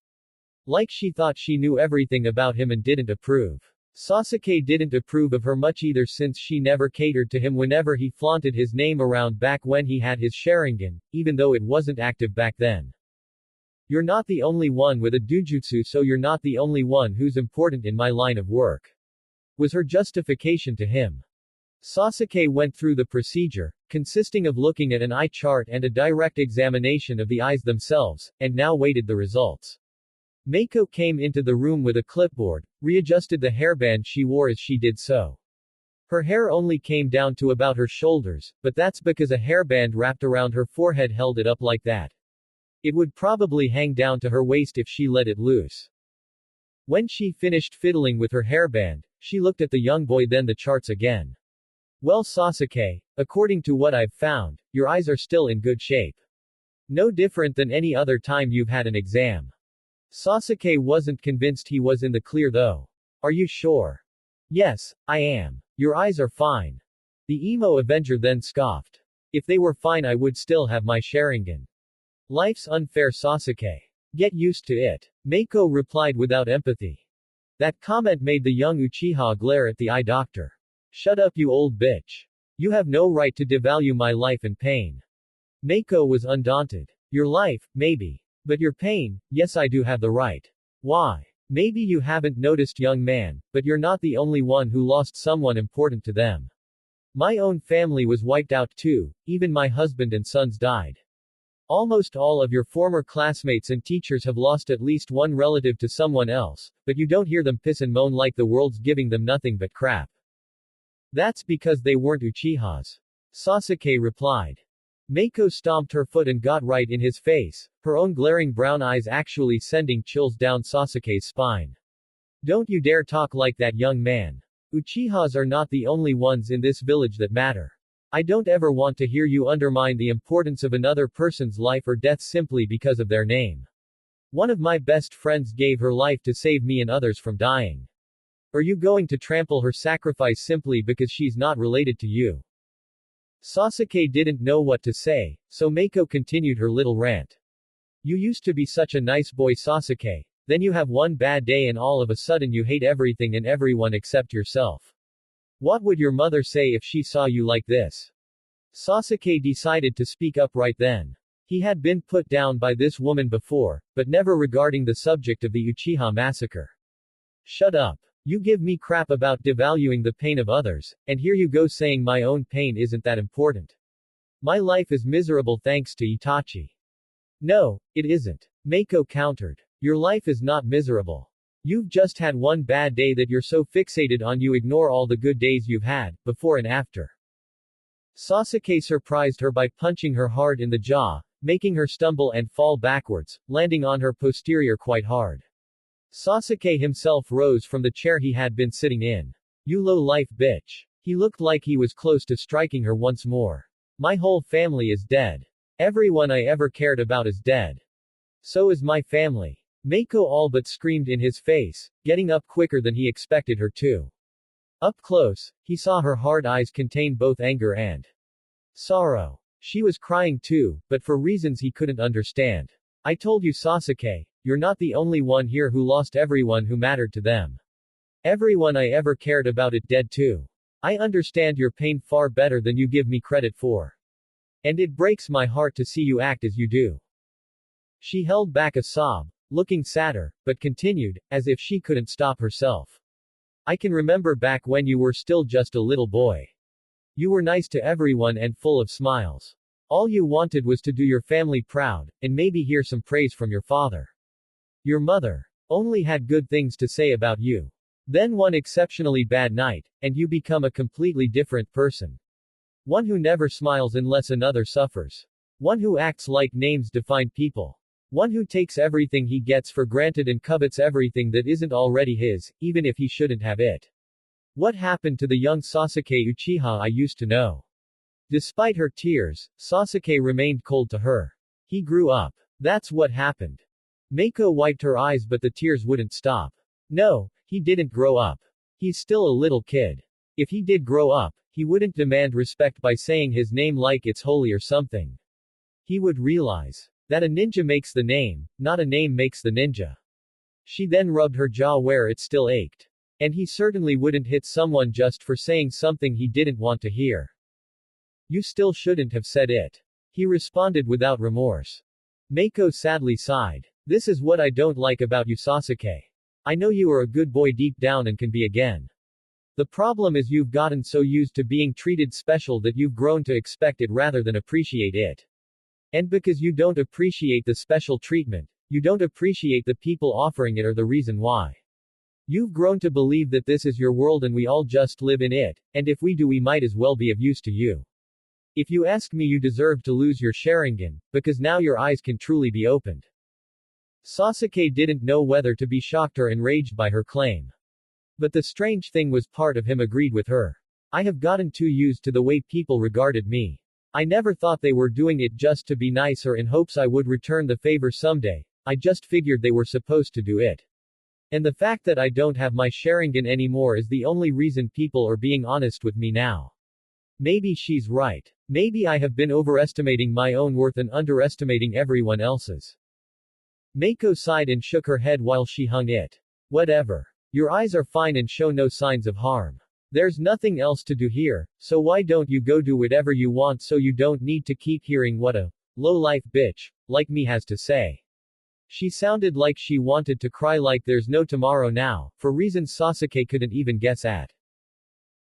Like she thought she knew everything about him and didn't approve. Sasuke didn't approve of her much either since she never catered to him whenever he flaunted his name around back when he had his Sharingan, even though it wasn't active back then. You're not the only one with a dojutsu, so you're not the only one who's important in my line of work, was her justification to him. Sasuke went through the procedure, consisting of looking at an eye chart and a direct examination of the eyes themselves, and now waited the results. Mako came into the room with a clipboard, readjusted the hairband she wore as she did so. Her hair only came down to about her shoulders, but that's because a hairband wrapped around her forehead held it up like that. It would probably hang down to her waist if she let it loose. When she finished fiddling with her hairband, she looked at the young boy then the charts again. Well Sasuke, according to what I've found, your eyes are still in good shape. No different than any other time you've had an exam. Sasuke wasn't convinced he was in the clear though. Are you sure? Yes, I am. Your eyes are fine. The emo Avenger then scoffed. If they were fine I would still have my Sharingan. Life's unfair Sasuke. Get used to it. Mako replied without empathy. That comment made the young Uchiha glare at the eye doctor. Shut up you old bitch. You have no right to devalue my life and pain. Mako was undaunted. Your life, maybe. But your pain, yes I do have the right. Why? Maybe you haven't noticed young man, but you're not the only one who lost someone important to them. My own family was wiped out too, even my husband and sons died. Almost all of your former classmates and teachers have lost at least one relative to someone else, but you don't hear them piss and moan like the world's giving them nothing but crap. That's because they weren't Uchihas. Sasuke replied. Mako stomped her foot and got right in his face, her own glaring brown eyes actually sending chills down Sasuke's spine. Don't you dare talk like that young man. Uchihas are not the only ones in this village that matter. I don't ever want to hear you undermine the importance of another person's life or death simply because of their name. One of my best friends gave her life to save me and others from dying. Are you going to trample her sacrifice simply because she's not related to you? Sasuke didn't know what to say, so Mako continued her little rant. You used to be such a nice boy Sasuke, then you have one bad day and all of a sudden you hate everything and everyone except yourself. What would your mother say if she saw you like this? Sasuke decided to speak up right then. He had been put down by this woman before, but never regarding the subject of the Uchiha massacre. Shut up. You give me crap about devaluing the pain of others, and here you go saying my own pain isn't that important. My life is miserable thanks to Itachi. No, it isn't. Mako countered. Your life is not miserable. You've just had one bad day that you're so fixated on you ignore all the good days you've had, before and after. Sasuke surprised her by punching her hard in the jaw, making her stumble and fall backwards, landing on her posterior quite hard. Sasuke himself rose from the chair he had been sitting in. You low-life bitch. He looked like he was close to striking her once more. My whole family is dead. Everyone I ever cared about is dead. So is my family. Mako all but screamed in his face, getting up quicker than he expected her to. Up close, he saw her hard eyes contain both anger and sorrow. She was crying too, but for reasons he couldn't understand. I told you Sasuke, you're not the only one here who lost everyone who mattered to them. Everyone I ever cared about is dead too. I understand your pain far better than you give me credit for. And it breaks my heart to see you act as you do. She held back a sob, looking sadder, but continued, as if she couldn't stop herself. I can remember back when you were still just a little boy. You were nice to everyone and full of smiles. All you wanted was to do your family proud, and maybe hear some praise from your father. Your mother only had good things to say about you. Then one exceptionally bad night, and you become a completely different person. One who never smiles unless another suffers. One who acts like names define people. One who takes everything he gets for granted and covets everything that isn't already his, even if he shouldn't have it. What happened to the young Sasuke Uchiha I used to know? Despite her tears, Sasuke remained cold to her. He grew up. That's what happened. Mako wiped her eyes but the tears wouldn't stop. No, he didn't grow up. He's still a little kid. If he did grow up, he wouldn't demand respect by saying his name like it's holy or something. He would realize that a ninja makes the name, not a name makes the ninja. She then rubbed her jaw where it still ached. And he certainly wouldn't hit someone just for saying something he didn't want to hear. You still shouldn't have said it. He responded without remorse. Mako sadly sighed. This is what I don't like about you Sasuke. I know you are a good boy deep down and can be again. The problem is you've gotten so used to being treated special that you've grown to expect it rather than appreciate it. And because you don't appreciate the special treatment, You don't appreciate the people offering it or the reason why. You've grown to believe that this is your world and we all just live in it, and if we do we might as well be of use to you. If you ask me, you deserve to lose your Sharingan, because now your eyes can truly be opened. Sasuke didn't know whether to be shocked or enraged by her claim. But the strange thing was part of him agreed with her. I have gotten too used to the way people regarded me. I never thought they were doing it just to be nice or in hopes I would return the favor someday. I just figured they were supposed to do it. And the fact that I don't have my Sharingan anymore is the only reason people are being honest with me now. Maybe she's right. Maybe I have been overestimating my own worth and underestimating everyone else's. Mako sighed and shook her head while she hung it. Whatever. Your eyes are fine and show no signs of harm. There's nothing else to do here, so why don't you go do whatever you want so you don't need to keep hearing what a low-life bitch like me has to say. She sounded like she wanted to cry, like there's no tomorrow now, for reasons Sasuke couldn't even guess at.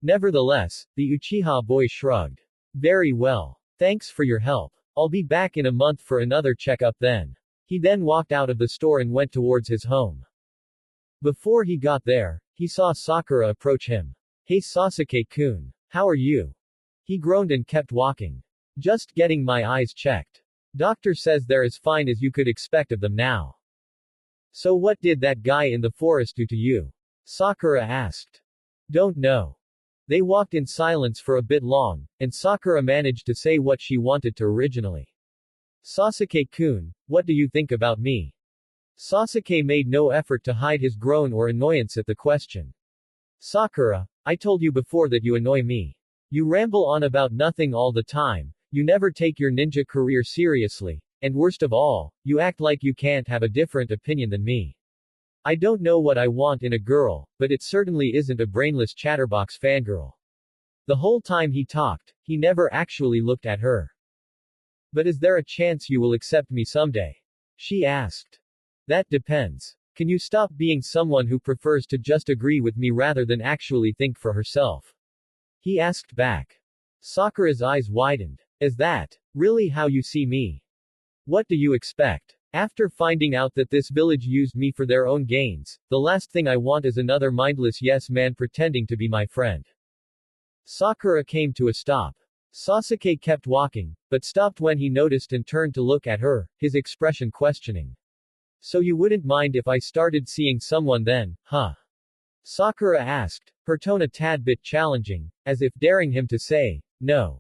Nevertheless, the Uchiha boy shrugged. Very well. Thanks for your help. I'll be back in a month for another checkup then. He then walked out of the store and went towards his home. Before he got there, he saw Sakura approach him. Hey Sasuke-kun. How are you? He groaned and kept walking. Just getting my eyes checked. Doctor says they're as fine as you could expect of them now. So what did that guy in the forest do to you? Sakura asked. Don't know. They walked in silence for a bit long, and Sakura managed to say what she wanted to originally. Sasuke-kun, what do you think about me? Sasuke made no effort to hide his groan or annoyance at the question. Sakura, I told you before that you annoy me. You ramble on about nothing all the time, you never take your ninja career seriously, and worst of all, you act like you can't have a different opinion than me. I don't know what I want in a girl, but it certainly isn't a brainless chatterbox fangirl. The whole time he talked, he never actually looked at her. But is there a chance you will accept me someday? She asked. That depends. Can you stop being someone who prefers to just agree with me rather than actually think for herself? He asked back. Sakura's eyes widened. Is that really how you see me? What do you expect? After finding out that this village used me for their own gains, the last thing I want is another mindless yes man pretending to be my friend. Sakura came to a stop. Sasuke kept walking, but stopped when he noticed and turned to look at her, his expression questioning. So you wouldn't mind if I started seeing someone then, huh? Sakura asked, her tone a tad bit challenging, as if daring him to say, no.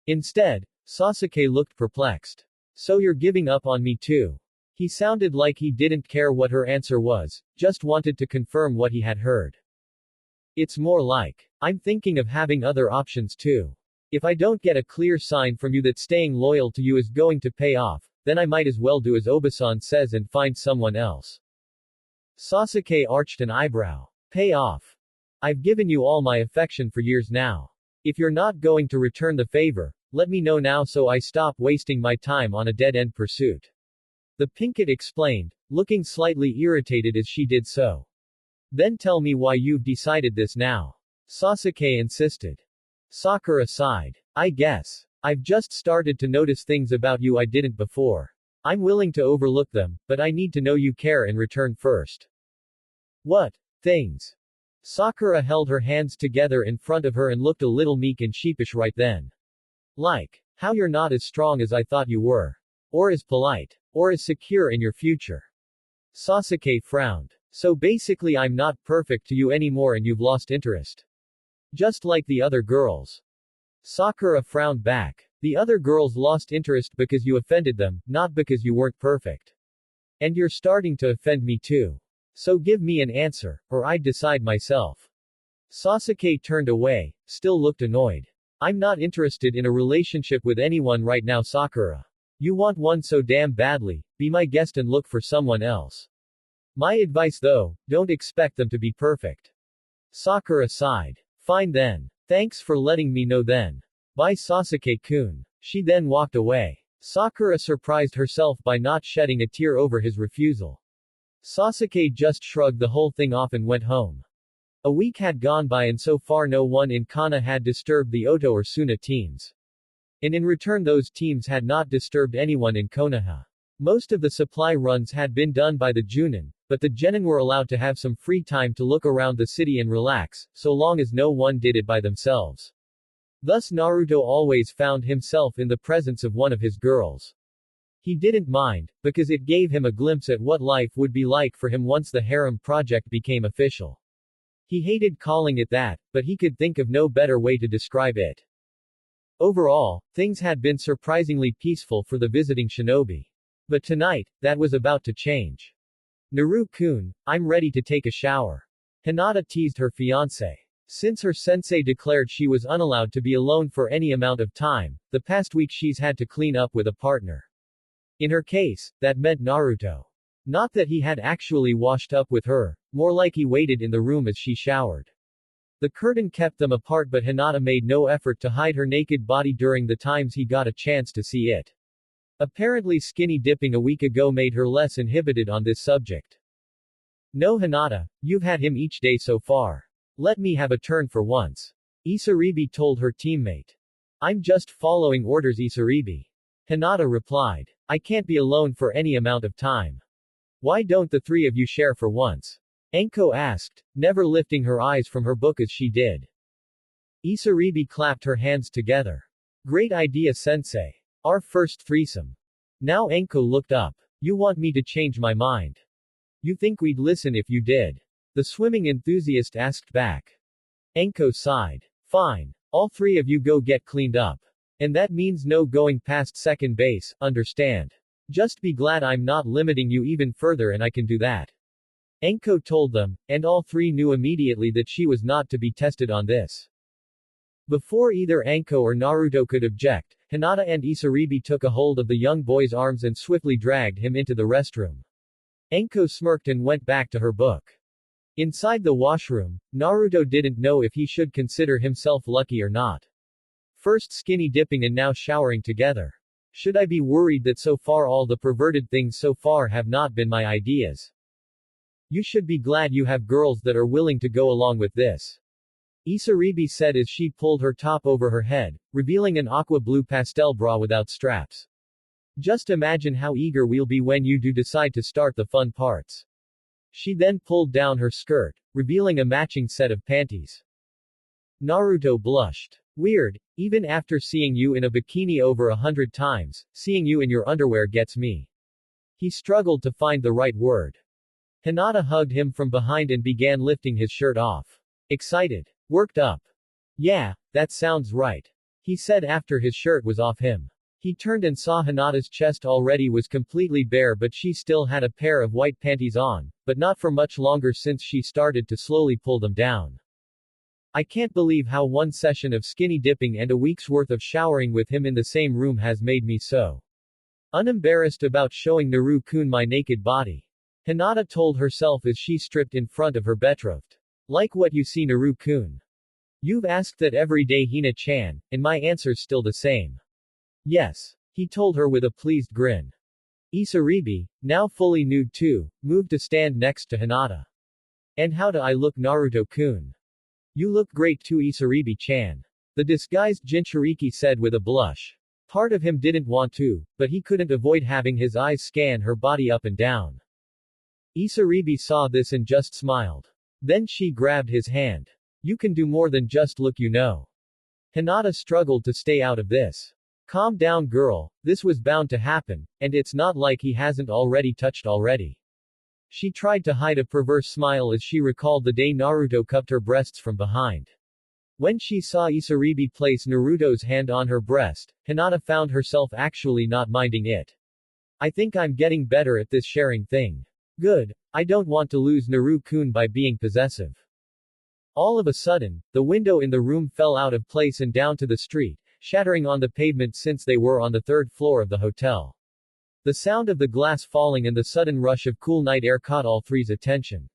Instead, Sasuke looked perplexed. So you're giving up on me too? He sounded like he didn't care what her answer was, just wanted to confirm what he had heard. It's more like, I'm thinking of having other options too. If I don't get a clear sign from you that staying loyal to you is going to pay off, then I might as well do as Obasan says and find someone else. Sasuke arched an eyebrow. Pay off. I've given you all my affection for years now. If you're not going to return the favor, let me know now so I stop wasting my time on a dead-end pursuit. The Pinkett explained, looking slightly irritated as she did so. Then tell me why you've decided this now. Sasuke insisted. Sakura sighed. I guess. I've just started to notice things about you I didn't before. I'm willing to overlook them, but I need to know you care in return first. What things? Sakura held her hands together in front of her and looked a little meek and sheepish right then. Like, how you're not as strong as I thought you were. Or as polite. Or as secure in your future. Sasuke frowned. So basically I'm not perfect to you anymore and you've lost interest. Just like the other girls. Sakura frowned back. The other girls lost interest because you offended them, not because you weren't perfect. And you're starting to offend me too. So give me an answer, or I'd decide myself. Sasuke turned away, still looked annoyed. I'm not interested in a relationship with anyone right now, Sakura. You want one so damn badly, be my guest and look for someone else. My advice though, don't expect them to be perfect. Sakura sighed. Fine then. Thanks for letting me know then. Bye Sasuke-kun. She then walked away. Sakura surprised herself by not shedding a tear over his refusal. Sasuke just shrugged the whole thing off and went home. A week had gone by and so far no one in Kana had disturbed the Oto or Suna teams. And in return those teams had not disturbed anyone in Konoha. Most of the supply runs had been done by the Junin, but the genin were allowed to have some free time to look around the city and relax, so long as no one did it by themselves. Thus Naruto always found himself in the presence of one of his girls. He didn't mind, because it gave him a glimpse at what life would be like for him once the harem project became official. He hated calling it that, but he could think of no better way to describe it. Overall, things had been surprisingly peaceful for the visiting shinobi. But tonight, that was about to change. Naru-kun, I'm ready to take a shower. Hinata teased her fiancé. Since her sensei declared she was unallowed to be alone for any amount of time, the past week she's had to clean up with a partner. In her case, that meant Naruto. Not that he had actually washed up with her, more like he waited in the room as she showered. The curtain kept them apart, but Hinata made no effort to hide her naked body during the times he got a chance to see it. Apparently skinny dipping a week ago made her less inhibited on this subject. No Hinata, you've had him each day so far. Let me have a turn for once. Isaribi told her teammate. I'm just following orders, Isaribi. Hinata replied. I can't be alone for any amount of time. Why don't the three of you share for once? Enko asked, never lifting her eyes from her book as she did. Isaribi clapped her hands together. Great idea, sensei. Our first threesome. Now Enko looked up. You want me to change my mind? You think we'd listen if you did? The swimming enthusiast asked back. Enko sighed. Fine. All three of you go get cleaned up. And that means no going past second base, understand? Just be glad I'm not limiting you even further and I can do that. Enko told them, and all three knew immediately that she was not to be tested on this. Before either Enko or Naruto could object, Hinata and Isaribi took a hold of the young boy's arms and swiftly dragged him into the restroom. Enko smirked and went back to her book. Inside the washroom, Naruto didn't know if he should consider himself lucky or not. First skinny dipping and now showering together. Should I be worried that so far all the perverted things so far have not been my ideas? You should be glad you have girls that are willing to go along with this. Isaribi said as she pulled her top over her head, revealing an aqua blue pastel bra without straps. Just imagine how eager we'll be when you do decide to start the fun parts. She then pulled down her skirt, revealing a matching set of panties. Naruto blushed. Weird, even after seeing you in a bikini over 100 times, seeing you in your underwear gets me. He struggled to find the right word. Hinata hugged him from behind and began lifting his shirt off. Excited. Worked up. Yeah, that sounds right. He said after his shirt was off him. He turned and saw Hinata's chest already was completely bare, but she still had a pair of white panties on, but not for much longer since she started to slowly pull them down. I can't believe how one session of skinny dipping and a week's worth of showering with him in the same room has made me so unembarrassed about showing Naru-kun my naked body. Hinata told herself as she stripped in front of her betrothed. Like what you see, Naru-kun. You've asked that every day, Hina-chan, and my answer's still the same. Yes. He told her with a pleased grin. Isaribi, now fully nude too, moved to stand next to Hinata. And how do I look, Naruto-kun? You look great too, Isaribi-chan. The disguised Jinchuriki said with a blush. Part of him didn't want to, but he couldn't avoid having his eyes scan her body up and down. Isaribi saw this and just smiled. Then she grabbed his hand. You can do more than just look, you know. Hinata struggled to stay out of this. Calm down, girl, this was bound to happen, and it's not like he hasn't already touched already. She tried to hide a perverse smile as she recalled the day Naruto cupped her breasts from behind. When she saw Isaribi place Naruto's hand on her breast, Hinata found herself actually not minding it. I think I'm getting better at this sharing thing. Good, I don't want to lose Naru-kun by being possessive. All of a sudden, the window in the room fell out of place and down to the street, shattering on the pavement since they were on the third floor of the hotel. The sound of the glass falling and the sudden rush of cool night air caught all three's attention.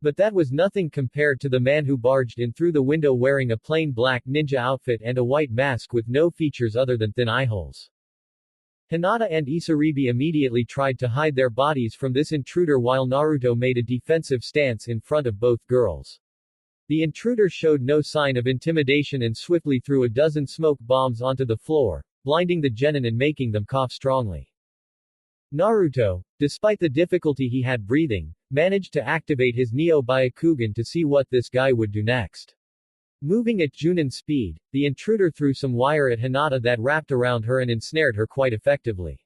But that was nothing compared to the man who barged in through the window wearing a plain black ninja outfit and a white mask with no features other than thin eye holes. Hinata and Isaribi immediately tried to hide their bodies from this intruder while Naruto made a defensive stance in front of both girls. The intruder showed no sign of intimidation and swiftly threw a dozen smoke bombs onto the floor, blinding the genin and making them cough strongly. Naruto, despite the difficulty he had breathing, managed to activate his Neo-Byakugan to see what this guy would do next. Moving at Junin speed, the intruder threw some wire at Hinata that wrapped around her and ensnared her quite effectively.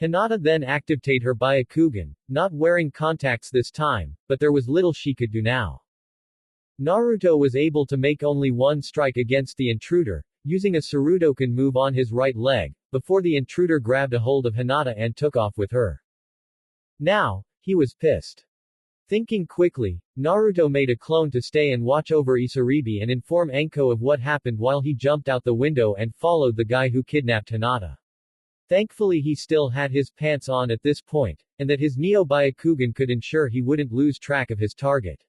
Hinata then activated her Byakugan, not wearing contacts this time, but there was little she could do now. Naruto was able to make only one strike against the intruder, using a Sarutoken move on his right leg, before the intruder grabbed a hold of Hinata and took off with her. Now, he was pissed. Thinking quickly, Naruto made a clone to stay and watch over Isaribi and inform Enko of what happened while he jumped out the window and followed the guy who kidnapped Hinata. Thankfully he still had his pants on at this point, and that his Neo-Byakugan could ensure he wouldn't lose track of his target.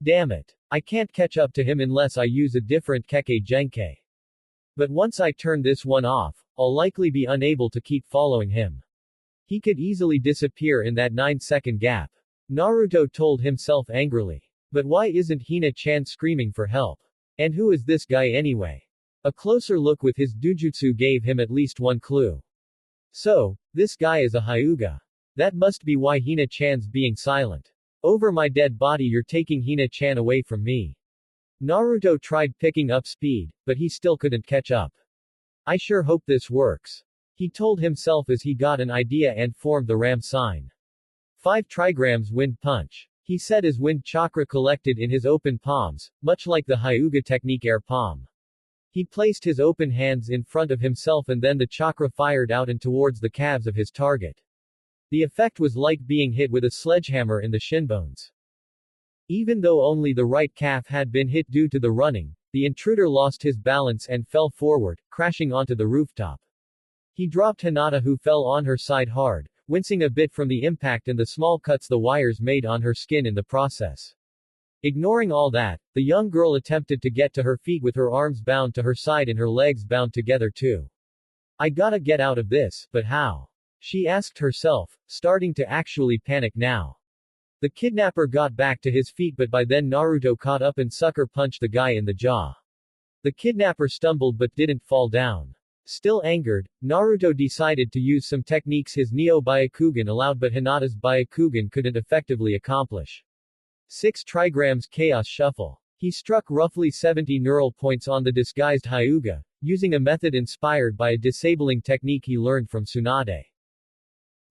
Damn it. I can't catch up to him unless I use a different Kekkei Genkai. But once I turn this one off, I'll likely be unable to keep following him. He could easily disappear in that 9-second gap. Naruto told himself angrily. But why isn't Hina-chan screaming for help? And who is this guy anyway? A closer look with his dujutsu gave him at least one clue. So, this guy is a Hyuga. That must be why Hina-chan's being silent. Over my dead body you're taking Hina-chan away from me. Naruto tried picking up speed, but he still couldn't catch up. I sure hope this works. He told himself as he got an idea and formed the ram sign. 5 trigrams wind punch. He said as wind chakra collected in his open palms, much like the Hyuga technique air palm. He placed his open hands in front of himself and then the chakra fired out and towards the calves of his target. The effect was like being hit with a sledgehammer in the shin bones. Even though only the right calf had been hit due to the running, the intruder lost his balance and fell forward, crashing onto the rooftop. He dropped Hinata who fell on her side hard, wincing a bit from the impact and the small cuts the wires made on her skin in the process. Ignoring all that, the young girl attempted to get to her feet with her arms bound to her side and her legs bound together too. I gotta get out of this, but how? She asked herself, starting to actually panic now. The kidnapper got back to his feet but by then Naruto caught up and sucker punched the guy in the jaw. The kidnapper stumbled but didn't fall down. Still angered, Naruto decided to use some techniques his Neo-Byakugan allowed but Hinata's Byakugan couldn't effectively accomplish. 6 trigrams Chaos Shuffle. He struck roughly 70 neural points on the disguised Hyuga, using a method inspired by a disabling technique he learned from Tsunade.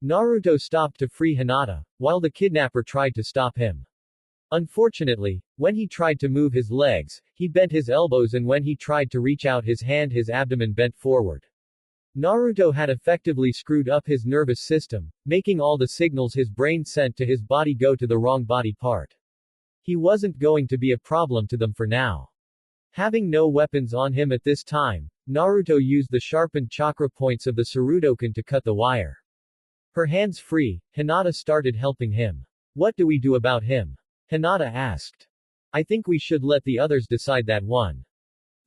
Naruto stopped to free Hinata, while the kidnapper tried to stop him. Unfortunately, when he tried to move his legs, he bent his elbows and when he tried to reach out his hand his abdomen bent forward. Naruto had effectively screwed up his nervous system, making all the signals his brain sent to his body go to the wrong body part. He wasn't going to be a problem to them for now. Having no weapons on him at this time, Naruto used the sharpened chakra points of the Sarutoken to cut the wire. Her hands free, Hinata started helping him. What do we do about him? Hinata asked. I think we should let the others decide that one.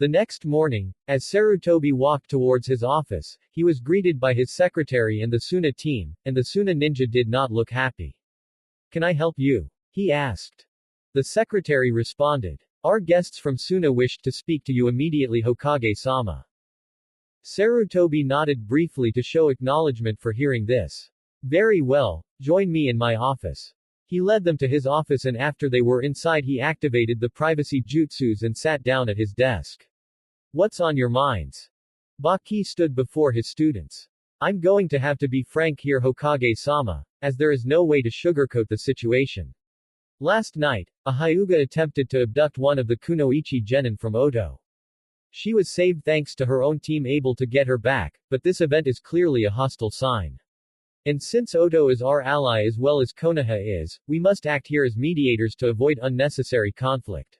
The next morning, as Sarutobi walked towards his office, he was greeted by his secretary and the Suna team, and the Suna ninja did not look happy. Can I help you? He asked. The secretary responded. Our guests from Suna wished to speak to you immediately Hokage-sama. Sarutobi nodded briefly to show acknowledgement for hearing this. Very well, join me in my office. He led them to his office and after they were inside he activated the privacy jutsus and sat down at his desk. What's on your minds? Baki stood before his students. I'm going to have to be frank here Hokage-sama, as there is no way to sugarcoat the situation. Last night, a Hyuga attempted to abduct one of the Kunoichi genin from Oto. She was saved thanks to her own team able to get her back, but this event is clearly a hostile sign. And since Oto is our ally as well as Konoha is, we must act here as mediators to avoid unnecessary conflict.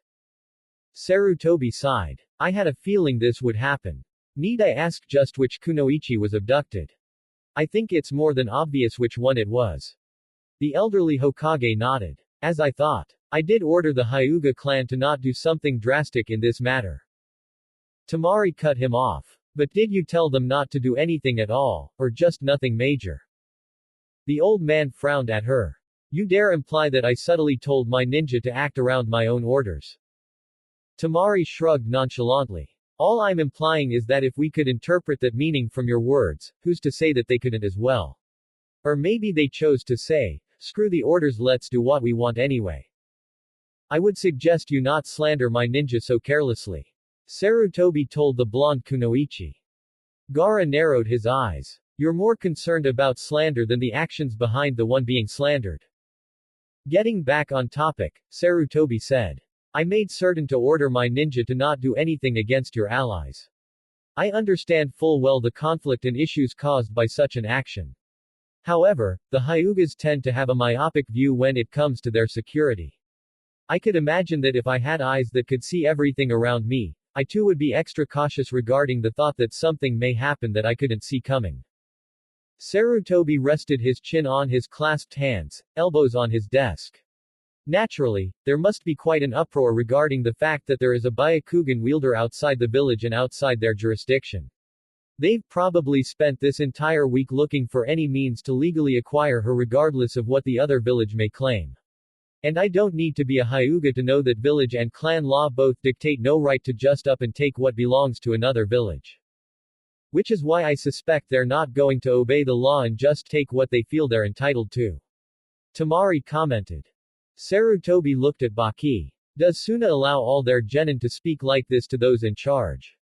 Sarutobi sighed. I had a feeling this would happen. Need I ask just which Kunoichi was abducted? I think it's more than obvious which one it was. The elderly Hokage nodded. As I thought. I did order the Hyuga clan to not do something drastic in this matter. Tamari cut him off. But did you tell them not to do anything at all, or just nothing major? The old man frowned at her. You dare imply that I subtly told my ninja to act around my own orders. Tamari shrugged nonchalantly. All I'm implying is that if we could interpret that meaning from your words, who's to say that they couldn't as well? Or maybe they chose to say, screw the orders, let's do what we want anyway. I would suggest you not slander my ninja so carelessly. Sarutobi told the blonde Kunoichi. Gaara narrowed his eyes. You're more concerned about slander than the actions behind the one being slandered. Getting back on topic, Sarutobi said. I made certain to order my ninja to not do anything against your allies. I understand full well the conflict and issues caused by such an action. However, the Hyugas tend to have a myopic view when it comes to their security. I could imagine that if I had eyes that could see everything around me, I too would be extra cautious regarding the thought that something may happen that I couldn't see coming. Sarutobi rested his chin on his clasped hands, elbows on his desk. Naturally, there must be quite an uproar regarding the fact that there is a Byakugan wielder outside the village and outside their jurisdiction. They've probably spent this entire week looking for any means to legally acquire her regardless of what the other village may claim. And I don't need to be a Hyuga to know that village and clan law both dictate no right to just up and take what belongs to another village. Which is why I suspect they're not going to obey the law and just take what they feel they're entitled to. Tamari commented. Sarutobi looked at Baki. Does Suna allow all their genin to speak like this to those in charge?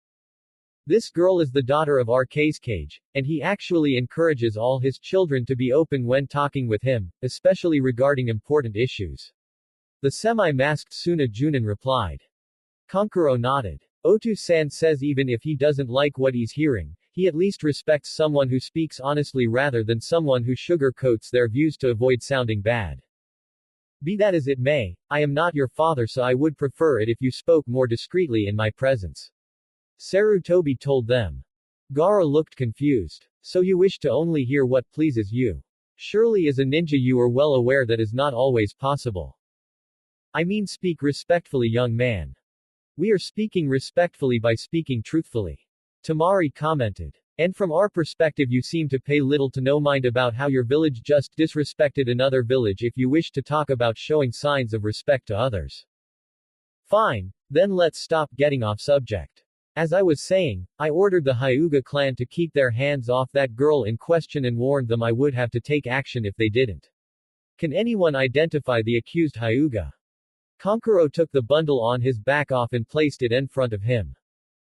This girl is the daughter of Arcasecage, and he actually encourages all his children to be open when talking with him, especially regarding important issues. The semi-masked Suna Junin replied. Kankuro nodded. Otu-san says even if he doesn't like what he's hearing, he at least respects someone who speaks honestly rather than someone who sugarcoats their views to avoid sounding bad. Be that as it may, I am not your father, so I would prefer it if you spoke more discreetly in my presence. Sarutobi told them. Gaara looked confused. So you wish to only hear what pleases you. Surely as a ninja you are well aware that is not always possible. I mean, speak respectfully, young man. We are speaking respectfully by speaking truthfully. Tamari commented. And from our perspective you seem to pay little to no mind about how your village just disrespected another village if you wish to talk about showing signs of respect to others. Fine, then let's stop getting off subject. As I was saying, I ordered the Hyuga clan to keep their hands off that girl in question and warned them I would have to take action if they didn't. Can anyone identify the accused Hyuga? Kankuro took the bundle on his back off and placed it in front of him.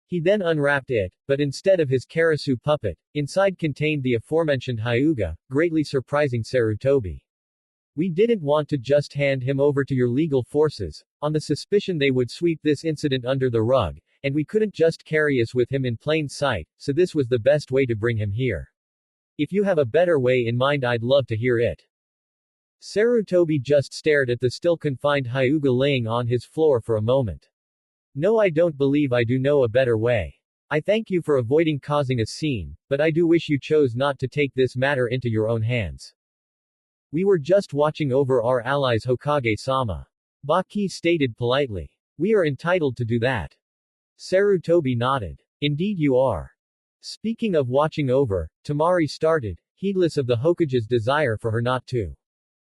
He then unwrapped it, but instead of his Karasu puppet, inside contained the aforementioned Hyuga, greatly surprising Sarutobi. We didn't want to just hand him over to your legal forces, on the suspicion they would sweep this incident under the rug, and we couldn't just carry us with him in plain sight, so this was the best way to bring him here. If you have a better way in mind I'd love to hear it. Sarutobi just stared at the still confined Hyuga laying on his floor for a moment. No, I don't believe I do know a better way. I thank you for avoiding causing a scene, but I do wish you chose not to take this matter into your own hands. We were just watching over our allies Hokage-sama. Baki stated politely. We are entitled to do that. Sarutobi nodded. Indeed you are. Speaking of watching over, Tamari started, heedless of the Hokage's desire for her not to.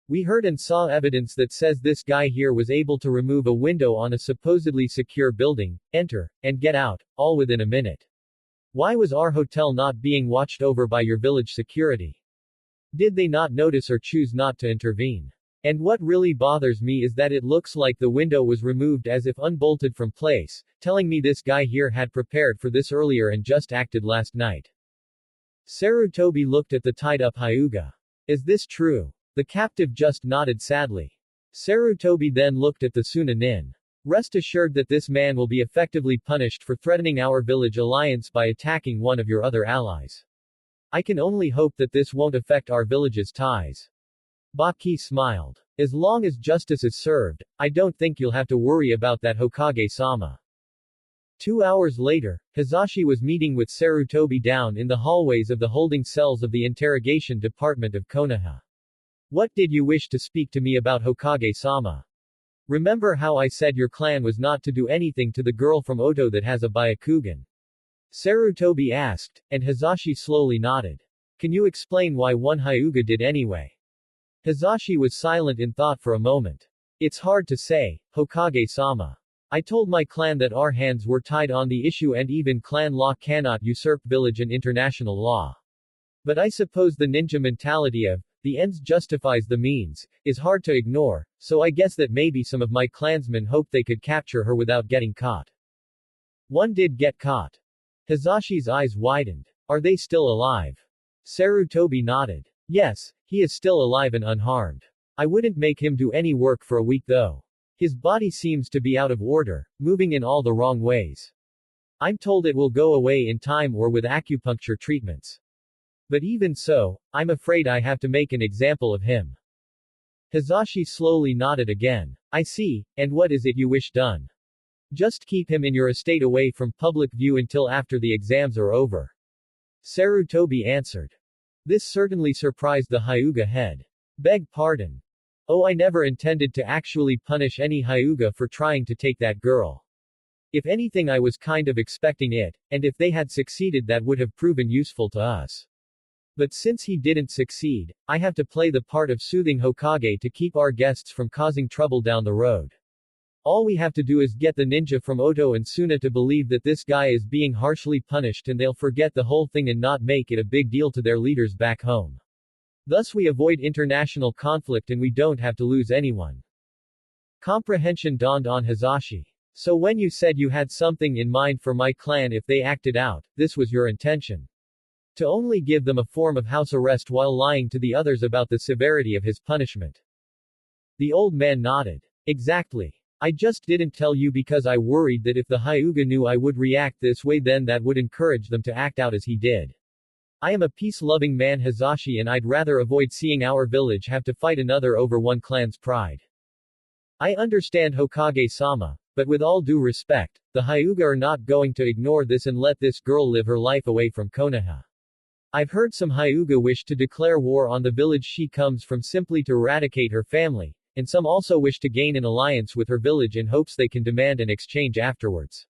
We heard and saw evidence that says this guy here was able to remove a window on a supposedly secure building, enter, and get out, all within a minute. Why was our hotel not being watched over by your village security? Did they not notice or choose not to intervene? And what really bothers me is that it looks like the window was removed as if unbolted from place, telling me this guy here had prepared for this earlier and just acted last night. Sarutobi looked at the tied-up Hyuga. Is this true? The captive just nodded sadly. Sarutobi then looked at the Suna Nin. Rest assured that this man will be effectively punished for threatening our village alliance by attacking one of your other allies. I can only hope that this won't affect our village's ties. Baki smiled. As long as justice is served, I don't think you'll have to worry about that, Hokage-sama. 2 hours later, Hizashi was meeting with Sarutobi down in the hallways of the holding cells of the interrogation department of Konoha. What did you wish to speak to me about, Hokage-sama? Remember how I said your clan was not to do anything to the girl from Oto that has a Byakugan? Sarutobi asked, and Hizashi slowly nodded. Can you explain why one Hyuga did anyway? Hizashi was silent in thought for a moment. It's hard to say, Hokage-sama. I told my clan that our hands were tied on the issue and even clan law cannot usurp village and international law. But I suppose the ninja mentality of, the ends justifies the means, is hard to ignore, so I guess that maybe some of my clansmen hoped they could capture her without getting caught. One did get caught. Hazashi's eyes widened. Are they still alive? Sarutobi nodded. Yes, he is still alive and unharmed. I wouldn't make him do any work for a week though. His body seems to be out of order, moving in all the wrong ways. I'm told it will go away in time or with acupuncture treatments. But even so, I'm afraid I have to make an example of him. Hazashi slowly nodded again. I see, and what is it you wish done? Just keep him in your estate away from public view until after the exams are over. Sarutobi answered. This certainly surprised the Hyuga head. Beg pardon. Oh, I never intended to actually punish any Hyuga for trying to take that girl. If anything, I was kind of expecting it, and if they had succeeded, that would have proven useful to us. But since he didn't succeed, I have to play the part of soothing Hokage to keep our guests from causing trouble down the road. All we have to do is get the ninja from Oto and Suna to believe that this guy is being harshly punished, and they'll forget the whole thing and not make it a big deal to their leaders back home. Thus we avoid international conflict and we don't have to lose anyone. Comprehension dawned on Hazashi. So when you said you had something in mind for my clan if they acted out, this was your intention. To only give them a form of house arrest while lying to the others about the severity of his punishment. The old man nodded. Exactly. I just didn't tell you because I worried that if the Hyuga knew I would react this way, then that would encourage them to act out as he did. I am a peace-loving man, Hazashi, and I'd rather avoid seeing our village have to fight another over one clan's pride. I understand, Hokage-sama, but with all due respect, the Hyuga are not going to ignore this and let this girl live her life away from Konoha. I've heard some Hyuga wish to declare war on the village she comes from simply to eradicate her family, and some also wish to gain an alliance with her village in hopes they can demand an exchange afterwards.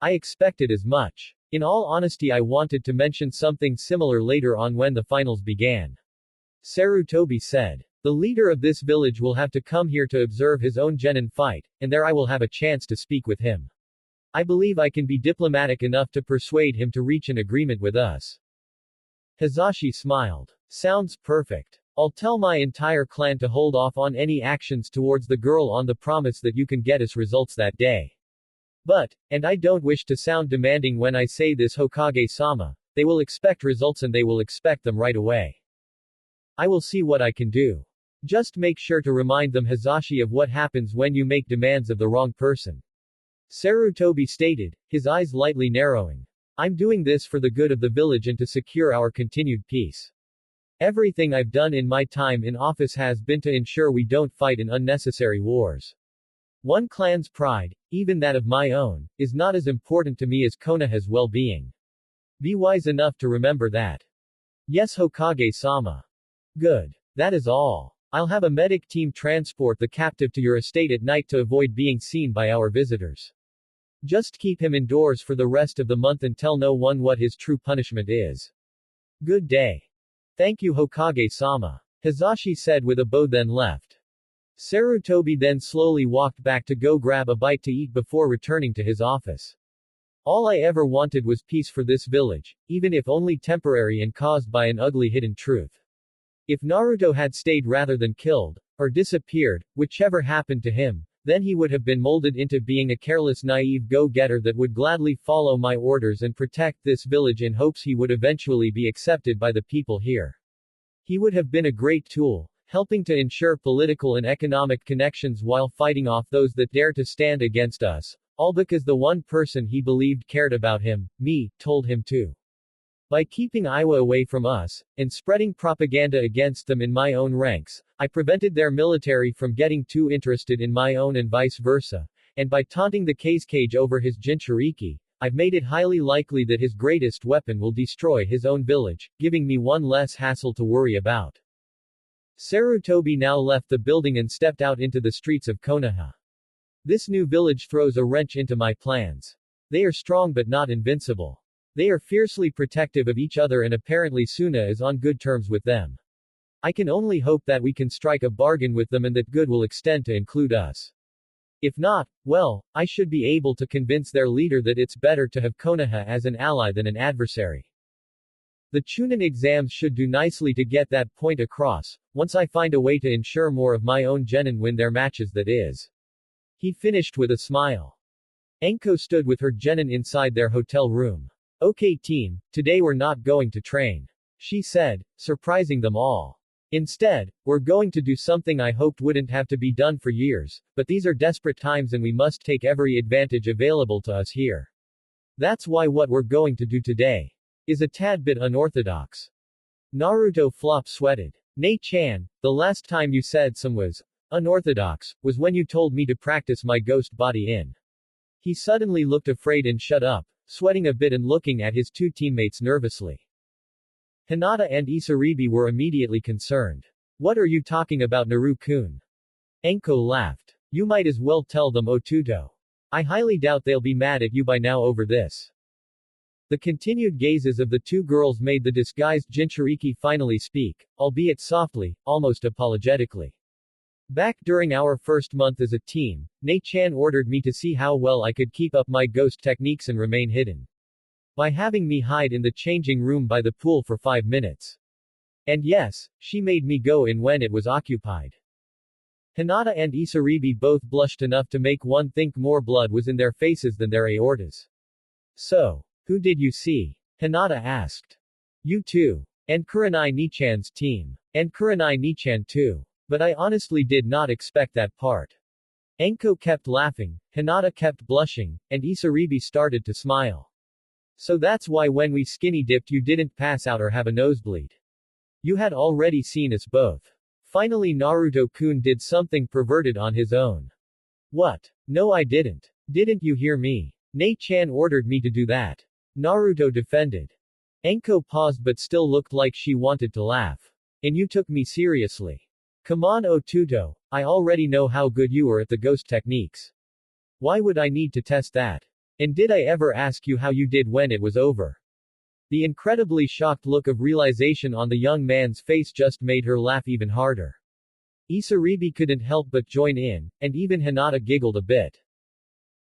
I expected as much. In all honesty, I wanted to mention something similar later on when the finals began. Sarutobi said. The leader of this village will have to come here to observe his own genin fight, and there I will have a chance to speak with him. I believe I can be diplomatic enough to persuade him to reach an agreement with us. Hazashi smiled. Sounds perfect. I'll tell my entire clan to hold off on any actions towards the girl on the promise that you can get us results that day. But, and I don't wish to sound demanding when I say this, Hokage-sama, they will expect results and they will expect them right away. I will see what I can do. Just make sure to remind them, Hazashi, of what happens when you make demands of the wrong person. Sarutobi stated, his eyes lightly narrowing. I'm doing this for the good of the village and to secure our continued peace. Everything I've done in my time in office has been to ensure we don't fight in unnecessary wars. One clan's pride, even that of my own, is not as important to me as Konoha's well-being. Be wise enough to remember that. Yes, Hokage-sama. Good. That is all. I'll have a medic team transport the captive to your estate at night to avoid being seen by our visitors. Just keep him indoors for the rest of the month and tell no one what his true punishment is. Good day. Thank you, Hokage-sama. Hazashi said with a bow, then left. Sarutobi then slowly walked back to go grab a bite to eat before returning to his office. All I ever wanted was peace for this village, even if only temporary and caused by an ugly hidden truth. If Naruto had stayed rather than killed, or disappeared, whichever happened to him, then he would have been molded into being a careless, naive go-getter that would gladly follow my orders and protect this village in hopes he would eventually be accepted by the people here. He would have been a great tool, helping to ensure political and economic connections while fighting off those that dare to stand against us, all because the one person he believed cared about him, me, told him to. By keeping Iowa away from us, and spreading propaganda against them in my own ranks, I prevented their military from getting too interested in my own and vice versa, and by taunting the Kazekage over his Jinchuriki, I've made it highly likely that his greatest weapon will destroy his own village, giving me one less hassle to worry about. Sarutobi now left the building and stepped out into the streets of Konoha. This new village throws a wrench into my plans. They are strong but not invincible. They are fiercely protective of each other and apparently Suna is on good terms with them. I can only hope that we can strike a bargain with them and that good will extend to include us. If not, well, I should be able to convince their leader that it's better to have Konoha as an ally than an adversary. The Chunin exams should do nicely to get that point across, once I find a way to ensure more of my own genin win their matches that is. He finished with a smile. Enko stood with her genin inside their hotel room. Okay team, today we're not going to train, she said, surprising them all. Instead, we're going to do something I hoped wouldn't have to be done for years, but these are desperate times and we must take every advantage available to us here. That's why what we're going to do today is a tad bit unorthodox. Naruto flop sweated. Nei-chan, the last time you said some was unorthodox was when you told me to practice my ghost body in. He suddenly looked afraid and shut up, sweating a bit and looking at his two teammates nervously. Hinata and Isaribi were immediately concerned. What are you talking about, Naru-kun? Enko laughed. You might as well tell them Otuto. I highly doubt they'll be mad at you by now over this. The continued gazes of the two girls made the disguised Jinchuriki finally speak, albeit softly, almost apologetically. Back during our first month as a team, Nei-chan ordered me to see how well I could keep up my ghost techniques and remain hidden. By having me hide in the changing room by the pool for 5 minutes. And yes, she made me go in when it was occupied. Hinata and Isaribi both blushed enough to make one think more blood was in their faces than their aortas. So, who did you see? Hinata asked. You too. And Kurenai Nichan's team. And Kurenai Nichan too. But I honestly did not expect that part. Enko kept laughing, Hinata kept blushing, and Isaribi started to smile. So that's why when we skinny dipped you didn't pass out or have a nosebleed. You had already seen us both. Finally Naruto-kun did something perverted on his own. What? No I didn't. Didn't you hear me? Nei-chan ordered me to do that. Naruto defended. Enko paused but still looked like she wanted to laugh. And you took me seriously. Come on Otuto, I already know how good you are at the ghost techniques. Why would I need to test that? And did I ever ask you how you did when it was over? The incredibly shocked look of realization on the young man's face just made her laugh even harder. Isaribi couldn't help but join in, and even Hinata giggled a bit.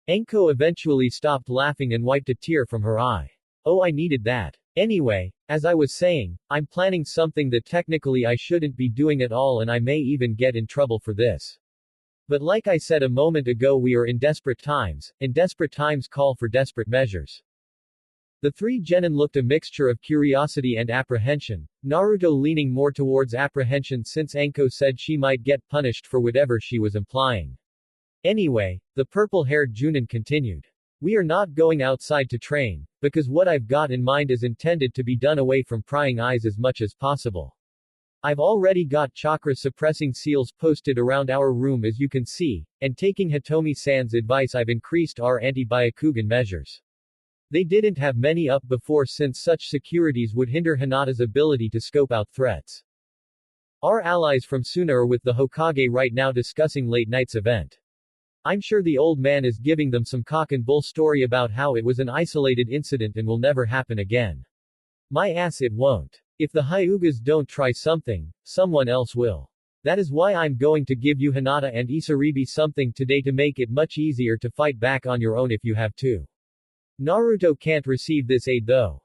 Enko eventually stopped laughing and wiped a tear from her eye. Oh I needed that. Anyway, as I was saying, I'm planning something that technically I shouldn't be doing at all and I may even get in trouble for this. But like I said a moment ago we are in desperate times, and desperate times call for desperate measures. The three genin looked a mixture of curiosity and apprehension, Naruto leaning more towards apprehension since Enko said she might get punished for whatever she was implying. Anyway, the purple-haired Junin continued. We are not going outside to train, because what I've got in mind is intended to be done away from prying eyes as much as possible. I've already got chakra-suppressing seals posted around our room as you can see, and taking Hitomi-san's advice I've increased our anti-Byakugan measures. They didn't have many up before since such securities would hinder Hinata's ability to scope out threats. Our allies from Suna are with the Hokage right now discussing late night's event. I'm sure the old man is giving them some cock and bull story about how it was an isolated incident and will never happen again. My ass it won't. If the Hyugas don't try something, someone else will. That is why I'm going to give you Hinata and Isaribi something today to make it much easier to fight back on your own if you have to. Naruto can't receive this aid though.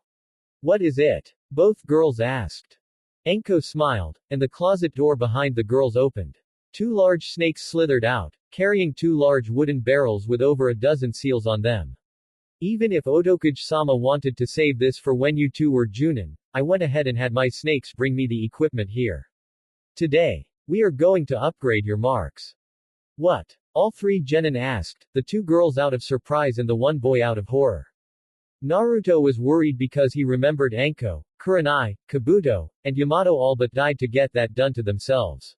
What is it? Both girls asked. Enko smiled, and the closet door behind the girls opened. 2 large snakes slithered out, carrying 2 large wooden barrels with over a dozen seals on them. Even if Otokage-sama wanted to save this for when you two were Junin, I went ahead and had my snakes bring me the equipment here. Today, we are going to upgrade your marks. What? All 3 genin asked, the 2 girls out of surprise and the 1 boy out of horror. Naruto was worried because he remembered Enko, Kurenai, Kabuto, and Yamato all but died to get that done to themselves.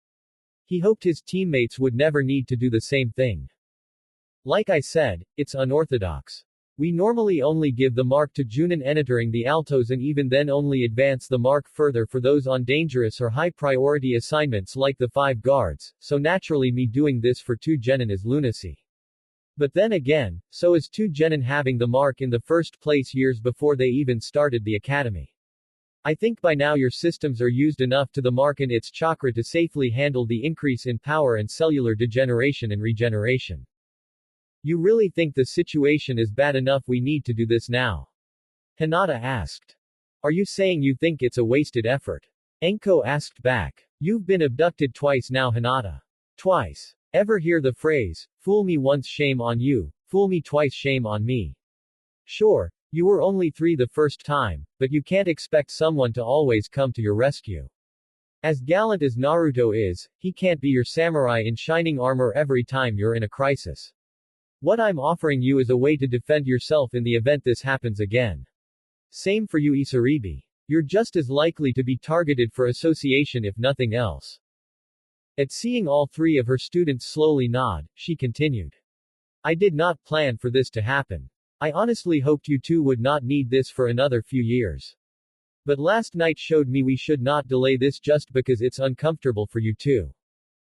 He hoped his teammates would never need to do the same thing. Like I said, it's unorthodox. We normally only give the mark to Junin entering the Altos and even then only advance the mark further for those on dangerous or high priority assignments like the 5 guards, so naturally me doing this for 2 genin is lunacy. But then again, so is 2 genin having the mark in the first place years before they even started the academy. I think by now your systems are used enough to the mark and its chakra to safely handle the increase in power and cellular degeneration and regeneration. You really think the situation is bad enough we need to do this now? Hinata asked. Are you saying you think it's a wasted effort? Enko asked back. You've been abducted twice now, Hinata. Twice. Ever hear the phrase, fool me once shame on you, fool me twice shame on me? Sure, you were only 3 the first time, but you can't expect someone to always come to your rescue. As gallant as Naruto is, he can't be your samurai in shining armor every time you're in a crisis. What I'm offering you is a way to defend yourself in the event this happens again. Same for you, Isaribi. You're just as likely to be targeted for association if nothing else. At seeing all 3 of her students slowly nod, she continued. I did not plan for this to happen. I honestly hoped you two would not need this for another few years. But last night showed me we should not delay this just because it's uncomfortable for you two.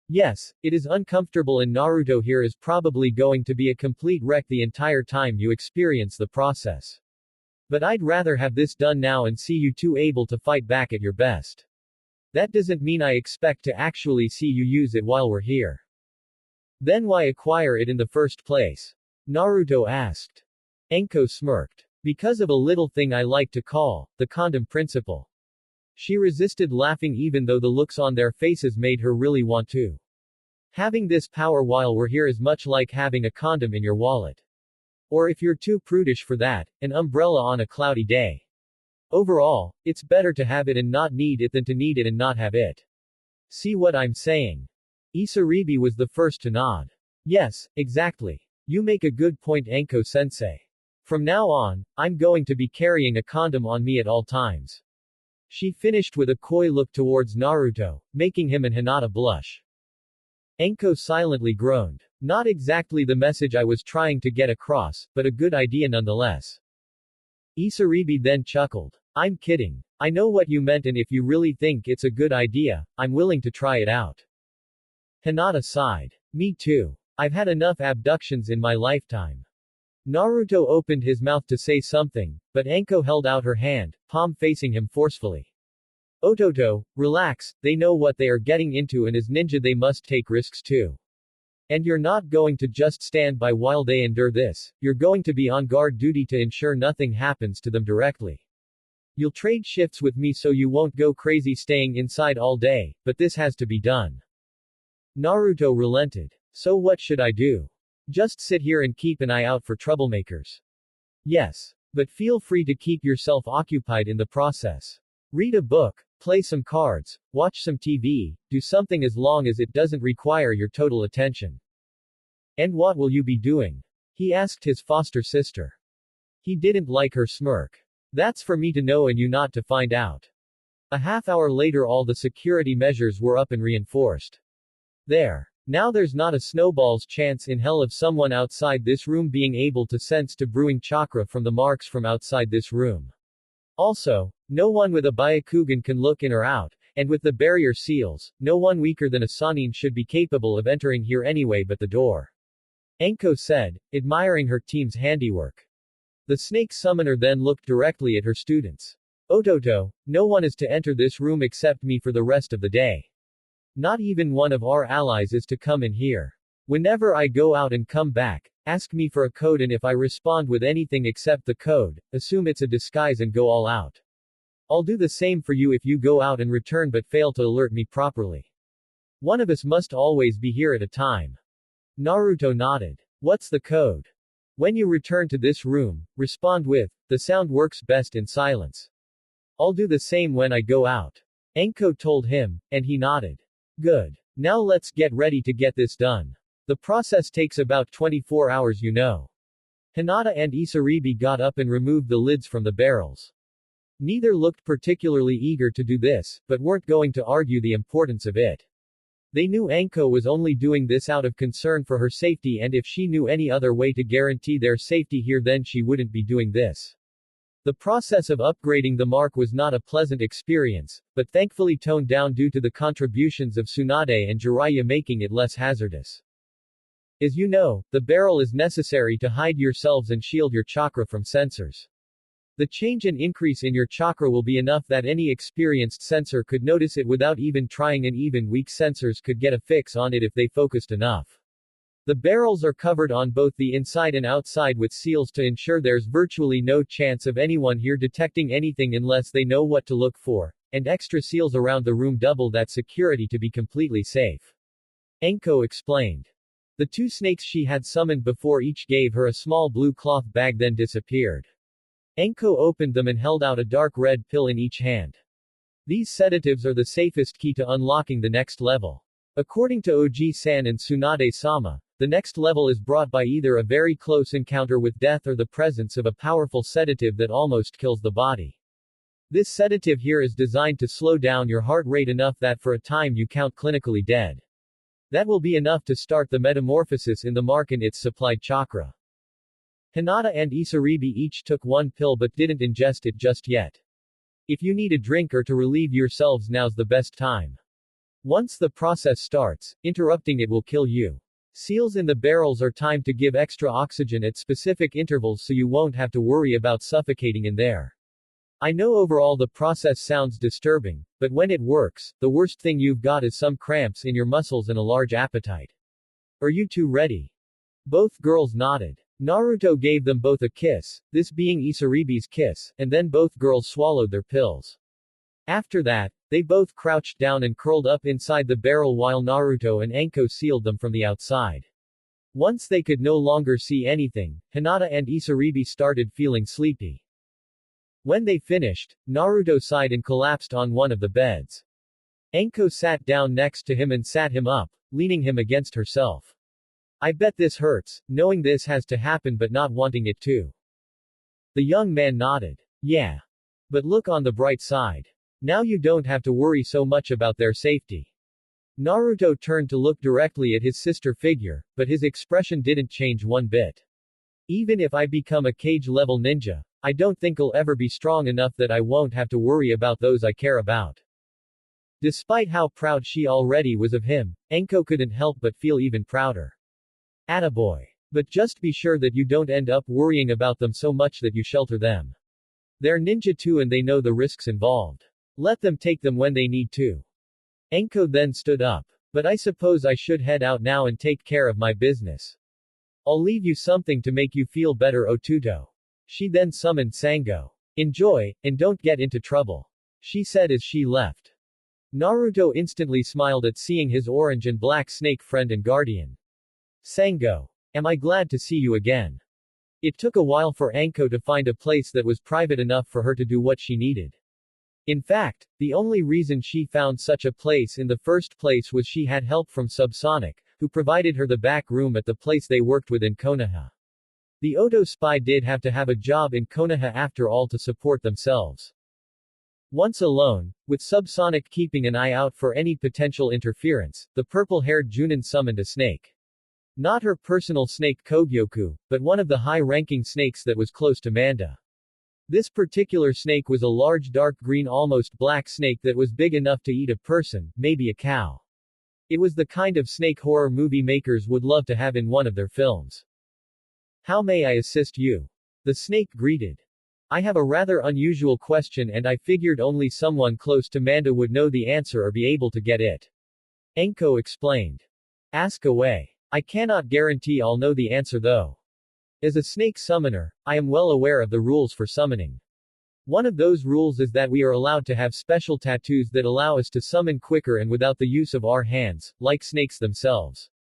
Yes, it is uncomfortable, and Naruto here is probably going to be a complete wreck the entire time you experience the process. But I'd rather have this done now and see you two able to fight back at your best. That doesn't mean I expect to actually see you use it while we're here. Then why acquire it in the first place? Naruto asked. Enko smirked. Because of a little thing I like to call the condom principle. She resisted laughing even though the looks on their faces made her really want to. Having this power while we're here is much like having a condom in your wallet. Or if you're too prudish for that, an umbrella on a cloudy day. Overall, it's better to have it and not need it than to need it and not have it. See what I'm saying? Isaribi was the first to nod. Yes, exactly. You make a good point, Enko-sensei. From now on, I'm going to be carrying a condom on me at all times. She finished with a coy look towards Naruto, making him and Hinata blush. Enko silently groaned. Not exactly the message I was trying to get across, but a good idea nonetheless. Isaribi then chuckled. I'm kidding. I know what you meant, and if you really think it's a good idea, I'm willing to try it out. Hinata sighed. Me too. I've had enough abductions in my lifetime. Naruto opened his mouth to say something, but Enko held out her hand, palm facing him forcefully. Ototo, relax, they know what they are getting into, and as ninja they must take risks too. And you're not going to just stand by while they endure this, you're going to be on guard duty to ensure nothing happens to them directly. You'll trade shifts with me so you won't go crazy staying inside all day, but this has to be done. Naruto relented. So what should I do? Just sit here and keep an eye out for troublemakers. Yes. But feel free to keep yourself occupied in the process. Read a book, play some cards, watch some TV, do something as long as it doesn't require your total attention. And what will you be doing? He asked his foster sister. He didn't like her smirk. That's for me to know and you not to find out. A half hour later all the security measures were up and reinforced. There. Now there's not a snowball's chance in hell of someone outside this room being able to sense to brewing chakra from the marks from outside this room. Also, no one with a Byakugan can look in or out, and with the barrier seals, no one weaker than a Sannin should be capable of entering here anyway but the door. Enko said, admiring her team's handiwork. The snake summoner then looked directly at her students. Ototo, no one is to enter this room except me for the rest of the day. Not even one of our allies is to come in here. Whenever I go out and come back, ask me for a code, and if I respond with anything except the code, assume it's a disguise and go all out. I'll do the same for you if you go out and return but fail to alert me properly. One of us must always be here at a time. Naruto nodded. What's the code? When you return to this room, respond with, the sound works best in silence. I'll do the same when I go out. Enko told him, and he nodded. Good. Now let's get ready to get this done. The process takes about 24 hours, you know. Hinata and Isaribi got up and removed the lids from the barrels. Neither looked particularly eager to do this, but weren't going to argue the importance of it. They knew Enko was only doing this out of concern for her safety, and if she knew any other way to guarantee their safety here then she wouldn't be doing this. The process of upgrading the mark was not a pleasant experience, but thankfully toned down due to the contributions of Tsunade and Jiraiya, making it less hazardous. As you know, the barrel is necessary to hide yourselves and shield your chakra from sensors. The change and increase in your chakra will be enough that any experienced sensor could notice it without even trying, and even weak sensors could get a fix on it if they focused enough. The barrels are covered on both the inside and outside with seals to ensure there's virtually no chance of anyone here detecting anything unless they know what to look for, and extra seals around the room double that security to be completely safe. Enko explained. The two snakes she had summoned before each gave her a small blue cloth bag then disappeared. Enko opened them and held out a dark red pill in each hand. These sedatives are the safest key to unlocking the next level. According to Oji-san and Tsunade-sama, the next level is brought by either a very close encounter with death or the presence of a powerful sedative that almost kills the body. This sedative here is designed to slow down your heart rate enough that for a time you count clinically dead. That will be enough to start the metamorphosis in the mark in its supplied chakra. Hinata and Isaribi each took one pill but didn't ingest it just yet. If you need a drink or to relieve yourselves, now's the best time. Once the process starts, interrupting it will kill you. Seals in the barrels are timed to give extra oxygen at specific intervals so you won't have to worry about suffocating in there. I know overall the process sounds disturbing, but when it works, the worst thing you've got is some cramps in your muscles and a large appetite. Are you two ready? Both girls nodded. Naruto gave them both a kiss, this being Isaribi's kiss, and then both girls swallowed their pills. After that, they both crouched down and curled up inside the barrel while Naruto and Enko sealed them from the outside. Once they could no longer see anything, Hinata and Isaribi started feeling sleepy. When they finished, Naruto sighed and collapsed on one of the beds. Enko sat down next to him and sat him up, leaning him against herself. I bet this hurts, knowing this has to happen but not wanting it to. The young man nodded. Yeah. But look on the bright side. Now you don't have to worry so much about their safety. Naruto turned to look directly at his sister figure, but his expression didn't change one bit. Even if I become a cage-level ninja, I don't think I'll ever be strong enough that I won't have to worry about those I care about. Despite how proud she already was of him, Enko couldn't help but feel even prouder. Attaboy. But just be sure that you don't end up worrying about them so much that you shelter them. They're ninja too and they know the risks involved. Let them take them when they need to. Enko then stood up. But I suppose I should head out now and take care of my business. I'll leave you something to make you feel better, Otuto. She then summoned Sango. Enjoy, and don't get into trouble. She said as she left. Naruto instantly smiled at seeing his orange and black snake friend and guardian. Sango. Am I glad to see you again. It took a while for Enko to find a place that was private enough for her to do what she needed. In fact, the only reason she found such a place in the first place was she had help from Subsonic, who provided her the back room at the place they worked with in Konoha. The Oto spy did have to have a job in Konoha after all to support themselves. Once alone, with Subsonic keeping an eye out for any potential interference, the purple-haired Junin summoned a snake. Not her personal snake Kogyoku, but one of the high-ranking snakes that was close to Manda. This particular snake was a large dark green almost black snake that was big enough to eat a person, maybe a cow. It was the kind of snake horror movie makers would love to have in one of their films. How may I assist you? The snake greeted. I have a rather unusual question and I figured only someone close to Manda would know the answer or be able to get it. Enko explained. Ask away. I cannot guarantee I'll know the answer though. As a snake summoner, I am well aware of the rules for summoning. One of those rules is that we are allowed to have special tattoos that allow us to summon quicker and without the use of our hands, like snakes themselves.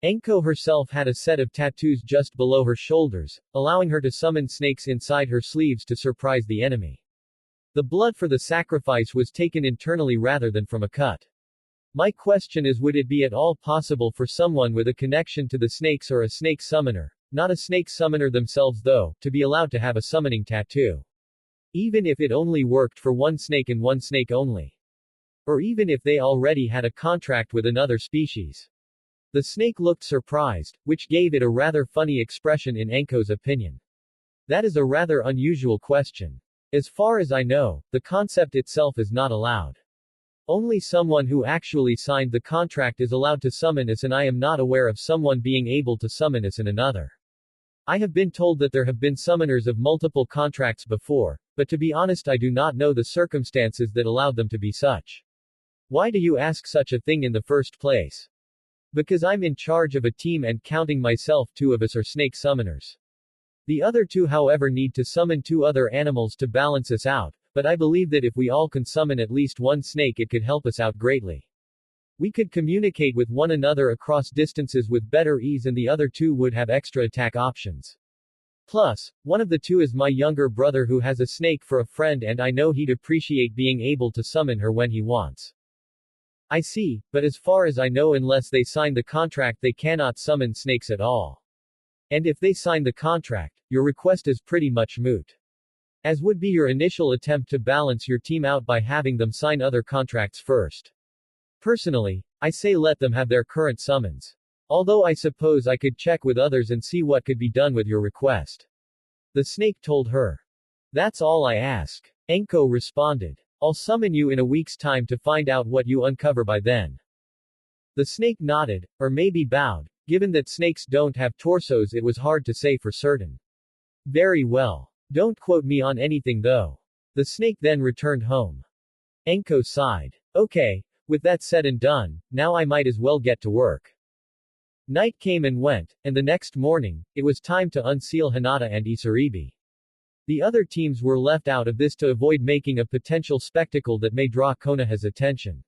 Enko herself had a set of tattoos just below her shoulders, allowing her to summon snakes inside her sleeves to surprise the enemy. The blood for the sacrifice was taken internally rather than from a cut. My question is, would it be at all possible for someone with a connection to the snakes or a snake summoner, not a snake summoner themselves though, to be allowed to have a summoning tattoo? Even if it only worked for one snake and one snake only. Or even if they already had a contract with another species. The snake looked surprised, which gave it a rather funny expression in Enko's opinion. That is a rather unusual question. As far as I know, the concept itself is not allowed. Only someone who actually signed the contract is allowed to summon us, and I am not aware of someone being able to summon us in another. I have been told that there have been summoners of multiple contracts before, but to be honest I do not know the circumstances that allowed them to be such. Why do you ask such a thing in the first place? Because I'm in charge of a team and counting myself, two of us are snake summoners. The other two however need to summon two other animals to balance us out, but I believe that if we all can summon at least one snake it could help us out greatly. We could communicate with one another across distances with better ease and the other two would have extra attack options. Plus, one of the two is my younger brother who has a snake for a friend and I know he'd appreciate being able to summon her when he wants. I see, but as far as I know unless they sign the contract they cannot summon snakes at all. And if they sign the contract, your request is pretty much moot. As would be your initial attempt to balance your team out by having them sign other contracts first. Personally, I say let them have their current summons. Although I suppose I could check with others and see what could be done with your request. The snake told her. That's all I ask. Enko responded. I'll summon you in a week's time to find out what you uncover by then. The snake nodded, or maybe bowed. Given that snakes don't have torsos it was hard to say for certain. Very well. Don't quote me on anything though. The snake then returned home. Enko sighed. Okay. With that said and done, now I might as well get to work. Night came and went, and the next morning, it was time to unseal Hinata and Isaribi. The other teams were left out of this to avoid making a potential spectacle that may draw Konoha's attention.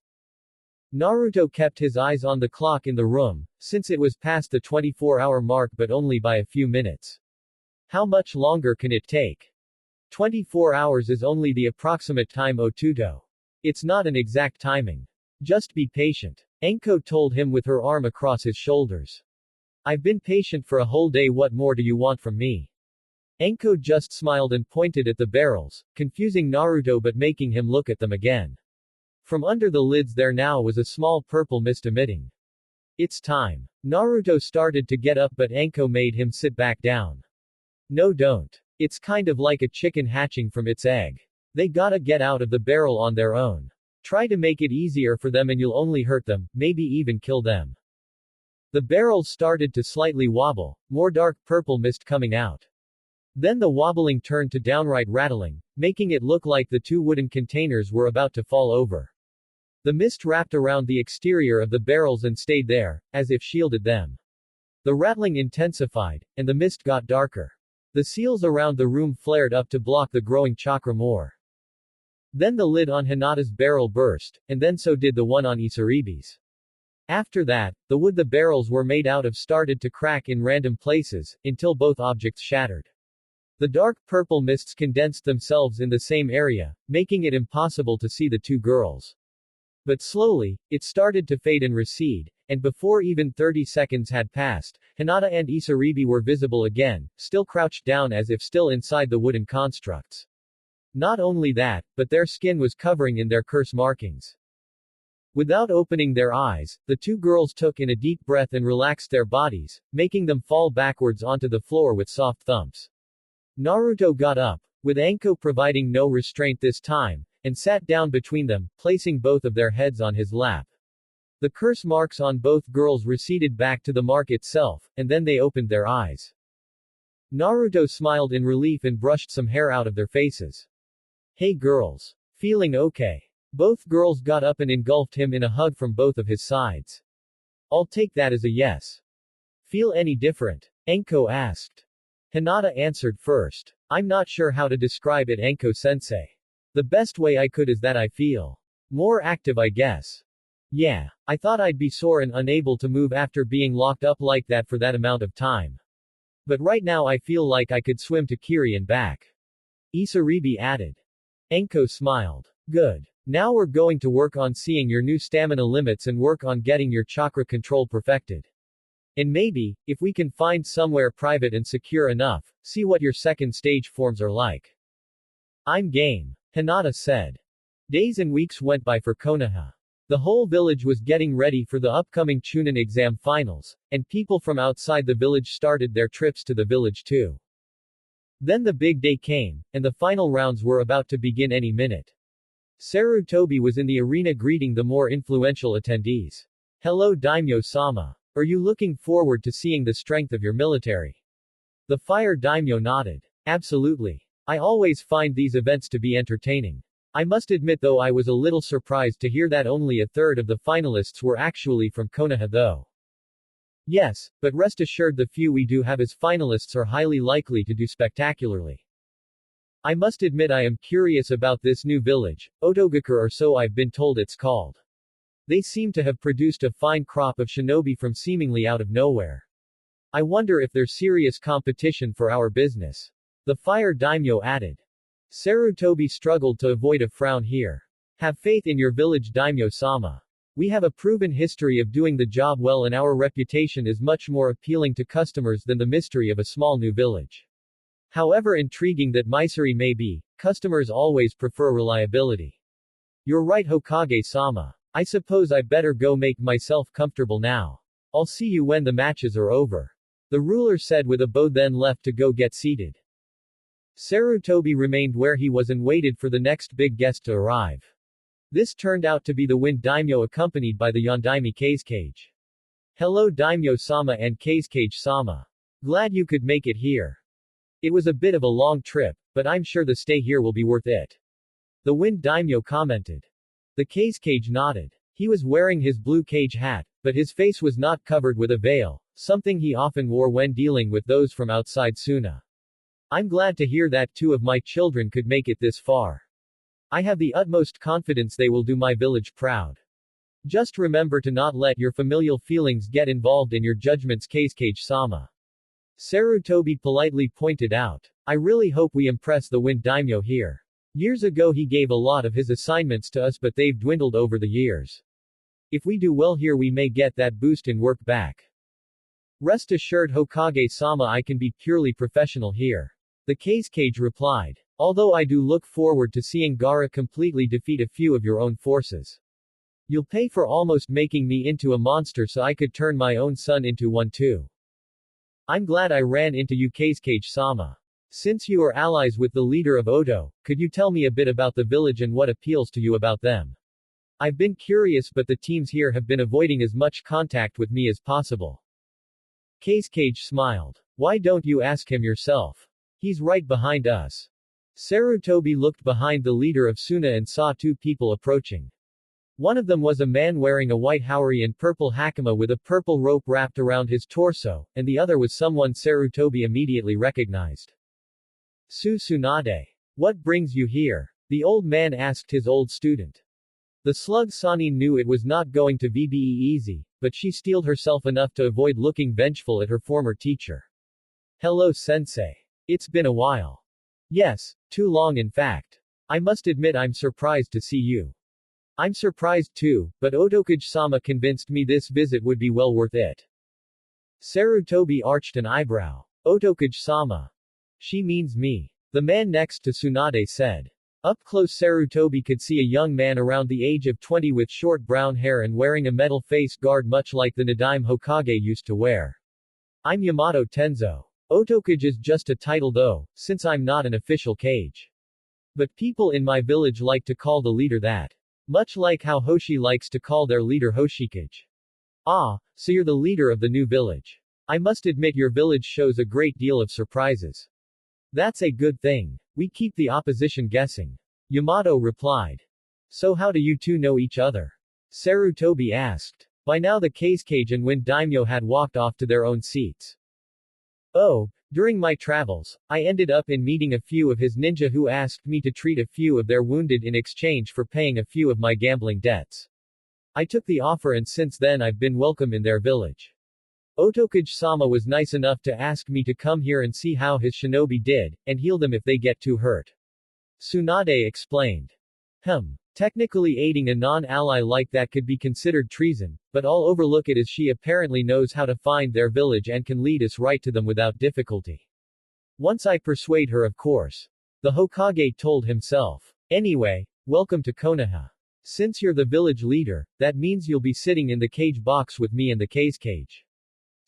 Naruto kept his eyes on the clock in the room, since it was past the 24-hour mark but only by a few minutes. How much longer can it take? 24 hours is only the approximate time Otuto. It's not an exact timing. Just be patient. Enko told him with her arm across his shoulders. I've been patient for a whole day, what more do you want from me? Enko just smiled and pointed at the barrels, confusing Naruto but making him look at them again. From under the lids there now was a small purple mist emitting. It's time. Naruto started to get up but Enko made him sit back down. No don't. It's kind of like a chicken hatching from its egg. They gotta get out of the barrel on their own. Try to make it easier for them and you'll only hurt them, maybe even kill them. The barrels started to slightly wobble, more dark purple mist coming out. Then the wobbling turned to downright rattling, making it look like the two wooden containers were about to fall over. The mist wrapped around the exterior of the barrels and stayed there, as if shielded them. The rattling intensified, and the mist got darker. The seals around the room flared up to block the growing chakra more. Then the lid on Hinata's barrel burst, and then so did the one on Isaribi's. After that, the wood the barrels were made out of started to crack in random places, until both objects shattered. The dark purple mists condensed themselves in the same area, making it impossible to see the two girls. But slowly, it started to fade and recede, and before even 30 seconds had passed, Hinata and Isaribi were visible again, still crouched down as if still inside the wooden constructs. Not only that, but their skin was covering in their curse markings. Without opening their eyes, the two girls took in a deep breath and relaxed their bodies, making them fall backwards onto the floor with soft thumps. Naruto got up, with Enko providing no restraint this time, and sat down between them, placing both of their heads on his lap. The curse marks on both girls receded back to the mark itself, and then they opened their eyes. Naruto smiled in relief and brushed some hair out of their faces. Hey girls. Feeling okay? Both girls got up and engulfed him in a hug from both of his sides. I'll take that as a yes. Feel any different? Enko asked. Hinata answered first. I'm not sure how to describe it, Enko-sensei. The best way I could is that I feel more active, I guess. Yeah. I thought I'd be sore and unable to move after being locked up like that for that amount of time. But right now I feel like I could swim to Kiri and back. Isaribi added. Enko smiled. Good. Now we're going to work on seeing your new stamina limits and work on getting your chakra control perfected. And maybe, if we can find somewhere private and secure enough, see what your second stage forms are like. I'm game. Hinata said. Days and weeks went by for Konoha. The whole village was getting ready for the upcoming Chunin exam finals, and people from outside the village started their trips to the village too. Then the big day came, and the final rounds were about to begin any minute. Sarutobi was in the arena greeting the more influential attendees. Hello Daimyo-sama. Are you looking forward to seeing the strength of your military? The Fire Daimyo nodded. Absolutely. I always find these events to be entertaining. I must admit though I was a little surprised to hear that only a third of the finalists were actually from Konoha though. Yes, but rest assured the few we do have as finalists are highly likely to do spectacularly. I must admit I am curious about this new village, Otogakure or so I've been told it's called. They seem to have produced a fine crop of shinobi from seemingly out of nowhere. I wonder if there's serious competition for our business. The fire daimyo added. Sarutobi struggled to avoid a frown here. Have faith in your village daimyo-sama. We have a proven history of doing the job well and our reputation is much more appealing to customers than the mystery of a small new village. However intriguing that mystery may be, customers always prefer reliability. You're right Hokage-sama. I suppose I better go make myself comfortable now. I'll see you when the matches are over. The ruler said with a bow then left to go get seated. Sarutobi remained where he was and waited for the next big guest to arrive. This turned out to be the Wind Daimyo accompanied by the Yondaime Kazekage. Hello Daimyo-sama and Kazekage-sama. Glad you could make it here. It was a bit of a long trip, but I'm sure the stay here will be worth it. The Wind Daimyo commented. The Kazekage nodded. He was wearing his blue cage hat, but his face was not covered with a veil, something he often wore when dealing with those from outside Suna. I'm glad to hear that two of my children could make it this far. I have the utmost confidence they will do my village proud. Just remember to not let your familial feelings get involved in your judgments Kazekage-sama. Sarutobi politely pointed out. I really hope we impress the Wind Daimyo here. Years ago he gave a lot of his assignments to us but they've dwindled over the years. If we do well here we may get that boost in work back. Rest assured Hokage-sama I can be purely professional here. The Kazekage replied. Although I do look forward to seeing Gaara completely defeat a few of your own forces. You'll pay for almost making me into a monster so I could turn my own son into one too. I'm glad I ran into you Kazekage-sama. Since you are allies with the leader of Oto, could you tell me a bit about the village and what appeals to you about them? I've been curious but the teams here have been avoiding as much contact with me as possible. Kazekage smiled. Why don't you ask him yourself? He's right behind us. Sarutobi looked behind the leader of Suna and saw two people approaching. One of them was a man wearing a white haori and purple hakama with a purple rope wrapped around his torso, and the other was someone Sarutobi immediately recognized. Tsunade. What brings you here? The old man asked his old student. The slug Sanin knew it was not going to be easy, but she steeled herself enough to avoid looking vengeful at her former teacher. Hello sensei. It's been a while. Yes, too long in fact. I must admit I'm surprised to see you. I'm surprised too, but Otokage-sama convinced me this visit would be well worth it. Sarutobi arched an eyebrow. Otokage-sama. She means me. The man next to Tsunade said. Up close Sarutobi could see a young man around the age of 20 with short brown hair and wearing a metal face guard much like the Nadaime Hokage used to wear. I'm Yamato Tenzo. Otokage is just a title though, since I'm not an official kage. But people in my village like to call the leader that. Much like how Hoshi likes to call their leader Hoshikage. Ah, so you're the leader of the new village. I must admit your village shows a great deal of surprises. That's a good thing. We keep the opposition guessing. Yamato replied. So how do you two know each other? Sarutobi asked. By now the Kazekage and Wind Daimyo had walked off to their own seats. Oh, during my travels, I ended up in meeting a few of his ninja who asked me to treat a few of their wounded in exchange for paying a few of my gambling debts. I took the offer and since then I've been welcome in their village. Otokage-sama was nice enough to ask me to come here and see how his shinobi did, and heal them if they get too hurt. Tsunade explained. Technically aiding a non-ally like that could be considered treason, but I'll overlook it as she apparently knows how to find their village and can lead us right to them without difficulty. Once I persuade her of course. The Hokage told himself. Anyway, welcome to Konoha. Since you're the village leader, that means you'll be sitting in the cage box with me and the Kazekage.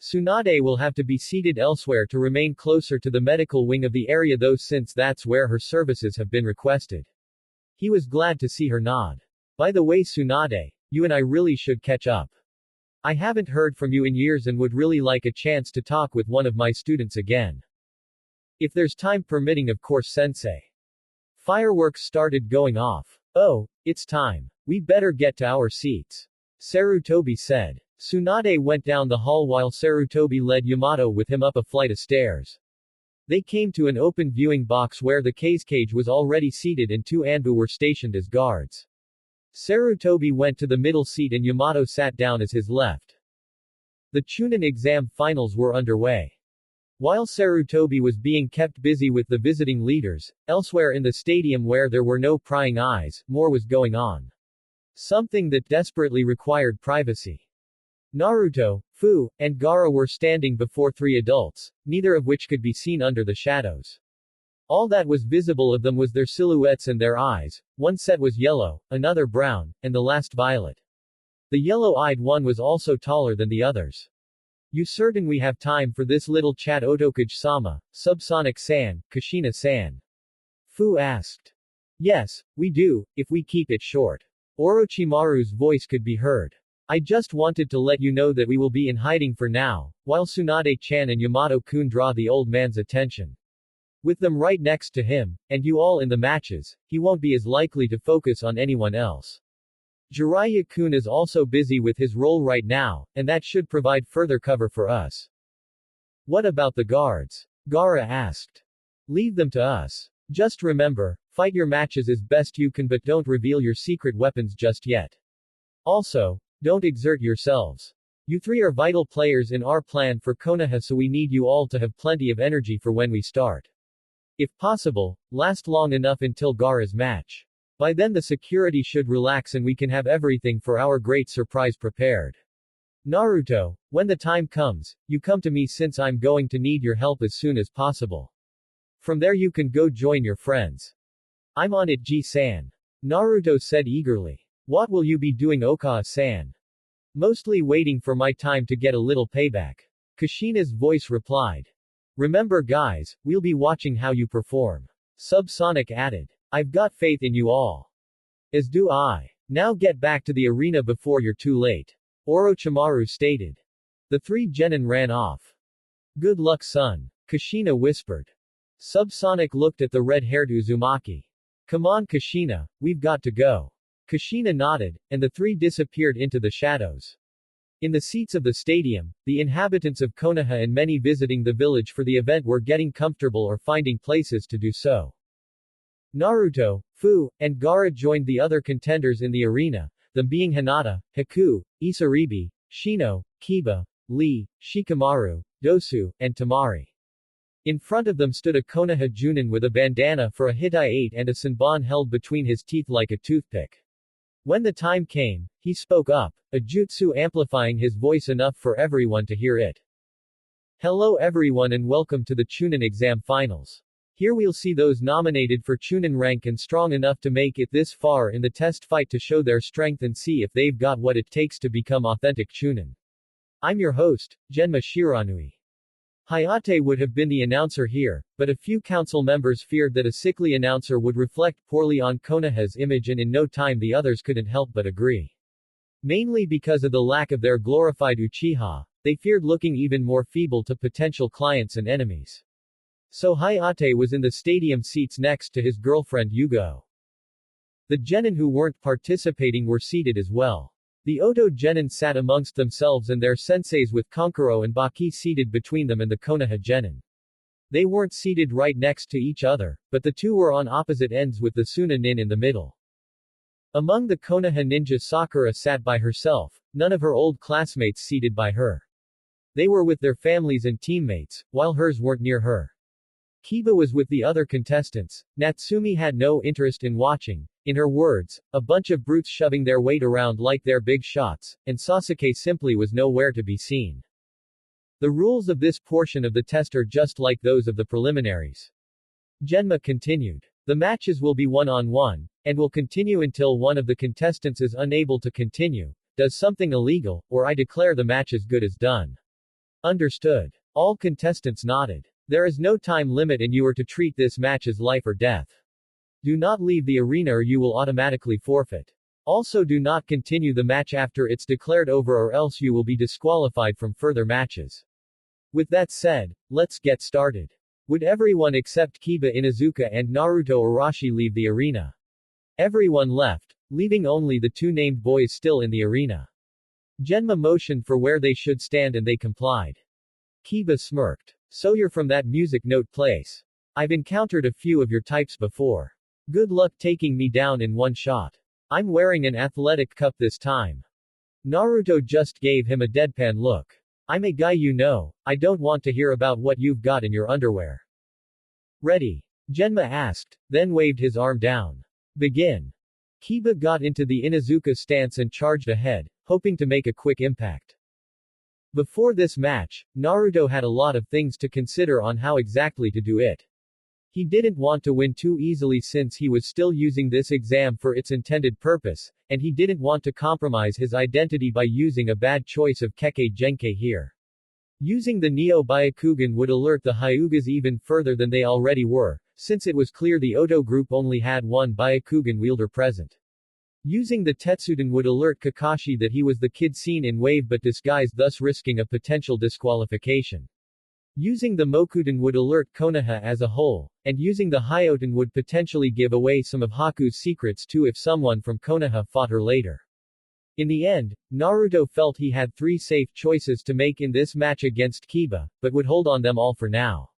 Tsunade will have to be seated elsewhere to remain closer to the medical wing of the area though since that's where her services have been requested. He was glad to see her nod. By the way Tsunade, you and I really should catch up. I haven't heard from you in years and would really like a chance to talk with one of my students again. If there's time permitting of course sensei. Fireworks started going off. Oh, it's time. We better get to our seats. Sarutobi said. Tsunade went down the hall while Sarutobi led Yamato with him up a flight of stairs. They came to an open viewing box where the cage was already seated and two Anbu were stationed as guards. Sarutobi went to the middle seat and Yamato sat down as his left. The Chunin exam finals were underway. While Sarutobi was being kept busy with the visiting leaders, elsewhere in the stadium where there were no prying eyes, more was going on. Something that desperately required privacy. Naruto, Fu, and Gaara were standing before three adults, neither of which could be seen under the shadows. All that was visible of them was their silhouettes and their eyes. One set was yellow, another brown, and the last violet. The yellow-eyed one was also taller than the others. You certain we have time for this little chat Otokage-sama, Subsonic-san, Kushina-san? Fu asked. Yes, we do, if we keep it short. Orochimaru's voice could be heard. I just wanted to let you know that we will be in hiding for now, while Tsunade-chan and Yamato-kun draw the old man's attention. With them right next to him, and you all in the matches, he won't be as likely to focus on anyone else. Jiraiya-kun is also busy with his role right now, and that should provide further cover for us. What about the guards? Gaara asked. Leave them to us. Just remember, fight your matches as best you can but don't reveal your secret weapons just yet. Also, don't exert yourselves. You three are vital players in our plan for Konoha, so we need you all to have plenty of energy for when we start. If possible, last long enough until Gaara's match. By then the security should relax and we can have everything for our great surprise prepared. Naruto, when the time comes, you come to me since I'm going to need your help as soon as possible. From there you can go join your friends. I'm on it, G-san. Naruto said eagerly. What will you be doing, Okawa-san? Mostly waiting for my time to get a little payback. Kushina's voice replied. Remember guys, we'll be watching how you perform. Subsonic added. I've got faith in you all. As do I. Now get back to the arena before you're too late. Orochimaru stated. The three genin ran off. Good luck, son. Kushina whispered. Subsonic looked at the red-haired Uzumaki. Come on, Kushina, we've got to go. Kushina nodded, and the three disappeared into the shadows. In the seats of the stadium, the inhabitants of Konoha and many visiting the village for the event were getting comfortable or finding places to do so. Naruto, Fu, and Gaara joined the other contenders in the arena, them being Hinata, Haku, Isaribi, Shino, Kiba, Lee, Shikamaru, Dosu, and Tamari. In front of them stood a Konoha Junin with a bandana for a Hitai-8 and a Senbon held between his teeth like a toothpick. When the time came, he spoke up, a jutsu amplifying his voice enough for everyone to hear it. Hello everyone and welcome to the Chunin exam finals. Here we'll see those nominated for Chunin rank and strong enough to make it this far in the test fight to show their strength and see if they've got what it takes to become authentic Chunin. I'm your host, Genma Shiranui. Hayate would have been the announcer here, but a few council members feared that a sickly announcer would reflect poorly on Konoha's image and in no time the others couldn't help but agree. Mainly because of the lack of their glorified Uchiha, they feared looking even more feeble to potential clients and enemies. So Hayate was in the stadium seats next to his girlfriend Yugo. The genin who weren't participating were seated as well. The Oto genin sat amongst themselves and their senseis with Konkuro and Baki seated between them and the Konoha genin. They weren't seated right next to each other, but the two were on opposite ends with the Suna nin in the middle. Among the Konoha ninja Sakura sat by herself, none of her old classmates seated by her. They were with their families and teammates, while hers weren't near her. Kiba was with the other contestants. Natsumi had no interest in watching. In her words, a bunch of brutes shoving their weight around like they're big shots, and Sasuke simply was nowhere to be seen. The rules of this portion of the test are just like those of the preliminaries. Genma continued. The matches will be one-on-one, and will continue until one of the contestants is unable to continue, does something illegal, or I declare the match as good as done. Understood. All contestants nodded. There is no time limit and you are to treat this match as life or death. Do not leave the arena or you will automatically forfeit. Also do not continue the match after it's declared over or else you will be disqualified from further matches. With that said, let's get started. Would everyone except Kiba Inuzuka and Naruto Urashi leave the arena? Everyone left, leaving only the two named boys still in the arena. Genma motioned for where they should stand and they complied. Kiba smirked. So you're from that music note place. I've encountered a few of your types before. Good luck taking me down in one shot. I'm wearing an athletic cup this time. Naruto just gave him a deadpan look. I'm a guy you know, I don't want to hear about what you've got in your underwear. Ready? Genma asked, then waved his arm down. Begin. Kiba got into the Inuzuka stance and charged ahead, hoping to make a quick impact. Before this match, Naruto had a lot of things to consider on how exactly to do it. He didn't want to win too easily since he was still using this exam for its intended purpose, and he didn't want to compromise his identity by using a bad choice of Kekkei Genkai here. Using the Neo Byakugan would alert the Hyugas even further than they already were, since it was clear the Oto group only had one Byakugan wielder present. Using the Tetsuden would alert Kakashi that he was the kid seen in Wave but disguised, thus risking a potential disqualification. Using the Mokuden would alert Konoha as a whole, and using the Hyoten would potentially give away some of Haku's secrets too if someone from Konoha fought her later. In the end, Naruto felt he had 3 safe choices to make in this match against Kiba, but would hold on them all for now.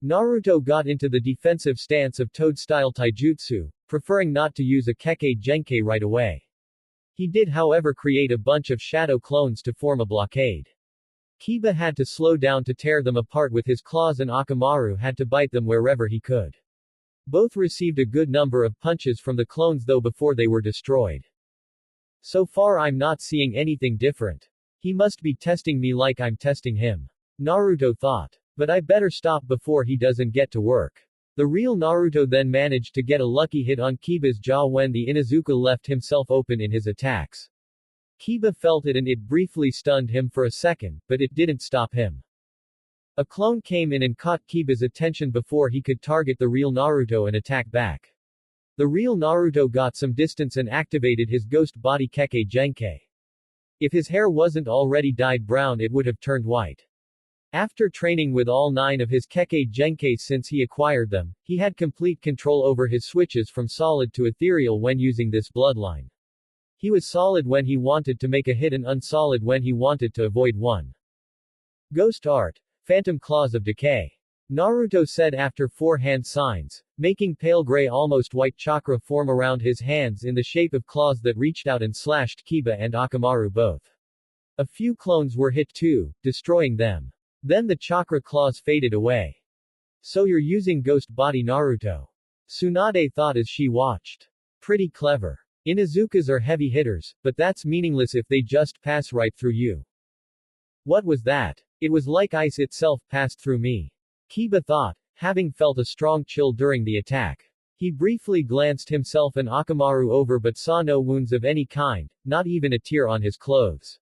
Naruto got into the defensive stance of Toad-style taijutsu, preferring not to use a Kekkei Genkai right away. He did however create a bunch of shadow clones to form a blockade. Kiba had to slow down to tear them apart with his claws and Orochimaru had to bite them wherever he could. Both received a good number of punches from the clones though before they were destroyed. So far I'm not seeing anything different. He must be testing me like I'm testing him. Naruto thought. But I better stop before he doesn't get to work. The real Naruto then managed to get a lucky hit on Kiba's jaw when the Inuzuka left himself open in his attacks. Kiba felt it and it briefly stunned him for a second, but it didn't stop him. A clone came in and caught Kiba's attention before he could target the real Naruto and attack back. The real Naruto got some distance and activated his ghost body Kekkei Genkai. If his hair wasn't already dyed brown it would have turned white. After training with all 9 of his Kekkei Genkai since he acquired them, he had complete control over his switches from solid to ethereal when using this bloodline. He was solid when he wanted to make a hit and unsolid when he wanted to avoid one. Ghost Art. Phantom Claws of Decay. Naruto said after 4 hand signs, making pale gray almost white chakra form around his hands in the shape of claws that reached out and slashed Kiba and Orochimaru both. A few clones were hit too, destroying them. Then the chakra claws faded away. So you're using ghost body Naruto. Tsunade thought as she watched. Pretty clever. Inuzukas are heavy hitters, but that's meaningless if they just pass right through you. What was that? It was like ice itself passed through me. Kiba thought, having felt a strong chill during the attack. He briefly glanced himself and Orochimaru over but saw no wounds of any kind, not even a tear on his clothes.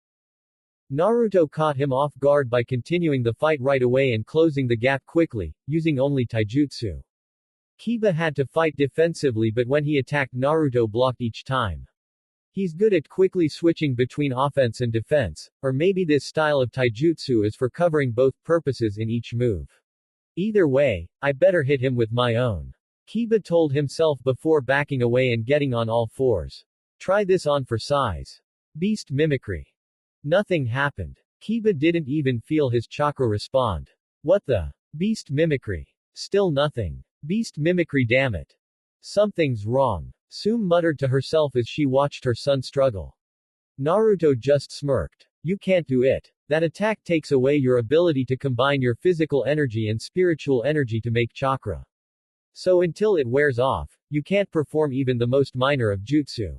Naruto caught him off guard by continuing the fight right away and closing the gap quickly, using only taijutsu. Kiba had to fight defensively but when he attacked Naruto blocked each time. He's good at quickly switching between offense and defense, or maybe this style of taijutsu is for covering both purposes in each move. Either way, I better hit him with my own. Kiba told himself before backing away and getting on all fours. Try this on for size. Beast mimicry. Nothing happened. Kiba didn't even feel his chakra respond. What the? Beast mimicry. Still nothing. Beast mimicry, damn it. Something's wrong. Sume muttered to herself as she watched her son struggle. Naruto just smirked. You can't do it. That attack takes away your ability to combine your physical energy and spiritual energy to make chakra. So until it wears off, you can't perform even the most minor of jutsu.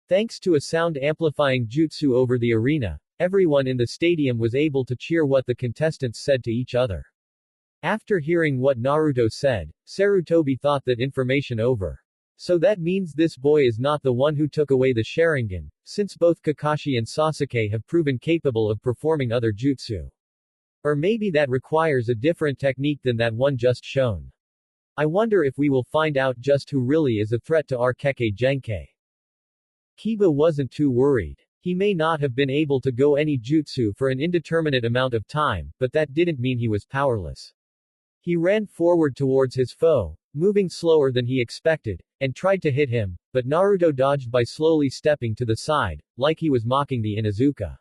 Thanks to a sound amplifying jutsu over the arena, everyone in the stadium was able to cheer what the contestants said to each other. After hearing what Naruto said, Sarutobi thought that information over. So that means this boy is not the one who took away the Sharingan, since both Kakashi and Sasuke have proven capable of performing other jutsu. Or maybe that requires a different technique than that one just shown. I wonder if we will find out just who really is a threat to our Kekkei Genkai. Kiba wasn't too worried. He may not have been able to go any jutsu for an indeterminate amount of time, but that didn't mean he was powerless. He ran forward towards his foe, moving slower than he expected, and tried to hit him, but Naruto dodged by slowly stepping to the side, like he was mocking the Inuzuka.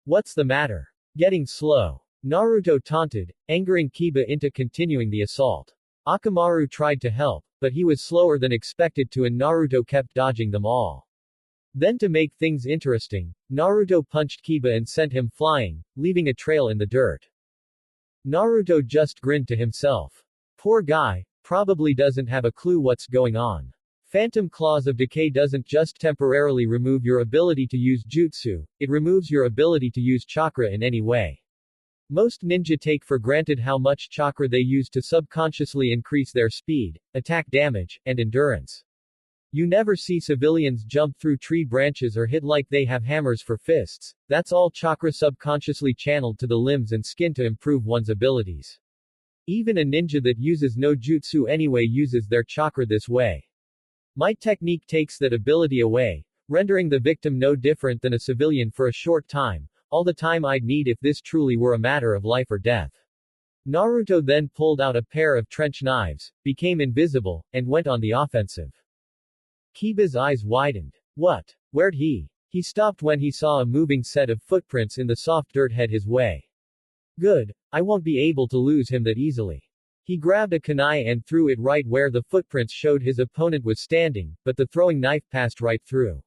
What's the matter? Getting slow. Naruto taunted, angering Kiba into continuing the assault. Akamaru tried to help, but he was slower than expected to and Naruto kept dodging them all. Then to make things interesting, Naruto punched Kiba and sent him flying, leaving a trail in the dirt. Naruto just grinned to himself. Poor guy, probably doesn't have a clue what's going on. Phantom Claws of Decay doesn't just temporarily remove your ability to use jutsu, it removes your ability to use chakra in any way. Most ninja take for granted how much chakra they use to subconsciously increase their speed, attack damage, and endurance. You never see civilians jump through tree branches or hit like they have hammers for fists, that's all chakra subconsciously channeled to the limbs and skin to improve one's abilities. Even a ninja that uses no jutsu anyway uses their chakra this way. My technique takes that ability away, rendering the victim no different than a civilian for a short time, all the time I'd need if this truly were a matter of life or death. Naruto then pulled out a pair of trench knives, became invisible, and went on the offensive. Kiba's eyes widened. What? Where'd he? He stopped when he saw a moving set of footprints in the soft dirt head his way. Good, I won't be able to lose him that easily. He grabbed a kunai and threw it right where the footprints showed his opponent was standing, but the throwing knife passed right through.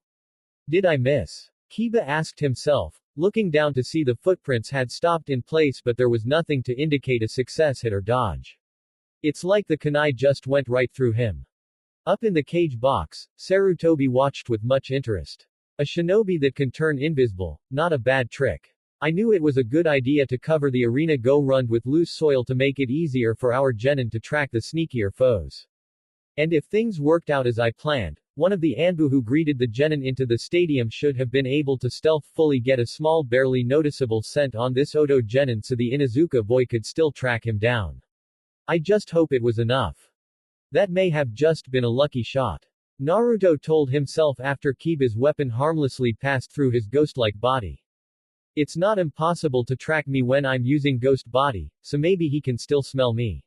Did I miss? Kiba asked himself, looking down to see the footprints had stopped in place but there was nothing to indicate a success hit or dodge. It's like the kunai just went right through him. Up in the cage box, Sarutobi watched with much interest. A shinobi that can turn invisible, not a bad trick. I knew it was a good idea to cover the arena go-round with loose soil to make it easier for our genin to track the sneakier foes. And if things worked out as I planned, one of the Anbu who greeted the genin into the stadium should have been able to stealthily get a small barely noticeable scent on this Oto genin so the Inuzuka boy could still track him down. I just hope it was enough. That may have just been a lucky shot. Naruto told himself after Kiba's weapon harmlessly passed through his ghost-like body. It's not impossible to track me when I'm using ghost body, so maybe he can still smell me.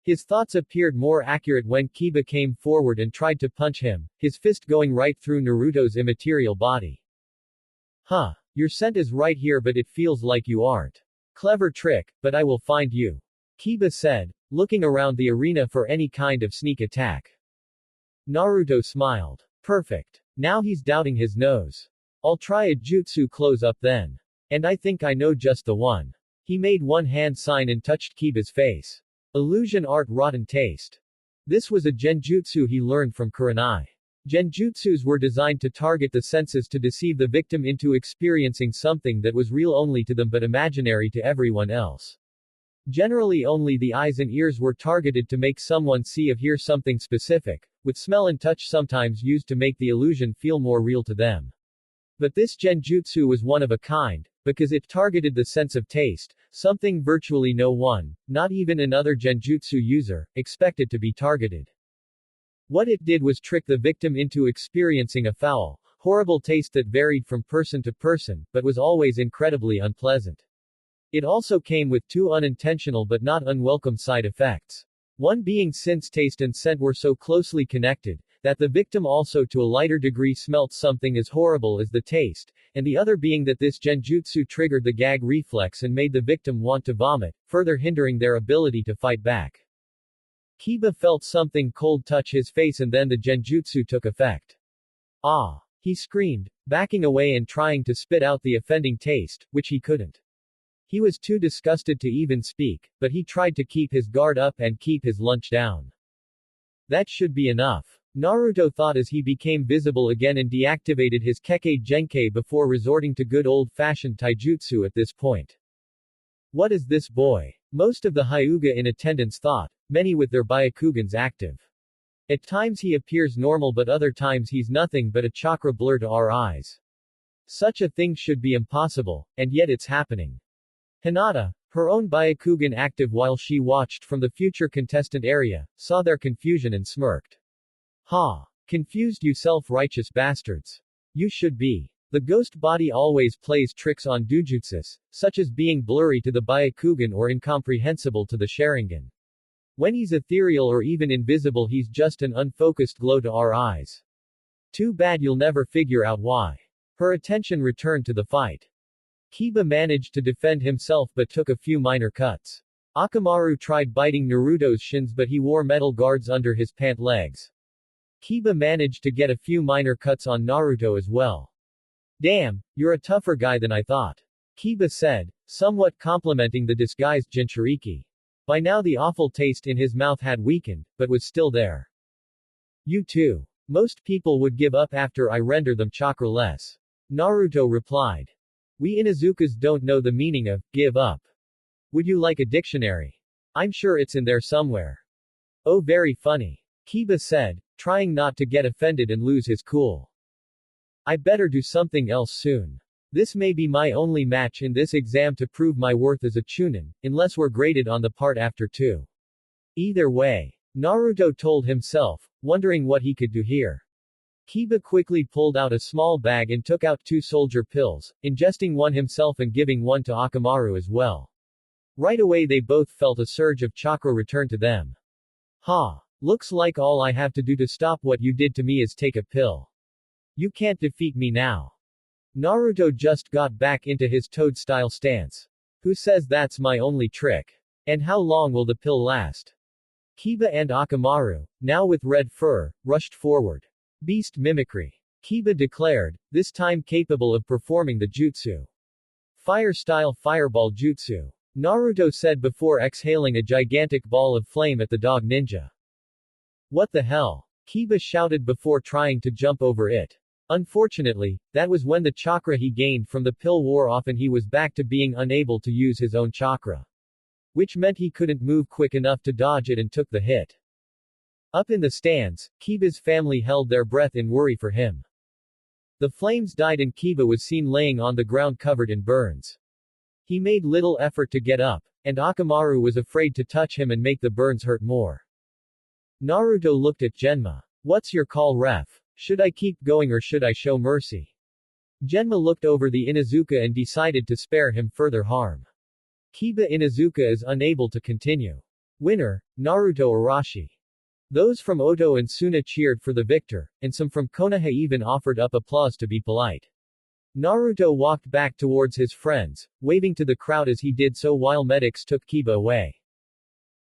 His thoughts appeared more accurate when Kiba came forward and tried to punch him, his fist going right through Naruto's immaterial body. Huh. Your scent is right here but it feels like you aren't. Clever trick, but I will find you. Kiba said, looking around the arena for any kind of sneak attack. Naruto smiled. Perfect. Now he's doubting his nose. I'll try a jutsu close-up then. And I think I know just the one. He made one hand sign and touched Kiba's face. Illusion art rotten taste. This was a genjutsu he learned from Kurenai. Genjutsus were designed to target the senses to deceive the victim into experiencing something that was real only to them but imaginary to everyone else. Generally only the eyes and ears were targeted to make someone see or hear something specific, with smell and touch sometimes used to make the illusion feel more real to them. But this genjutsu was one of a kind, because it targeted the sense of taste, something virtually no one, not even another genjutsu user, expected to be targeted. What it did was trick the victim into experiencing a foul, horrible taste that varied from person to person, but was always incredibly unpleasant. It also came with two unintentional but not unwelcome side effects. One being since taste and scent were so closely connected, that the victim also to a lighter degree smelt something as horrible as the taste, and the other being that this genjutsu triggered the gag reflex and made the victim want to vomit, further hindering their ability to fight back. Kiba felt something cold touch his face and then the genjutsu took effect. Ah! He screamed, backing away and trying to spit out the offending taste, which he couldn't. He was too disgusted to even speak, but he tried to keep his guard up and keep his lunch down. That should be enough. Naruto thought as he became visible again and deactivated his Kekkei Genkei before resorting to good old-fashioned taijutsu at this point. What is this boy? Most of the Hyuga in attendance thought, many with their Byakugans active. At times he appears normal but other times he's nothing but a chakra blur to our eyes. Such a thing should be impossible, and yet it's happening. Hinata, her own Byakugan active while she watched from the future contestant area, saw their confusion and smirked. Ha! Confused you self-righteous bastards. You should be. The ghost body always plays tricks on dojutsus, such as being blurry to the Byakugan or incomprehensible to the Sharingan. When he's ethereal or even invisible he's just an unfocused glow to our eyes. Too bad you'll never figure out why. Her attention returned to the fight. Kiba managed to defend himself but took a few minor cuts. Akamaru tried biting Naruto's shins but he wore metal guards under his pant legs. Kiba managed to get a few minor cuts on Naruto as well. Damn, you're a tougher guy than I thought. Kiba said, somewhat complimenting the disguised Jinchuriki. By now the awful taste in his mouth had weakened, but was still there. You too. Most people would give up after I render them chakra-less. Naruto replied. We Inuzukas don't know the meaning of give up. Would you like a dictionary? I'm sure it's in there somewhere. Oh, very funny. Kiba said, trying not to get offended and lose his cool. I better do something else soon. This may be my only match in this exam to prove my worth as a chunin, unless we're graded on the part after 2. Either way, Naruto told himself, wondering what he could do here. Kiba quickly pulled out a small bag and took out 2 soldier pills, ingesting one himself and giving one to Akamaru as well. Right away they both felt a surge of chakra return to them. Ha! Looks like all I have to do to stop what you did to me is take a pill. You can't defeat me now. Naruto just got back into his toad-style stance. Who says that's my only trick? And how long will the pill last? Kiba and Akamaru, now with red fur, rushed forward. Beast mimicry. Kiba declared, this time capable of performing the jutsu. Fire-style fireball jutsu. Naruto said before exhaling a gigantic ball of flame at the dog ninja. What the hell? Kiba shouted before trying to jump over it. Unfortunately, that was when the chakra he gained from the pill wore off and he was back to being unable to use his own chakra. Which meant he couldn't move quick enough to dodge it and took the hit. Up in the stands, Kiba's family held their breath in worry for him. The flames died and Kiba was seen laying on the ground covered in burns. He made little effort to get up, and Akamaru was afraid to touch him and make the burns hurt more. Naruto looked at Genma. What's your call, ref? Should I keep going or should I show mercy? Genma looked over the Inuzuka and decided to spare him further harm. Kiba Inuzuka is unable to continue. Winner, Naruto Arashi. Those from Oto and Suna cheered for the victor, and some from Konoha even offered up applause to be polite. Naruto walked back towards his friends, waving to the crowd as he did so while medics took Kiba away.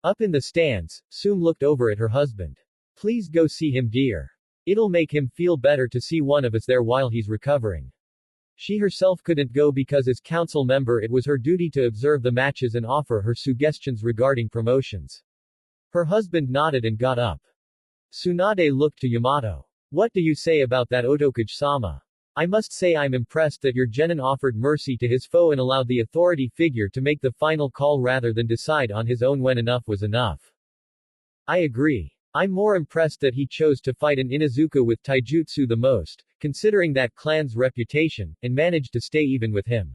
Up in the stands, Sum looked over at her husband. Please go see him, dear. It'll make him feel better to see one of us there while he's recovering. She herself couldn't go because as council member it was her duty to observe the matches and offer her suggestions regarding promotions. Her husband nodded and got up. Tsunade looked to Yamato. What do you say about that, Otokage-sama? I must say I'm impressed that your genin offered mercy to his foe and allowed the authority figure to make the final call rather than decide on his own when enough was enough. I agree. I'm more impressed that he chose to fight an Inuzuka with taijutsu the most, considering that clan's reputation, and managed to stay even with him.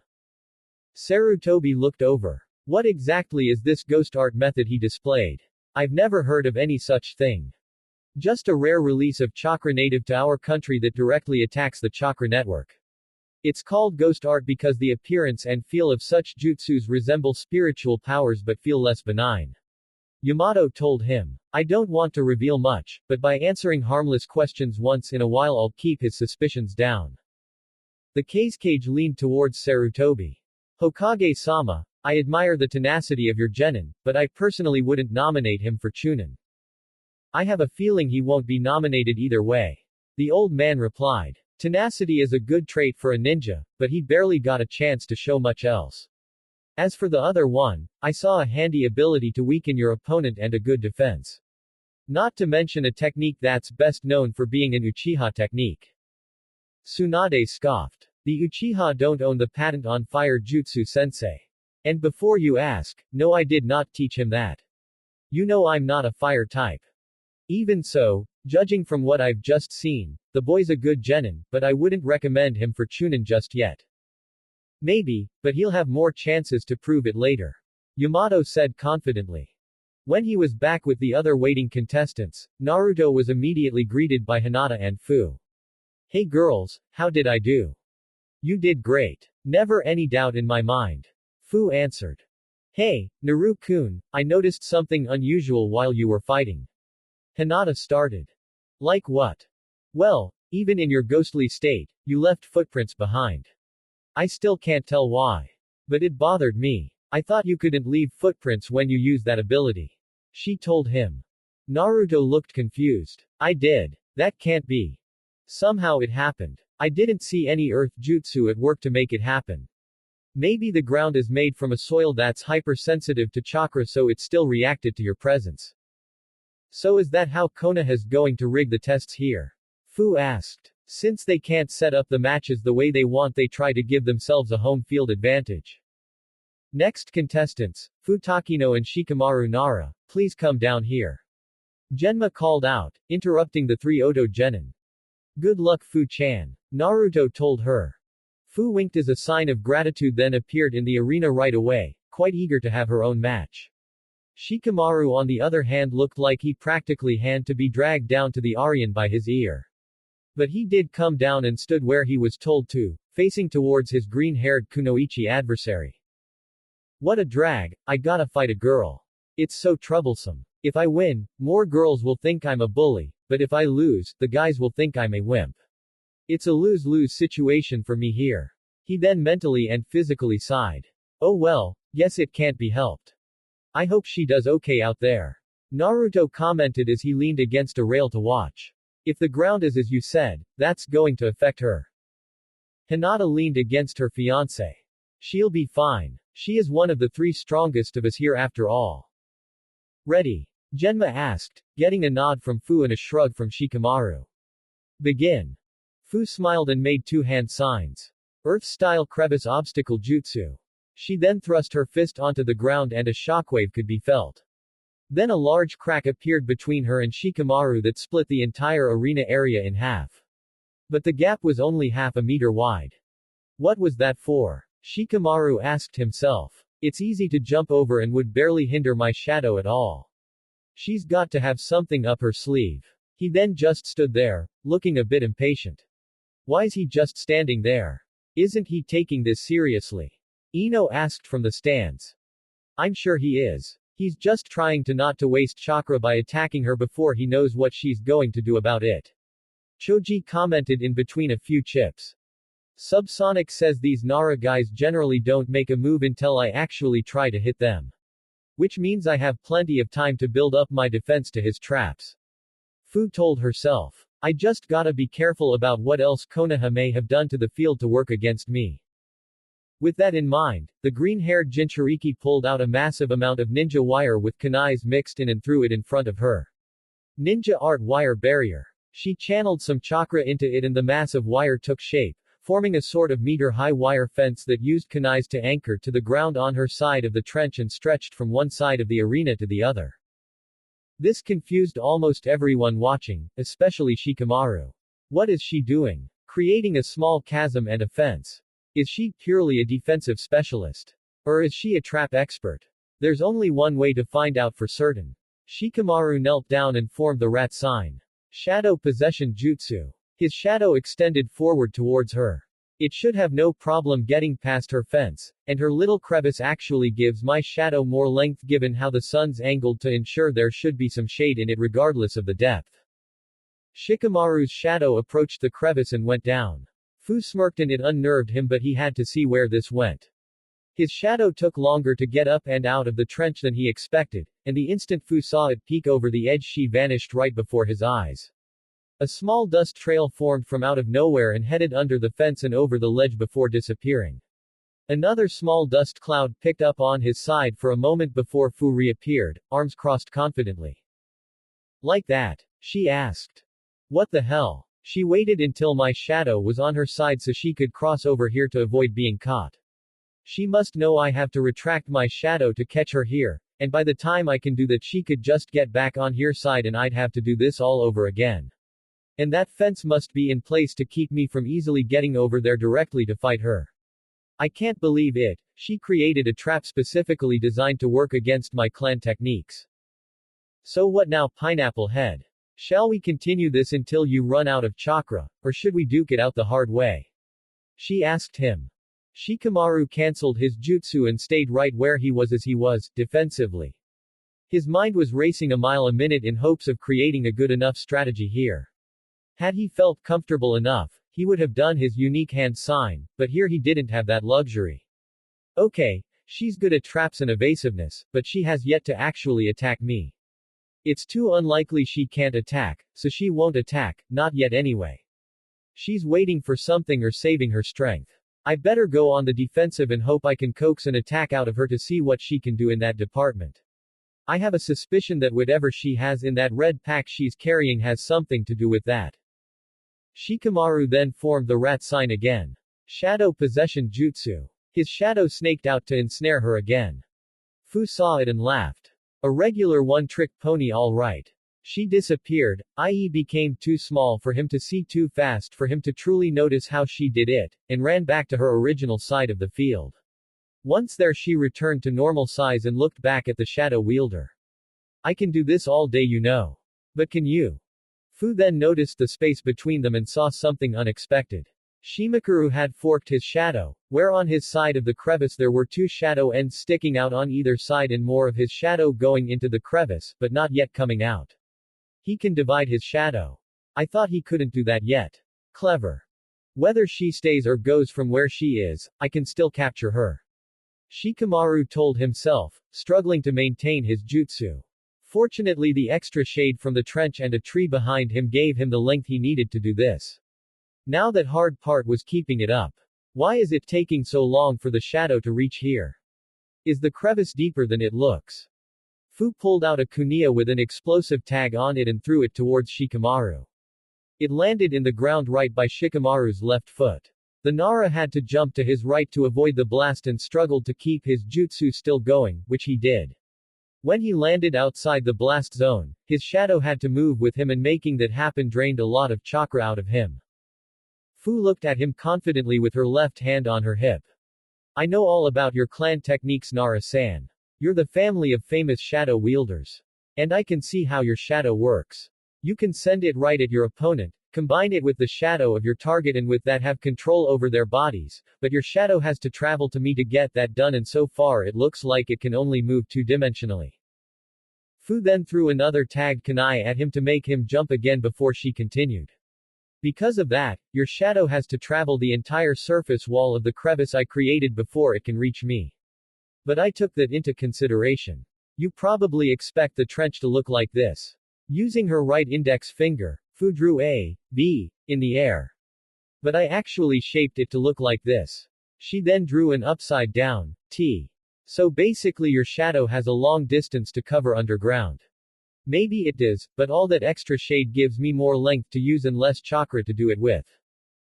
Sarutobi looked over. What exactly is this ghost art method he displayed? I've never heard of any such thing. Just a rare release of chakra native to our country that directly attacks the chakra network. It's called ghost art because the appearance and feel of such jutsus resemble spiritual powers but feel less benign. Yamato told him. I don't want to reveal much, but by answering harmless questions once in a while I'll keep his suspicions down. The Kazekage leaned towards Sarutobi. Hokage-sama, I admire the tenacity of your genin, but I personally wouldn't nominate him for Chunin. I have a feeling he won't be nominated either way. The old man replied. Tenacity is a good trait for a ninja, but he barely got a chance to show much else. As for the other one, I saw a handy ability to weaken your opponent and a good defense. Not to mention a technique that's best known for being an Uchiha technique. Tsunade scoffed. The Uchiha don't own the patent on fire jutsu sensei. And before you ask, no, I did not teach him that. You know I'm not a fire type. Even so, judging from what I've just seen, the boy's a good genin, but I wouldn't recommend him for Chunin just yet. Maybe, but he'll have more chances to prove it later. Yamato said confidently. When he was back with the other waiting contestants, Naruto was immediately greeted by Hinata and Fu. Hey girls, how did I do? You did great. Never any doubt in my mind. Fu answered. Hey, Naru-kun, I noticed something unusual while you were fighting. Hinata started. Like what? Well, Even in your ghostly state, you left footprints behind. I still can't tell why. But it bothered me. I thought you couldn't leave footprints when you use that ability. She told him. Naruto looked confused. I did. That can't be. Somehow it happened. I didn't see any earth jutsu at work to make it happen. Maybe the ground is made from a soil that's hypersensitive to chakra, so it still reacted to your presence. So is that how Konoha's going to rig the tests here? Fu asked. Since they can't set up the matches the way they want, they try to give themselves a home field advantage. Next contestants, Futakino and Shikamaru Nara, please come down here. Genma called out, interrupting the three Oto Genin. Good luck, Fu-chan. Naruto told her. Fu winked as a sign of gratitude, then appeared in the arena right away, quite eager to have her own match. Shikamaru on the other hand looked like he practically had to be dragged down to the Aryan by his ear. But he did come down and stood where he was told to, facing towards his green-haired Kunoichi adversary. What a drag, I gotta fight a girl. It's so troublesome. If I win, more girls will think I'm a bully, but if I lose, the guys will think I'm a wimp. It's a lose-lose situation for me here. He then mentally and physically sighed. Oh well, guess it can't be helped. I hope she does okay out there. Naruto commented as he leaned against a rail to watch. If the ground is as you said, that's going to affect her. Hinata leaned against her fiancé. She'll be fine. She is one of the three strongest of us here after all. Ready? Genma asked, getting a nod from Fu and a shrug from Shikamaru. Begin. Fu smiled and made two hand signs. Earth-style crevice obstacle jutsu. She then thrust her fist onto the ground and a shockwave could be felt. Then a large crack appeared between her and Shikamaru that split the entire arena area in half. But the gap was only half a meter wide. What was that for? Shikamaru asked himself. It's easy to jump over and would barely hinder my shadow at all. She's got to have something up her sleeve. He then just stood there, looking a bit impatient. Why's he just standing there? Isn't he taking this seriously? Ino asked from the stands. I'm sure he is. He's just trying to not to waste chakra by attacking her before he knows what she's going to do about it. Choji commented in between a few chips. Subsonic says these Nara guys generally don't make a move until I actually try to hit them. Which means I have plenty of time to build up my defense to his traps. Fu told herself. I just gotta be careful about what else Konoha may have done to the field to work against me. With that in mind, the green-haired Jinchuriki pulled out a massive amount of ninja wire with kunais mixed in and threw it in front of her. Ninja art wire barrier. She channeled some chakra into it and the mass of wire took shape, forming a sort of meter-high wire fence that used kunais to anchor to the ground on her side of the trench and stretched from one side of the arena to the other. This confused almost everyone watching, especially Shikamaru. What is she doing? Creating a small chasm and a fence. Is she purely a defensive specialist? Or is she a trap expert? There's only one way to find out for certain. Shikamaru knelt down and formed the rat sign. Shadow possession jutsu. His shadow extended forward towards her. It should have no problem getting past her fence, and her little crevice actually gives my shadow more length given how the sun's angled to ensure there should be some shade in it regardless of the depth. Shikamaru's shadow approached the crevice and went down. Fu smirked and it unnerved him, but he had to see where this went. His shadow took longer to get up and out of the trench than he expected, and the instant Fu saw it peek over the edge she vanished right before his eyes. A small dust trail formed from out of nowhere and headed under the fence and over the ledge before disappearing. Another small dust cloud picked up on his side for a moment before Fu reappeared, arms crossed confidently. Like that? She asked. What the hell? She waited until my shadow was on her side so she could cross over here to avoid being caught. She must know I have to retract my shadow to catch her here, and by the time I can do that she could just get back on her side and I'd have to do this all over again. And that fence must be in place to keep me from easily getting over there directly to fight her. I can't believe it, she created a trap specifically designed to work against my clan techniques. So what now, Pineapple Head? Shall we continue this until you run out of chakra, or should we duke it out the hard way? She asked him. Shikamaru cancelled his jutsu and stayed right where he was as he was, defensively. His mind was racing a mile a minute in hopes of creating a good enough strategy here. Had he felt comfortable enough, he would have done his unique hand sign, but here he didn't have that luxury. Okay, she's good at traps and evasiveness, but she has yet to actually attack me. It's too unlikely she can't attack, so she won't attack, not yet anyway. She's waiting for something or saving her strength. I better go on the defensive and hope I can coax an attack out of her to see what she can do in that department. I have a suspicion that whatever she has in that red pack she's carrying has something to do with that. Shikamaru then formed the rat sign again. Shadow Possession Jutsu. His shadow snaked out to ensnare her again. Fu saw it and laughed. A regular one-trick pony all right. She disappeared, i.e. became too small for him to see, too fast for him to truly notice how she did it, and ran back to her original side of the field. Once there she returned to normal size and looked back at the shadow wielder. I can do this all day, you know. But can you? Fu then noticed the space between them and saw something unexpected. Shimakuru had forked his shadow, where on his side of the crevice there were two shadow ends sticking out on either side and more of his shadow going into the crevice, but not yet coming out. He can divide his shadow. I thought he couldn't do that yet. Clever. Whether she stays or goes from where she is, I can still capture her. Shikamaru told himself, struggling to maintain his jutsu. Fortunately, the extra shade from the trench and a tree behind him gave him the length he needed to do this. Now that hard part was keeping it up. Why is it taking so long for the shadow to reach here? Is the crevice deeper than it looks? Fu pulled out a kunai with an explosive tag on it and threw it towards Shikamaru. It landed in the ground right by Shikamaru's left foot. The Nara had to jump to his right to avoid the blast and struggled to keep his jutsu still going, which he did. When he landed outside the blast zone, his shadow had to move with him, and making that happen drained a lot of chakra out of him. Fu looked at him confidently with her left hand on her hip. I know all about your clan techniques, Nara-san. You're the family of famous shadow wielders. And I can see how your shadow works. You can send it right at your opponent, combine it with the shadow of your target, and with that have control over their bodies, but your shadow has to travel to me to get that done, and so far it looks like it can only move two-dimensionally. Fu then threw another tagged kunai at him to make him jump again before she continued. Because of that, your shadow has to travel the entire surface wall of the crevice I created before it can reach me. But I took that into consideration. You probably expect the trench to look like this. Using her right index finger, Fu drew a B in the air. But I actually shaped it to look like this. She then drew an upside down T. So basically your shadow has a long distance to cover underground. Maybe it does, but all that extra shade gives me more length to use and less chakra to do it with.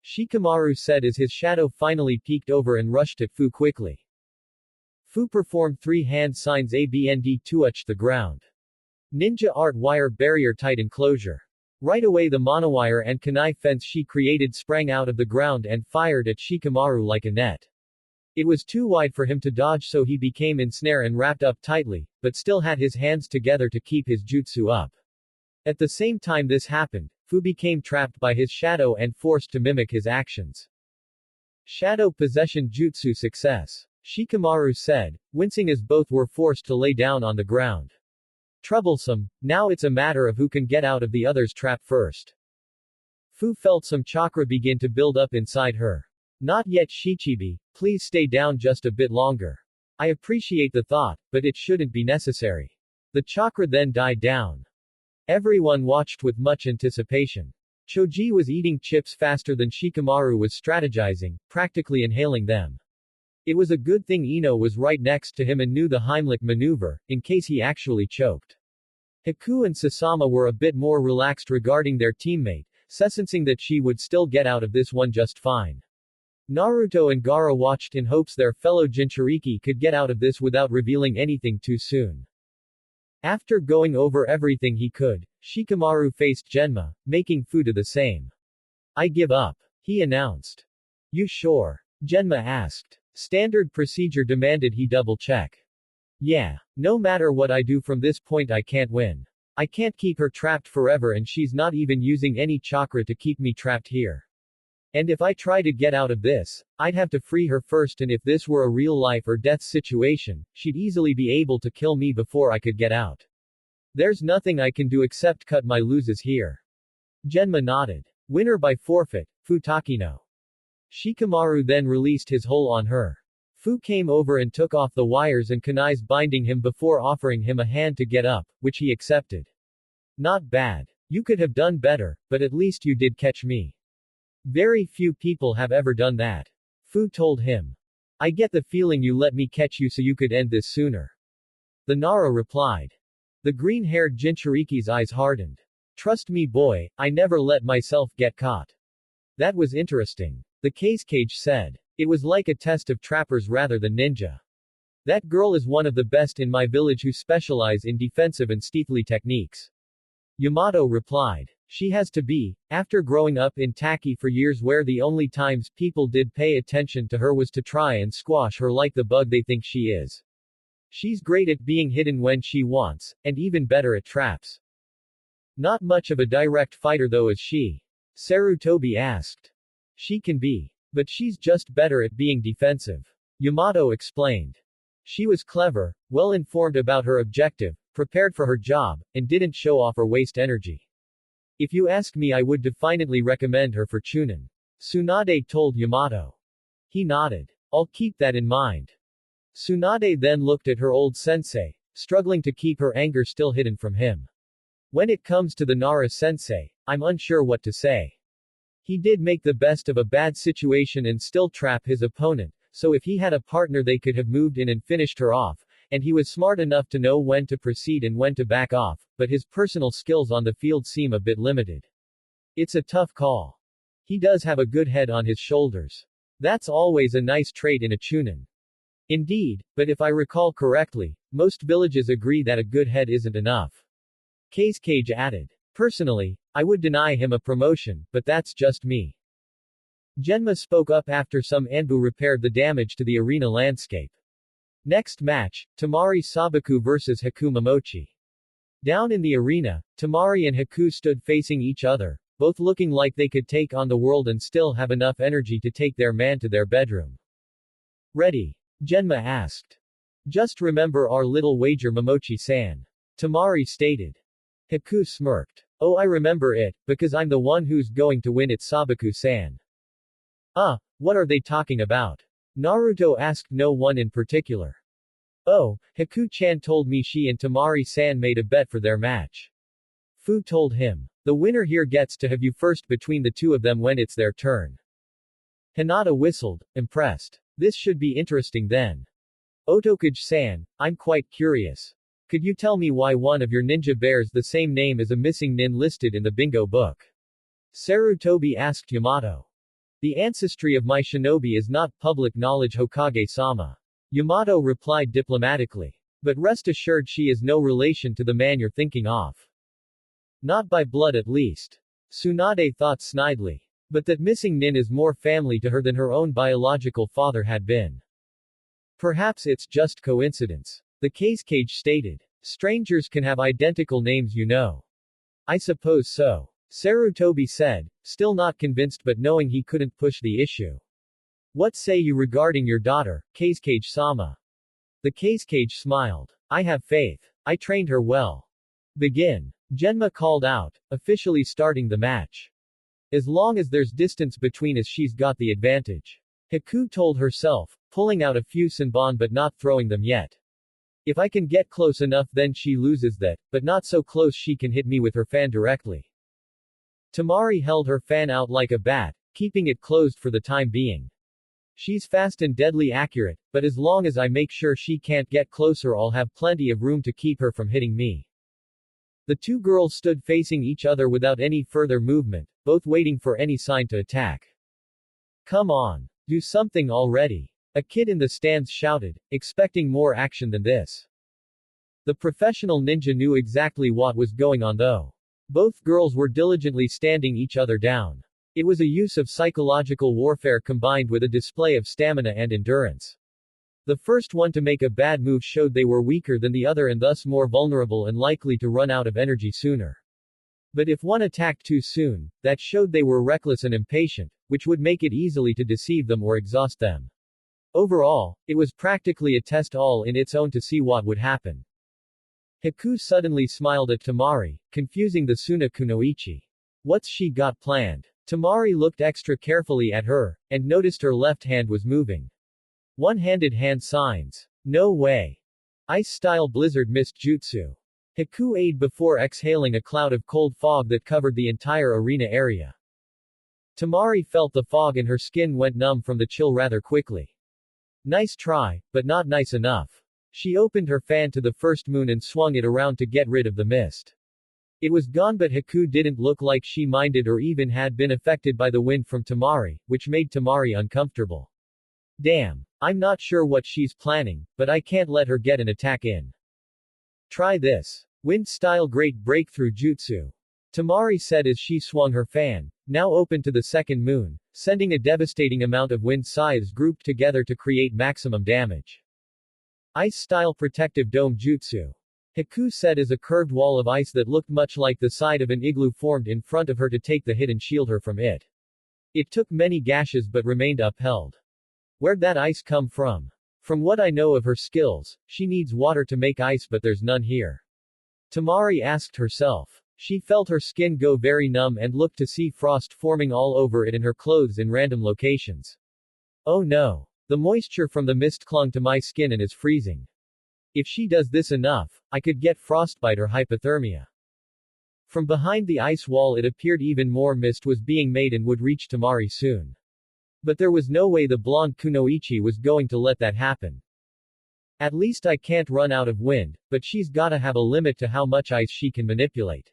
Shikamaru said as his shadow finally peeked over and rushed at Fu quickly. Fu performed 3 hand signs ABND to touch the ground. Ninja art wire barrier tight enclosure. Right away the monowire and kunai fence she created sprang out of the ground and fired at Shikamaru like a net. It was too wide for him to dodge, so he became ensnared and wrapped up tightly, but still had his hands together to keep his jutsu up. At the same time this happened, Fu became trapped by his shadow and forced to mimic his actions. Shadow Possession Jutsu success. Shikamaru said, wincing as both were forced to lay down on the ground. Troublesome, now it's a matter of who can get out of the other's trap first. Fu felt some chakra begin to build up inside her. Not yet, Shichibi, please stay down just a bit longer. I appreciate the thought, but it shouldn't be necessary. The chakra then died down. Everyone watched with much anticipation. Choji was eating chips faster than Shikamaru was strategizing, practically inhaling them. It was a good thing Ino was right next to him and knew the Heimlich maneuver, in case he actually choked. Haku and Sasama were a bit more relaxed regarding their teammate, sensing that she would still get out of this one just fine. Naruto and Gaara watched in hopes their fellow Jinchuriki could get out of this without revealing anything too soon. After going over everything he could, Shikamaru faced Genma, making Fu do the same. I give up, he announced. You sure? Genma asked. Standard procedure demanded he double-check. Yeah. No matter what I do from this point I can't win. I can't keep her trapped forever and she's not even using any chakra to keep me trapped here. And if I try to get out of this, I'd have to free her first, and if this were a real life or death situation, she'd easily be able to kill me before I could get out. There's nothing I can do except cut my losses here. Genma nodded. Winner by forfeit, Futakino. Shikamaru then released his hold on her. Fu came over and took off the wires and kunais binding him before offering him a hand to get up, which he accepted. Not bad. You could have done better, but at least you did catch me. Very few people have ever done that. Fu told him. I get the feeling you let me catch you so you could end this sooner. The Nara replied. The green-haired Jinchuriki's eyes hardened. Trust me boy, I never let myself get caught. That was interesting. The Cage said. It was like a test of trappers rather than ninja. That girl is one of the best in my village who specialize in defensive and stealthy techniques. Yamato replied. She has to be, after growing up in Taki for years where the only times people did pay attention to her was to try and squash her like the bug they think she is. She's great at being hidden when she wants, and even better at traps. Not much of a direct fighter though is she? Sarutobi asked. She can be. But she's just better at being defensive. Yamato explained. She was clever, well informed about her objective, prepared for her job, and didn't show off or waste energy. If you ask me I would definitely recommend her for Chunin. Tsunade told Yamato. He nodded. I'll keep that in mind. Tsunade then looked at her old sensei, struggling to keep her anger still hidden from him. When it comes to the Nara sensei, I'm unsure what to say. He did make the best of a bad situation and still trap his opponent, so if he had a partner they could have moved in and finished her off, and he was smart enough to know when to proceed and when to back off, but his personal skills on the field seem a bit limited. It's a tough call. He does have a good head on his shoulders. That's always a nice trait in a Chunin. Indeed, but if I recall correctly, most villages agree that a good head isn't enough. Cage added. Personally, I would deny him a promotion, but that's just me. Genma spoke up after some Anbu repaired the damage to the arena landscape. Next match, Tamari Sabaku vs Haku Momochi. Down in the arena, Tamari and Haku stood facing each other, both looking like they could take on the world and still have enough energy to take their man to their bedroom. Ready? Genma asked. Just remember our little wager Momochi-san. Tamari stated. Haku smirked. Oh I remember it, because I'm the one who's going to win it Sabaku-san. What are they talking about? Naruto asked no one in particular. Oh, Haku-chan told me she and Tamari-san made a bet for their match. Fu told him. The winner here gets to have you first between the two of them when it's their turn. Hinata whistled, impressed. This should be interesting then. Otokage-san, I'm quite curious. Could you tell me why one of your ninja bears the same name as a missing nin listed in the bingo book? Sarutobi asked Yamato. The ancestry of my shinobi is not public knowledge Hokage-sama. Yamato replied diplomatically. But rest assured she is no relation to the man you're thinking of. Not by blood at least. Tsunade thought snidely. But that missing nin is more family to her than her own biological father had been. Perhaps it's just coincidence. The Cage stated. Strangers can have identical names you know. I suppose so. Sarutobi said, still not convinced but knowing he couldn't push the issue. What say you regarding your daughter, Cage-sama? The Cage smiled. I have faith. I trained her well. Begin. Genma called out, officially starting the match. As long as there's distance between us she's got the advantage. Haku told herself, pulling out a few sanbon but not throwing them yet. If I can get close enough then she loses that, but not so close she can hit me with her fan directly. Tamari held her fan out like a bat, keeping it closed for the time being. She's fast and deadly accurate, but as long as I make sure she can't get closer I'll have plenty of room to keep her from hitting me. The two girls stood facing each other without any further movement, both waiting for any sign to attack. Come on. Do something already. A kid in the stands shouted, expecting more action than this. The professional ninja knew exactly what was going on though. Both girls were diligently standing each other down. It was a use of psychological warfare combined with a display of stamina and endurance. The first one to make a bad move showed they were weaker than the other and thus more vulnerable and likely to run out of energy sooner. But if one attacked too soon, that showed they were reckless and impatient, which would make it easily to deceive them or exhaust them. Overall, it was practically a test all in its own to see what would happen. Haku suddenly smiled at Tamari, confusing the Suna Kunoichi. What's she got planned? Tamari looked extra carefully at her, and noticed her left hand was moving. One-handed hand signs. No way. Ice-style blizzard mist jutsu. Haku ate before exhaling a cloud of cold fog that covered the entire arena area. Tamari felt the fog and her skin went numb from the chill rather quickly. Nice try, but not nice enough. She opened her fan to the first moon and swung it around to get rid of the mist. It was gone, but Haku didn't look like she minded or even had been affected by the wind from Tamari, which made Tamari uncomfortable. Damn. I'm not sure what she's planning, but I can't let her get an attack in. Try this. Wind-style great breakthrough jutsu. Tamari said as she swung her fan, now open to the second moon, sending a devastating amount of wind scythes grouped together to create maximum damage. Ice-style protective dome jutsu. Haku said as a curved wall of ice that looked much like the side of an igloo formed in front of her to take the hit and shield her from it. It took many gashes but remained upheld. Where'd that ice come from? From what I know of her skills, she needs water to make ice but there's none here. Tamari asked herself. She felt her skin go very numb and looked to see frost forming all over it and her clothes in random locations. Oh no. The moisture from the mist clung to my skin and is freezing. If she does this enough, I could get frostbite or hypothermia. From behind the ice wall it appeared even more mist was being made and would reach Tamari soon. But there was no way the blonde kunoichi was going to let that happen. At least I can't run out of wind, but she's gotta have a limit to how much ice she can manipulate.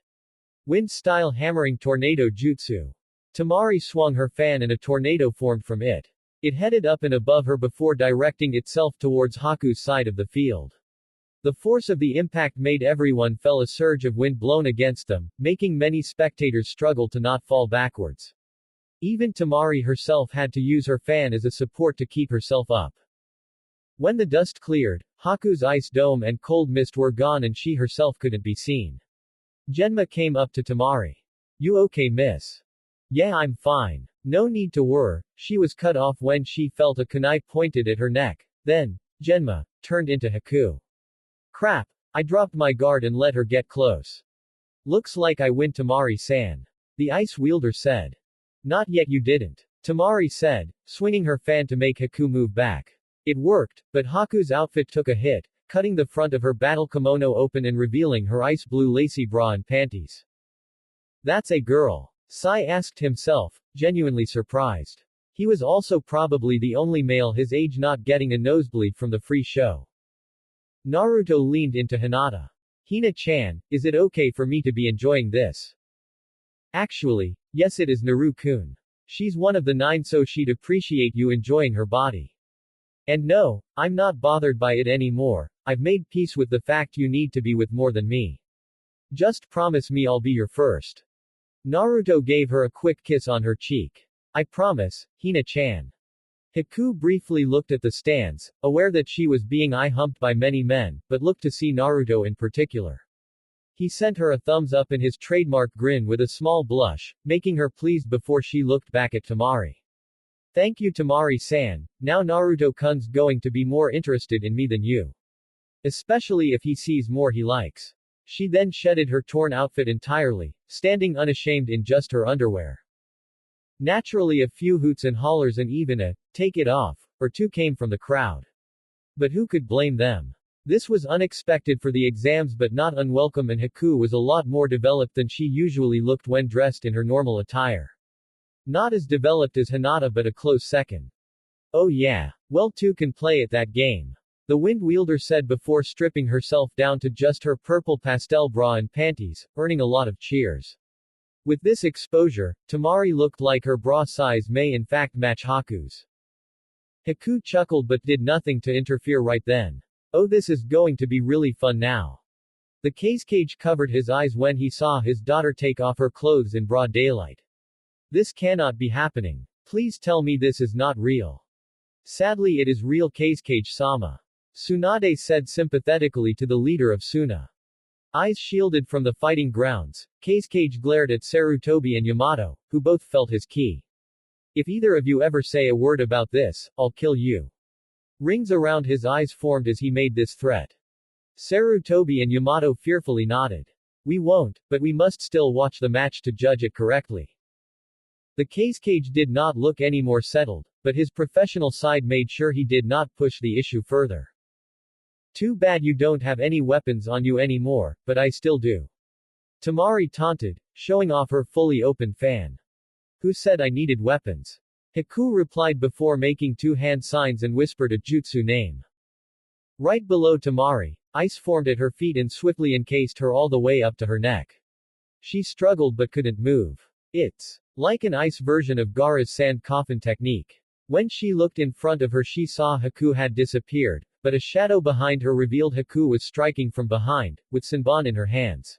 Wind-style hammering tornado jutsu. Tamari swung her fan and a tornado formed from it. It headed up and above her before directing itself towards Haku's side of the field. The force of the impact made everyone feel a surge of wind blown against them, making many spectators struggle to not fall backwards. Even Tamari herself had to use her fan as a support to keep herself up. When the dust cleared, Haku's ice dome and cold mist were gone and she herself couldn't be seen. Genma came up to Tamari. You okay, miss? Yeah, I'm fine. No need to worry. She was cut off when she felt a kunai pointed at her neck. Then, Genma turned into Haku. Crap. I dropped my guard and let her get close. Looks like I win, Tamari-san. The ice wielder said. Not yet, you didn't. Tamari said, swinging her fan to make Haku move back. It worked, but Haku's outfit took a hit, cutting the front of her battle kimono open and revealing her ice blue lacy bra and panties. That's a girl. Sai asked himself, genuinely surprised. He was also probably the only male his age not getting a nosebleed from the free show. Naruto leaned into Hinata. Hina-chan, is it okay for me to be enjoying this? Actually, yes, it is, Naru-kun. She's one of the 9, so she'd appreciate you enjoying her body. And no, I'm not bothered by it anymore. I've made peace with the fact you need to be with more than me. Just promise me I'll be your first. Naruto gave her a quick kiss on her cheek. I promise, Hina-chan. Haku briefly looked at the stands, aware that she was being eye-humped by many men, but looked to see Naruto in particular. He sent her a thumbs up in his trademark grin with a small blush, making her pleased before she looked back at Tamari. Thank you, Tamari-san. Now Naruto-kun's going to be more interested in me than you. Especially if he sees more he likes. She then shedded her torn outfit entirely, standing unashamed in just her underwear. Naturally, a few hoots and hollers and even a take it off or two came from the crowd. But who could blame them? This was unexpected for the exams but not unwelcome, and Haku was a lot more developed than she usually looked when dressed in her normal attire. Not as developed as Hinata but a close second. Oh yeah. Well, two can play at that game. The wind wielder said before stripping herself down to just her purple pastel bra and panties, earning a lot of cheers. With this exposure, Tamari looked like her bra size may in fact match Haku's. Haku chuckled but did nothing to interfere right then. Oh, this is going to be really fun now. The cage covered his eyes when he saw his daughter take off her clothes in broad daylight. This cannot be happening. Please tell me this is not real. Sadly, it is real, Cage-sama. Tsunade said sympathetically to the leader of Suna. Eyes shielded from the fighting grounds, Cage glared at Sarutobi and Yamato, who both felt his ki. If either of you ever say a word about this, I'll kill you. Rings around his eyes formed as he made this threat. Sarutobi and Yamato fearfully nodded. We won't, but we must still watch the match to judge it correctly. The cage did not look any more settled, but his professional side made sure he did not push the issue further. Too bad you don't have any weapons on you anymore, but I still do. Tamari taunted, showing off her fully open fan. Who said I needed weapons? Haku replied before making two hand signs and whispered a jutsu name. Right below Tamari, ice formed at her feet and swiftly encased her all the way up to her neck. She struggled but couldn't move. It's like an ice version of Gaara's sand coffin technique. When she looked in front of her, she saw Haku had disappeared, but a shadow behind her revealed Haku was striking from behind, with Senbon in her hands.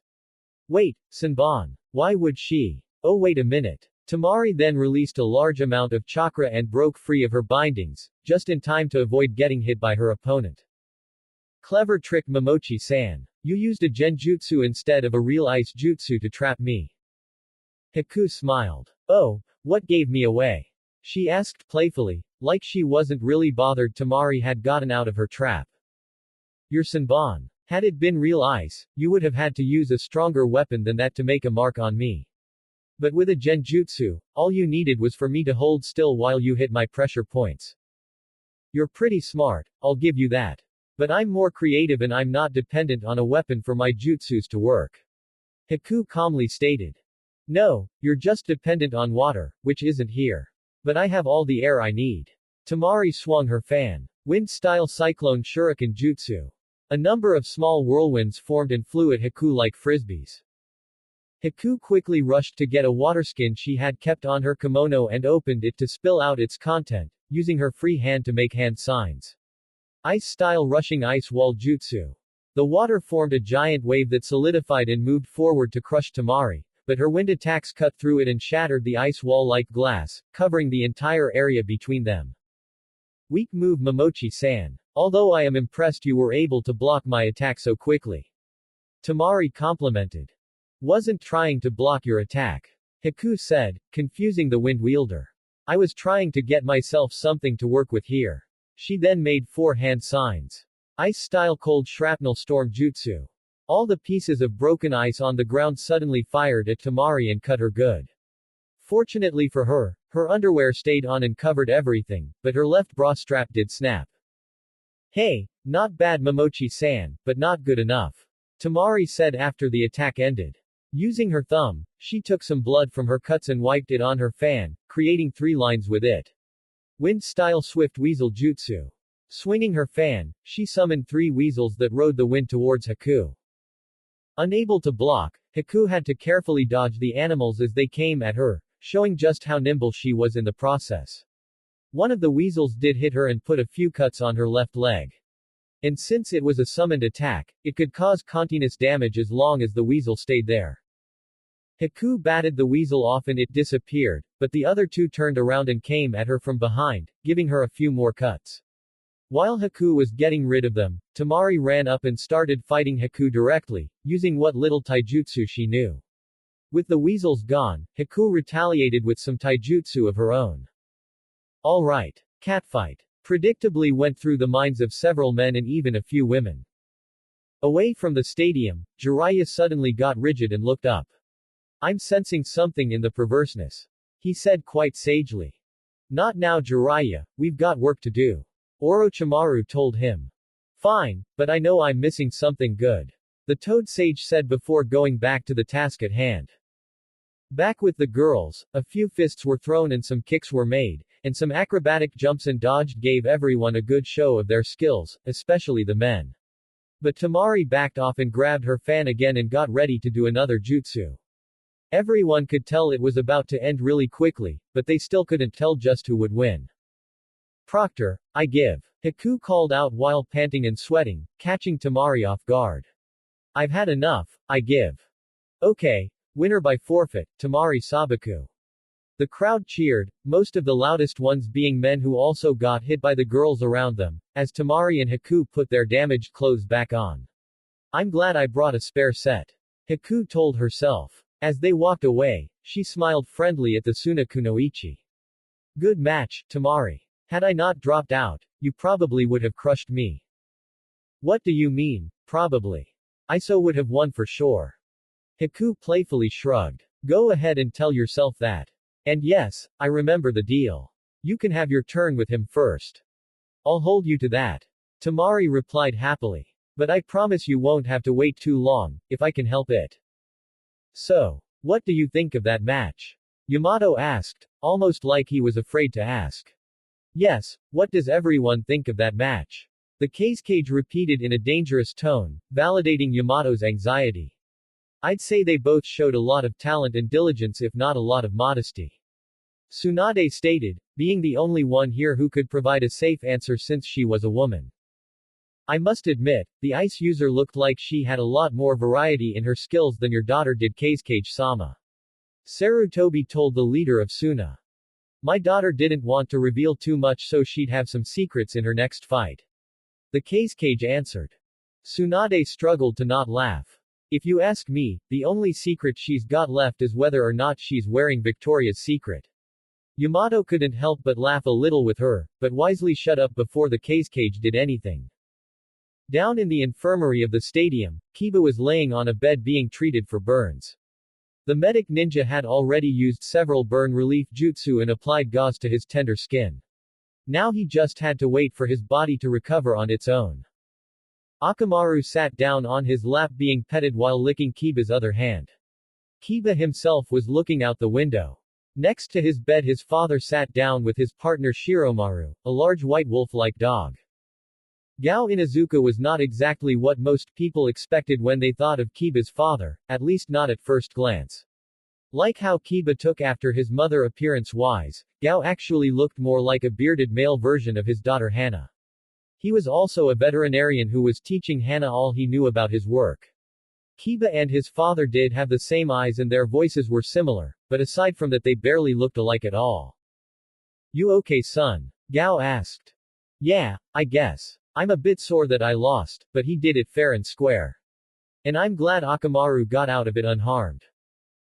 Wait, Senbon. Why would she? Oh, wait a minute. Tamari then released a large amount of chakra and broke free of her bindings, just in time to avoid getting hit by her opponent. Clever trick, Momochi-san. You used a genjutsu instead of a real ice jutsu to trap me. Haku smiled. Oh, what gave me away? She asked playfully, like she wasn't really bothered Tamari had gotten out of her trap. Your Senbon. Had it been real ice, you would have had to use a stronger weapon than that to make a mark on me. But with a genjutsu, all you needed was for me to hold still while you hit my pressure points. You're pretty smart, I'll give you that. But I'm more creative and I'm not dependent on a weapon for my jutsus to work. Haku calmly stated. No, you're just dependent on water, which isn't here. But I have all the air I need. Tamari swung her fan. Wind-style cyclone shuriken jutsu. A number of small whirlwinds formed and flew at Haku like frisbees. Haku quickly rushed to get a waterskin she had kept on her kimono and opened it to spill out its content, using her free hand to make hand signs. Ice-style rushing ice wall jutsu. The water formed a giant wave that solidified and moved forward to crush Tamari, but her wind attacks cut through it and shattered the ice wall like glass, covering the entire area between them. Weak move, Momochi-san. Although I am impressed you were able to block my attack so quickly. Tamari complimented. Wasn't trying to block your attack. Haku said, confusing the wind wielder. I was trying to get myself something to work with here. She then made 4 hand signs. Ice-style cold shrapnel storm jutsu. All the pieces of broken ice on the ground suddenly fired at Tamari and cut her good. Fortunately for her, her underwear stayed on and covered everything, but her left bra strap did snap. Hey, not bad Momochi-san, but not good enough. Tamari said after the attack ended. Using her thumb, she took some blood from her cuts and wiped it on her fan, creating 3 lines with it. Wind-style swift weasel jutsu. Swinging her fan, she summoned 3 weasels that rode the wind towards Haku. Unable to block, Haku had to carefully dodge the animals as they came at her, showing just how nimble she was in the process. One of the weasels did hit her and put a few cuts on her left leg. And since it was a summoned attack, it could cause continuous damage as long as the weasel stayed there. Haku batted the weasel off and it disappeared, but the other 2 turned around and came at her from behind, giving her a few more cuts. While Haku was getting rid of them, Tamari ran up and started fighting Haku directly, using what little taijutsu she knew. With the weasels gone, Haku retaliated with some taijutsu of her own. Alright. Catfight. Predictably went through the minds of several men and even a few women. Away from the stadium, Jiraiya suddenly got rigid and looked up. I'm sensing something in the perverseness. He said quite sagely. Not now Jiraiya, we've got work to do. Orochimaru told him. Fine, but I know I'm missing something good. The Toad Sage said before going back to the task at hand. Back with the girls, a few fists were thrown and some kicks were made, and some acrobatic jumps and dodged gave everyone a good show of their skills, especially the men. But Tamari backed off and grabbed her fan again and got ready to do another jutsu. Everyone could tell it was about to end really quickly, but they still couldn't tell just who would win. Proctor, I give. Haku called out while panting and sweating, catching Tamari off guard. I've had enough, I give. Okay. Winner by forfeit, Tamari Sabaku. The crowd cheered, most of the loudest ones being men who also got hit by the girls around them, as Tamari and Haku put their damaged clothes back on. I'm glad I brought a spare set. Haku told herself. As they walked away, she smiled friendly at the Suna Kunoichi. Good match, Tamari. Had I not dropped out, you probably would have crushed me. What do you mean, probably? I so would have won for sure. Haku playfully shrugged. Go ahead and tell yourself that. And yes, I remember the deal. You can have your turn with him first. I'll hold you to that. Temari replied happily. But I promise you won't have to wait too long, if I can help it. So, what do you think of that match? Yamato asked, almost like he was afraid to ask. Yes, what does everyone think of that match? The cage repeated in a dangerous tone, validating Yamato's anxiety. I'd say they both showed a lot of talent and diligence if not a lot of modesty. Tsunade stated, being the only one here who could provide a safe answer since she was a woman. I must admit, the ice user looked like she had a lot more variety in her skills than your daughter did, Kazekage-sama. Sarutobi told the leader of Suna. My daughter didn't want to reveal too much so she'd have some secrets in her next fight. The Kazekage answered. Tsunade struggled to not laugh. If you ask me, the only secret she's got left is whether or not she's wearing Victoria's Secret. Yamato couldn't help but laugh a little with her, but wisely shut up before the Kazekage did anything. Down in the infirmary of the stadium, Kiba was laying on a bed being treated for burns. The medic ninja had already used several burn relief jutsu and applied gauze to his tender skin. Now he just had to wait for his body to recover on its own. Akamaru sat down on his lap being petted while licking Kiba's other hand. Kiba himself was looking out the window. Next to his bed his father sat down with his partner Shiromaru, a large white wolf-like dog. Gao Inuzuka was not exactly what most people expected when they thought of Kiba's father, at least not at first glance. Like how Kiba took after his mother appearance-wise, Gao actually looked more like a bearded male version of his daughter Hana. He was also a veterinarian who was teaching Hana all he knew about his work. Kiba and his father did have the same eyes and their voices were similar, but aside from that they barely looked alike at all. You okay, son? Gao asked. Yeah, I guess. I'm a bit sore that I lost, but he did it fair and square. And I'm glad Akamaru got out of it unharmed.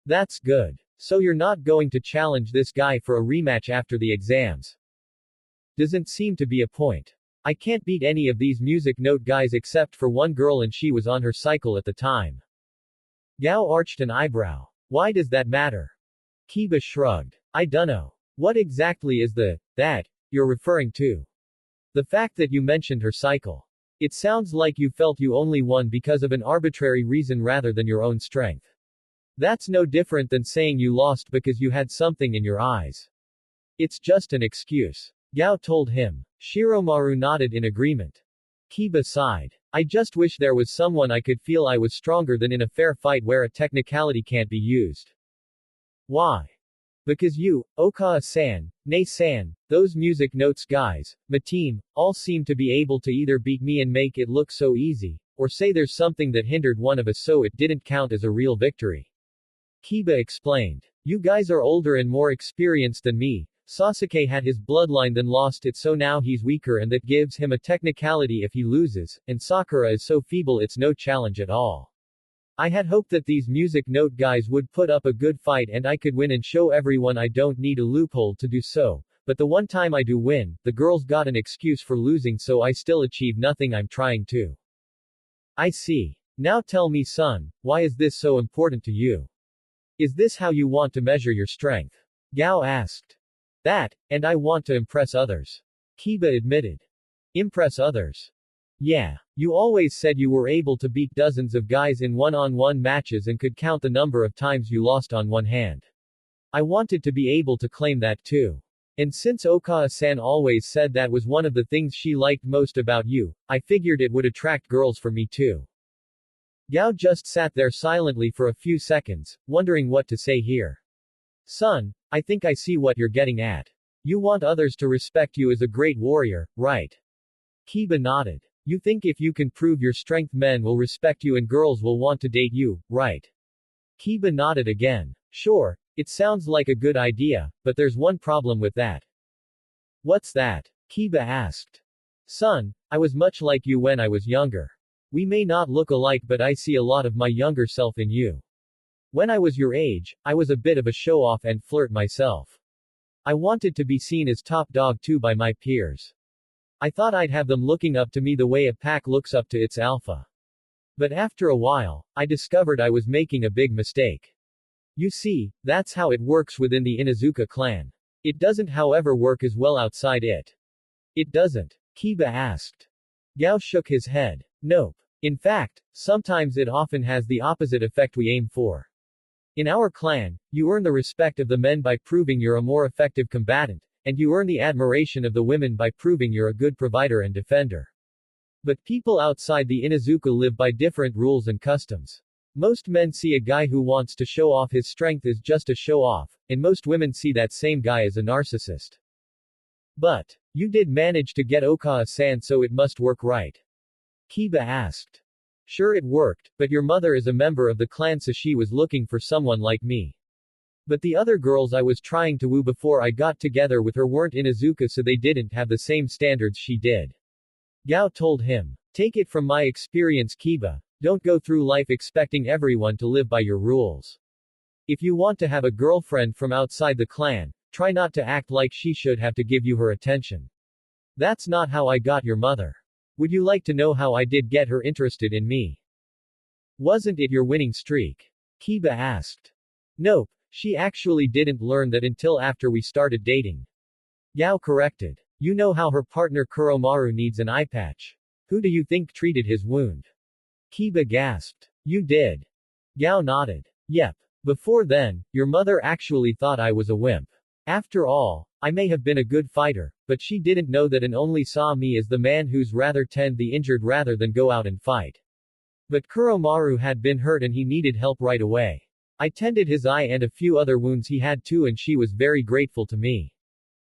That's good. So you're not going to challenge this guy for a rematch after the exams? Doesn't seem to be a point. I can't beat any of these music note guys except for one girl and she was on her cycle at the time. Gao arched an eyebrow. Why does that matter? Kiba shrugged. I dunno. What exactly is that you're referring to? The fact that you mentioned her cycle. It sounds like you felt you only won because of an arbitrary reason rather than your own strength. That's no different than saying you lost because you had something in your eyes. It's just an excuse. Gao told him. Shiromaru nodded in agreement. Kiba sighed. I just wish there was someone I could feel I was stronger than in a fair fight where a technicality can't be used. Why? Because you, Okawa-san, Nei-san, those music notes guys, my team, all seem to be able to either beat me and make it look so easy, or say there's something that hindered one of us so it didn't count as a real victory. Kiba explained. You guys are older and more experienced than me. Sasuke had his bloodline then lost it so now he's weaker and that gives him a technicality if he loses, and Sakura is so feeble it's no challenge at all. I had hoped that these music note guys would put up a good fight and I could win and show everyone I don't need a loophole to do so, but the one time I do win, the girls got an excuse for losing so I still achieve nothing I'm trying to. I see. Now tell me son, why is this so important to you? Is this how you want to measure your strength? Gao asked. That, and I want to impress others. Kiba admitted. Impress others? Yeah. You always said you were able to beat dozens of guys in one-on-one matches and could count the number of times you lost on one hand. I wanted to be able to claim that too. And since Okawa-san always said that was one of the things she liked most about you, I figured it would attract girls for me too. Gao just sat there silently for a few seconds, wondering what to say here. Son, I think I see what you're getting at. You want others to respect you as a great warrior, right? Kiba nodded. You think if you can prove your strength men will respect you and girls will want to date you, right? Kiba nodded again. Sure, it sounds like a good idea, but there's one problem with that. What's that? Kiba asked. Son, I was much like you when I was younger. We may not look alike but I see a lot of my younger self in you. When I was your age, I was a bit of a show-off and flirt myself. I wanted to be seen as top dog too by my peers. I thought I'd have them looking up to me the way a pack looks up to its alpha. But after a while, I discovered I was making a big mistake. You see, that's how it works within the Inuzuka clan. It doesn't however work as well outside it. It doesn't? Kiba asked. Gao shook his head. Nope. In fact, sometimes it often has the opposite effect we aim for. In our clan, you earn the respect of the men by proving you're a more effective combatant, and you earn the admiration of the women by proving you're a good provider and defender. But people outside the Inuzuka live by different rules and customs. Most men see a guy who wants to show off his strength as just a show-off, and most women see that same guy as a narcissist. But, you did manage to get Okawa-san, so it must work, right? Kiba asked. Sure, it worked, but your mother is a member of the clan, so she was looking for someone like me. But the other girls I was trying to woo before I got together with her weren't Inuzuka, so they didn't have the same standards she did. Gao told him. Take it from my experience, Kiba. Don't go through life expecting everyone to live by your rules. If you want to have a girlfriend from outside the clan, try not to act like she should have to give you her attention. That's not how I got your mother. Would you like to know how I did get her interested in me? Wasn't it your winning streak? Kiba asked. Nope, she actually didn't learn that until after we started dating. Gao corrected. You know how her partner Kuromaru needs an eye patch. Who do you think treated his wound? Kiba gasped. You did. Gao nodded. Yep. Before then, your mother actually thought I was a wimp. After all, I may have been a good fighter, but she didn't know that and only saw me as the man who's rather tend the injured rather than go out and fight. But Kuromaru had been hurt and he needed help right away. I tended his eye and a few other wounds he had too, and she was very grateful to me.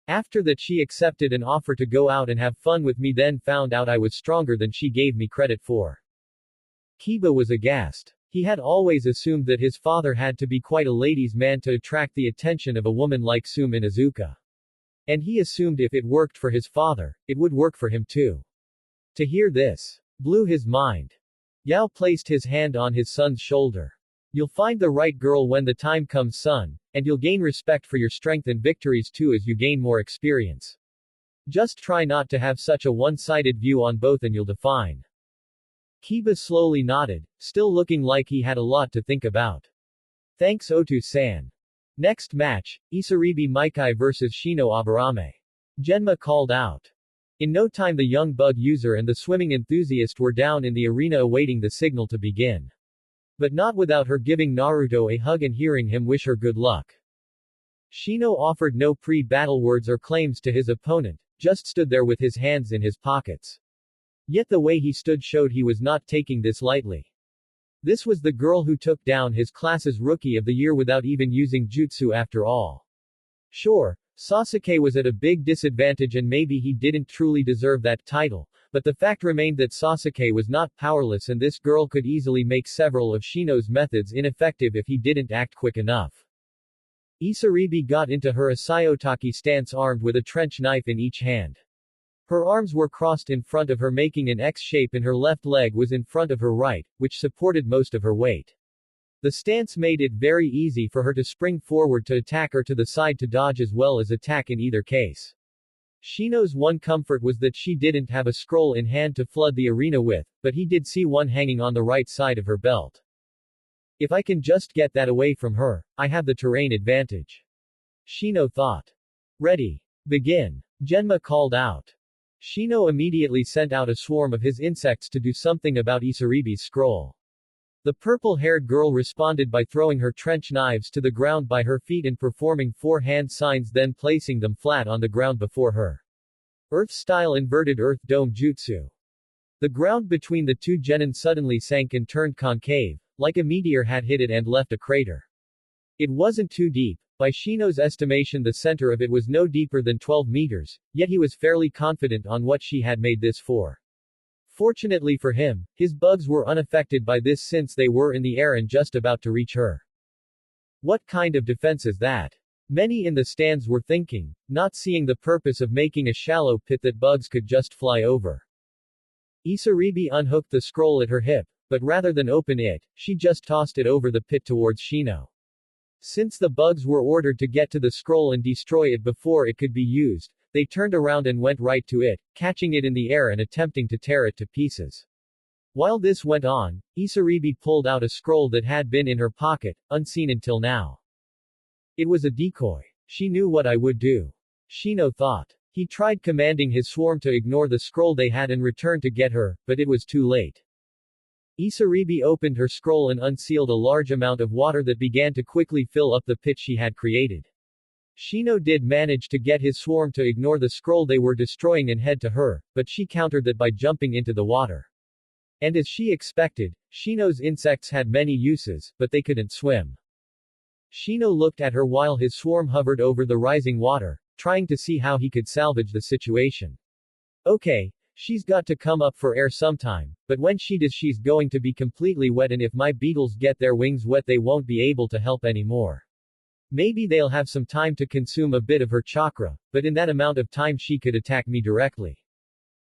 After that she accepted an offer to go out and have fun with me, then found out I was stronger than she gave me credit for. Kiba was aghast. He had always assumed that his father had to be quite a ladies' man to attract the attention of a woman like Sume Inuzuka. And he assumed if it worked for his father, it would work for him too. To hear this blew his mind. Yao placed his hand on his son's shoulder. You'll find the right girl when the time comes, son, and you'll gain respect for your strength and victories too as you gain more experience. Just try not to have such a one-sided view on both and you'll define. Kiba slowly nodded, still looking like he had a lot to think about. Thanks Otu-san. Next match, Isaribi Maikai vs Shino Aburame. Genma called out. In no time the young bug user and the swimming enthusiast were down in the arena awaiting the signal to begin. But not without her giving Naruto a hug and hearing him wish her good luck. Shino offered no pre-battle words or claims to his opponent, just stood there with his hands in his pockets. Yet the way he stood showed he was not taking this lightly. This was the girl who took down his class's Rookie of the Year without even using jutsu after all. Sure, Sasuke was at a big disadvantage and maybe he didn't truly deserve that title, but the fact remained that Sasuke was not powerless and this girl could easily make several of Shino's methods ineffective if he didn't act quick enough. Isaribi got into her Asayotaki stance armed with a trench knife in each hand. Her arms were crossed in front of her making an X shape and her left leg was in front of her right, which supported most of her weight. The stance made it very easy for her to spring forward to attack or to the side to dodge as well as attack in either case. Shino's one comfort was that she didn't have a scroll in hand to flood the arena with, but he did see one hanging on the right side of her belt. If I can just get that away from her, I have the terrain advantage. Shino thought. Ready. Begin. Genma called out. Shino immediately sent out a swarm of his insects to do something about Isaribi's scroll. The purple-haired girl responded by throwing her trench knives to the ground by her feet and performing 4 hand signs, then placing them flat on the ground before her. Earth-style inverted earth dome jutsu. The ground between the two genin suddenly sank and turned concave, like a meteor had hit it and left a crater. It wasn't too deep. By Shino's estimation the center of it was no deeper than 12 meters, yet he was fairly confident on what she had made this for. Fortunately for him, his bugs were unaffected by this since they were in the air and just about to reach her. What kind of defense is that? Many in the stands were thinking, not seeing the purpose of making a shallow pit that bugs could just fly over. Isaribi unhooked the scroll at her hip, but rather than open it, she just tossed it over the pit towards Shino. Since the bugs were ordered to get to the scroll and destroy it before it could be used, they turned around and went right to it, catching it in the air and attempting to tear it to pieces. While this went on, Isaribi pulled out a scroll that had been in her pocket, unseen until now. It was a decoy. She knew what I would do. Shino thought. He tried commanding his swarm to ignore the scroll they had and return to get her, but it was too late. Isaribi opened her scroll and unsealed a large amount of water that began to quickly fill up the pit she had created. Shino did manage to get his swarm to ignore the scroll they were destroying and head to her, but she countered that by jumping into the water. And as she expected, Shino's insects had many uses, but they couldn't swim. Shino looked at her while his swarm hovered over the rising water, trying to see how he could salvage the situation. Okay, she's got to come up for air sometime, but when she does she's going to be completely wet, and if my beetles get their wings wet they won't be able to help anymore. Maybe they'll have some time to consume a bit of her chakra, but in that amount of time she could attack me directly.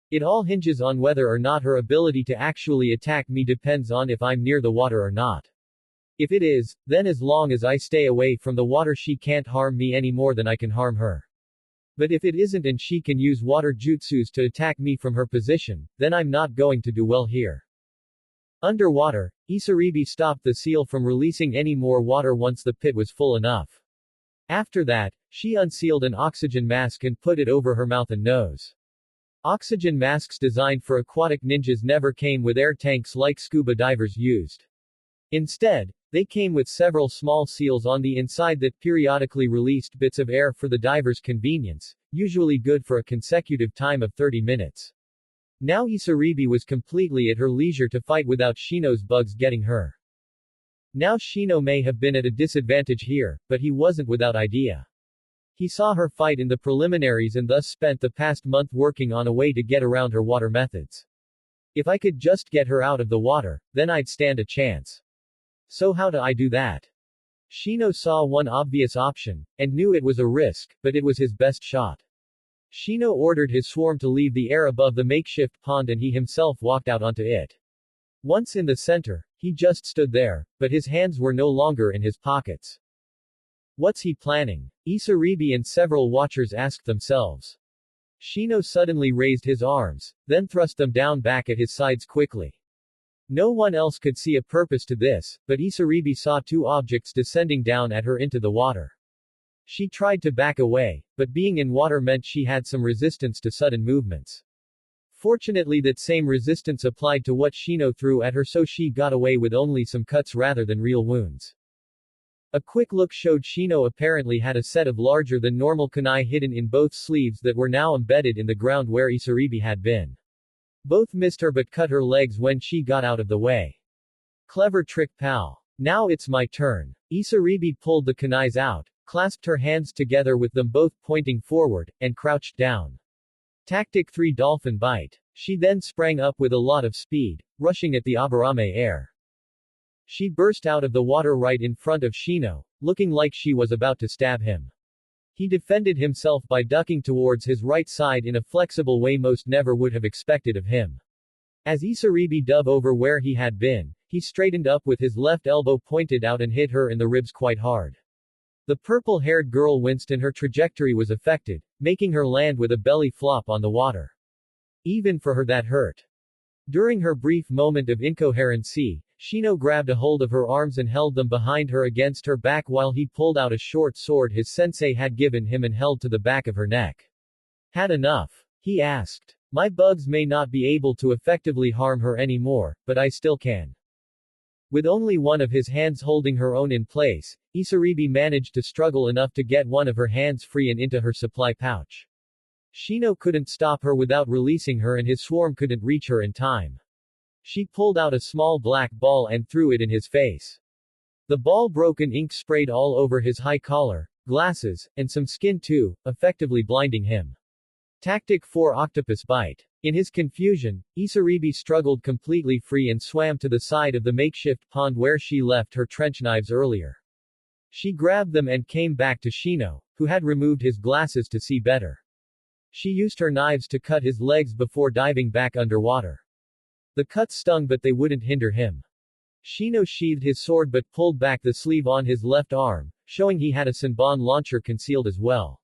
It all hinges on whether or not her ability to actually attack me depends on if I'm near the water or not. If it is, then as long as I stay away from the water she can't harm me any more than I can harm her. But if it isn't and she can use water jutsus to attack me from her position, then I'm not going to do well here. Underwater, Isaribi stopped the seal from releasing any more water once the pit was full enough. After that, she unsealed an oxygen mask and put it over her mouth and nose. Oxygen masks designed for aquatic ninjas never came with air tanks like scuba divers used. Instead, they came with several small seals on the inside that periodically released bits of air for the diver's convenience, usually good for a consecutive time of 30 minutes. Now Isaribi was completely at her leisure to fight without Shino's bugs getting her. Now Shino may have been at a disadvantage here, but he wasn't without idea. He saw her fight in the preliminaries and thus spent the past month working on a way to get around her water methods. If I could just get her out of the water, then I'd stand a chance. So how do I do that? Shino saw one obvious option, and knew it was a risk, but it was his best shot. Shino ordered his swarm to leave the air above the makeshift pond and he himself walked out onto it. Once in the center, he just stood there, but his hands were no longer in his pockets. What's he planning? Isaribi and several watchers asked themselves. Shino suddenly raised his arms, then thrust them down back at his sides quickly. No one else could see a purpose to this, but Isaribi saw two objects descending down at her into the water. She tried to back away, but being in water meant she had some resistance to sudden movements. Fortunately that same resistance applied to what Shino threw at her, so she got away with only some cuts rather than real wounds. A quick look showed Shino apparently had a set of larger than normal kunai hidden in both sleeves that were now embedded in the ground where Isaribi had been. Both missed her but cut her legs when she got out of the way. Clever trick, pal. Now it's my turn. Isaribi pulled the kunais out, clasped her hands together with them both pointing forward, and crouched down. Tactic 3 Dolphin Bite. She then sprang up with a lot of speed, rushing at the Aburame air. She burst out of the water right in front of Shino, looking like she was about to stab him. He defended himself by ducking towards his right side in a flexible way most never would have expected of him. As Isaribi dove over where he had been, he straightened up with his left elbow pointed out and hit her in the ribs quite hard. The purple-haired girl winced and her trajectory was affected, making her land with a belly flop on the water. Even for her that hurt. During her brief moment of incoherency, Shino grabbed a hold of her arms and held them behind her against her back while he pulled out a short sword his sensei had given him and held to the back of her neck. Had enough? He asked. My bugs may not be able to effectively harm her anymore, but I still can. With only one of his hands holding her own in place, Isaribi managed to struggle enough to get one of her hands free and into her supply pouch. Shino couldn't stop her without releasing her and his swarm couldn't reach her in time. She pulled out a small black ball and threw it in his face. The ball broke and ink sprayed all over his high collar, glasses, and some skin too, effectively blinding him. Tactic 4 Octopus Bite. In his confusion, Isaribi struggled completely free and swam to the side of the makeshift pond where she left her trench knives earlier. She grabbed them and came back to Shino, who had removed his glasses to see better. She used her knives to cut his legs before diving back underwater. The cuts stung but they wouldn't hinder him. Shino sheathed his sword but pulled back the sleeve on his left arm, showing he had a Senbon launcher concealed as well.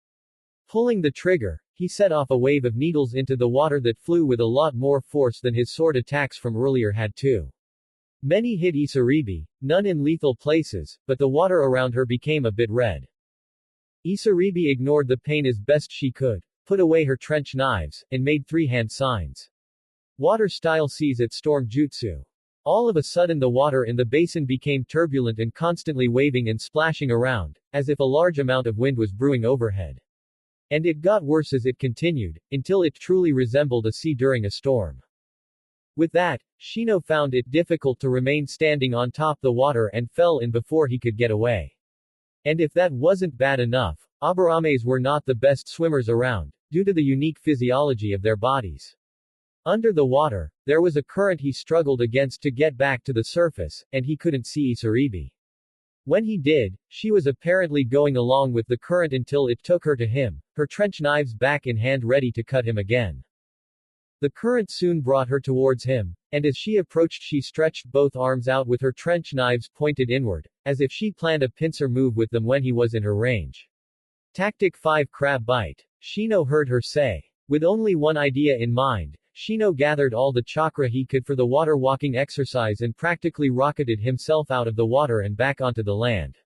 Pulling the trigger, he set off a wave of needles into the water that flew with a lot more force than his sword attacks from earlier had to. Many hit Isaribi, none in lethal places, but the water around her became a bit red. Isaribi ignored the pain as best she could, put away her trench knives, and made three-hand signs. Water-style seas at storm jutsu. All of a sudden the water in the basin became turbulent and constantly waving and splashing around, as if a large amount of wind was brewing overhead. And it got worse as it continued, until it truly resembled a sea during a storm. With that, Shino found it difficult to remain standing on top the water and fell in before he could get away. And if that wasn't bad enough, Abarames were not the best swimmers around, due to the unique physiology of their bodies. Under the water, there was a current he struggled against to get back to the surface, and he couldn't see Isaribi. When he did, she was apparently going along with the current until it took her to him, her trench knives back in hand ready to cut him again. The current soon brought her towards him, and as she approached she stretched both arms out with her trench knives pointed inward, as if she planned a pincer move with them when he was in her range. Tactic 5 Crab Bite. Shino heard her say. With only one idea in mind, Shino gathered all the chakra he could for the water walking exercise and practically rocketed himself out of the water and back onto the land.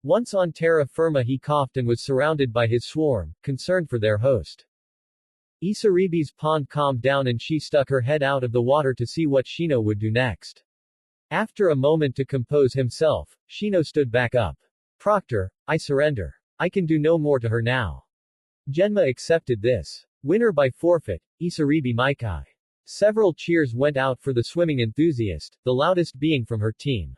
Once on terra firma he coughed and was surrounded by his swarm, concerned for their host. Isaribi's pond calmed down and she stuck her head out of the water to see what Shino would do next. After a moment to compose himself, Shino stood back up. Proctor, I surrender. I can do no more to her now. Genma accepted this. Winner by forfeit, Isaribi Maikai. Several cheers went out for the swimming enthusiast, the loudest being from her team.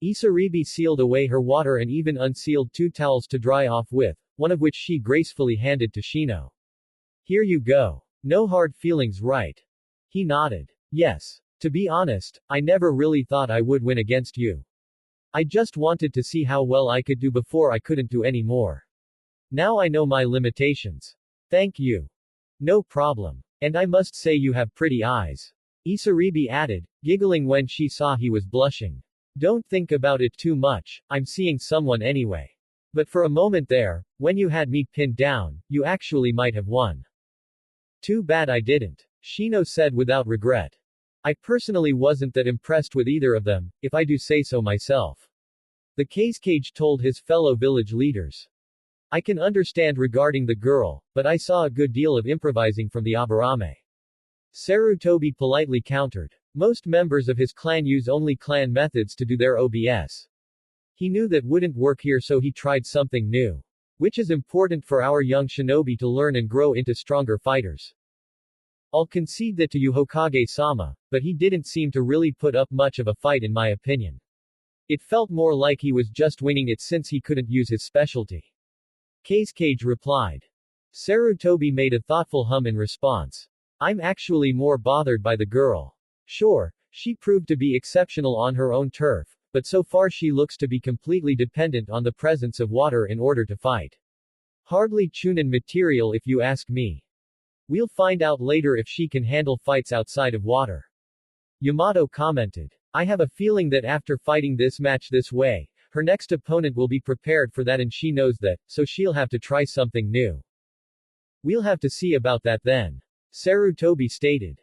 Isaribi sealed away her water and even unsealed 2 towels to dry off with, one of which she gracefully handed to Shino. Here you go. No hard feelings, right? He nodded. Yes. To be honest, I never really thought I would win against you. I just wanted to see how well I could do before I couldn't do any more. Now I know my limitations. Thank you. No problem. And I must say you have pretty eyes. Isaribi added, giggling when she saw he was blushing. Don't think about it too much, I'm seeing someone anyway. But for a moment there, when you had me pinned down, you actually might have won. Too bad I didn't. Shino said without regret. I personally wasn't that impressed with either of them, if I do say so myself. The Cage told his fellow village leaders. I can understand regarding the girl, but I saw a good deal of improvising from the Aburame. Sarutobi politely countered. Most members of his clan use only clan methods to do their OBS. He knew that wouldn't work here so he tried something new. Which is important for our young shinobi to learn and grow into stronger fighters. I'll concede that to you Hokage-sama, but he didn't seem to really put up much of a fight in my opinion. It felt more like he was just winging it since he couldn't use his specialty. Cage replied. Sarutobi made a thoughtful hum in response. I'm actually more bothered by the girl. Sure, she proved to be exceptional on her own turf, but so far she looks to be completely dependent on the presence of water in order to fight. Hardly Chunin material if you ask me. We'll find out later if she can handle fights outside of water. Yamato commented. I have a feeling that after fighting this match this way, her next opponent will be prepared for that and she knows that, so she'll have to try something new. We'll have to see about that then. Sarutobi stated.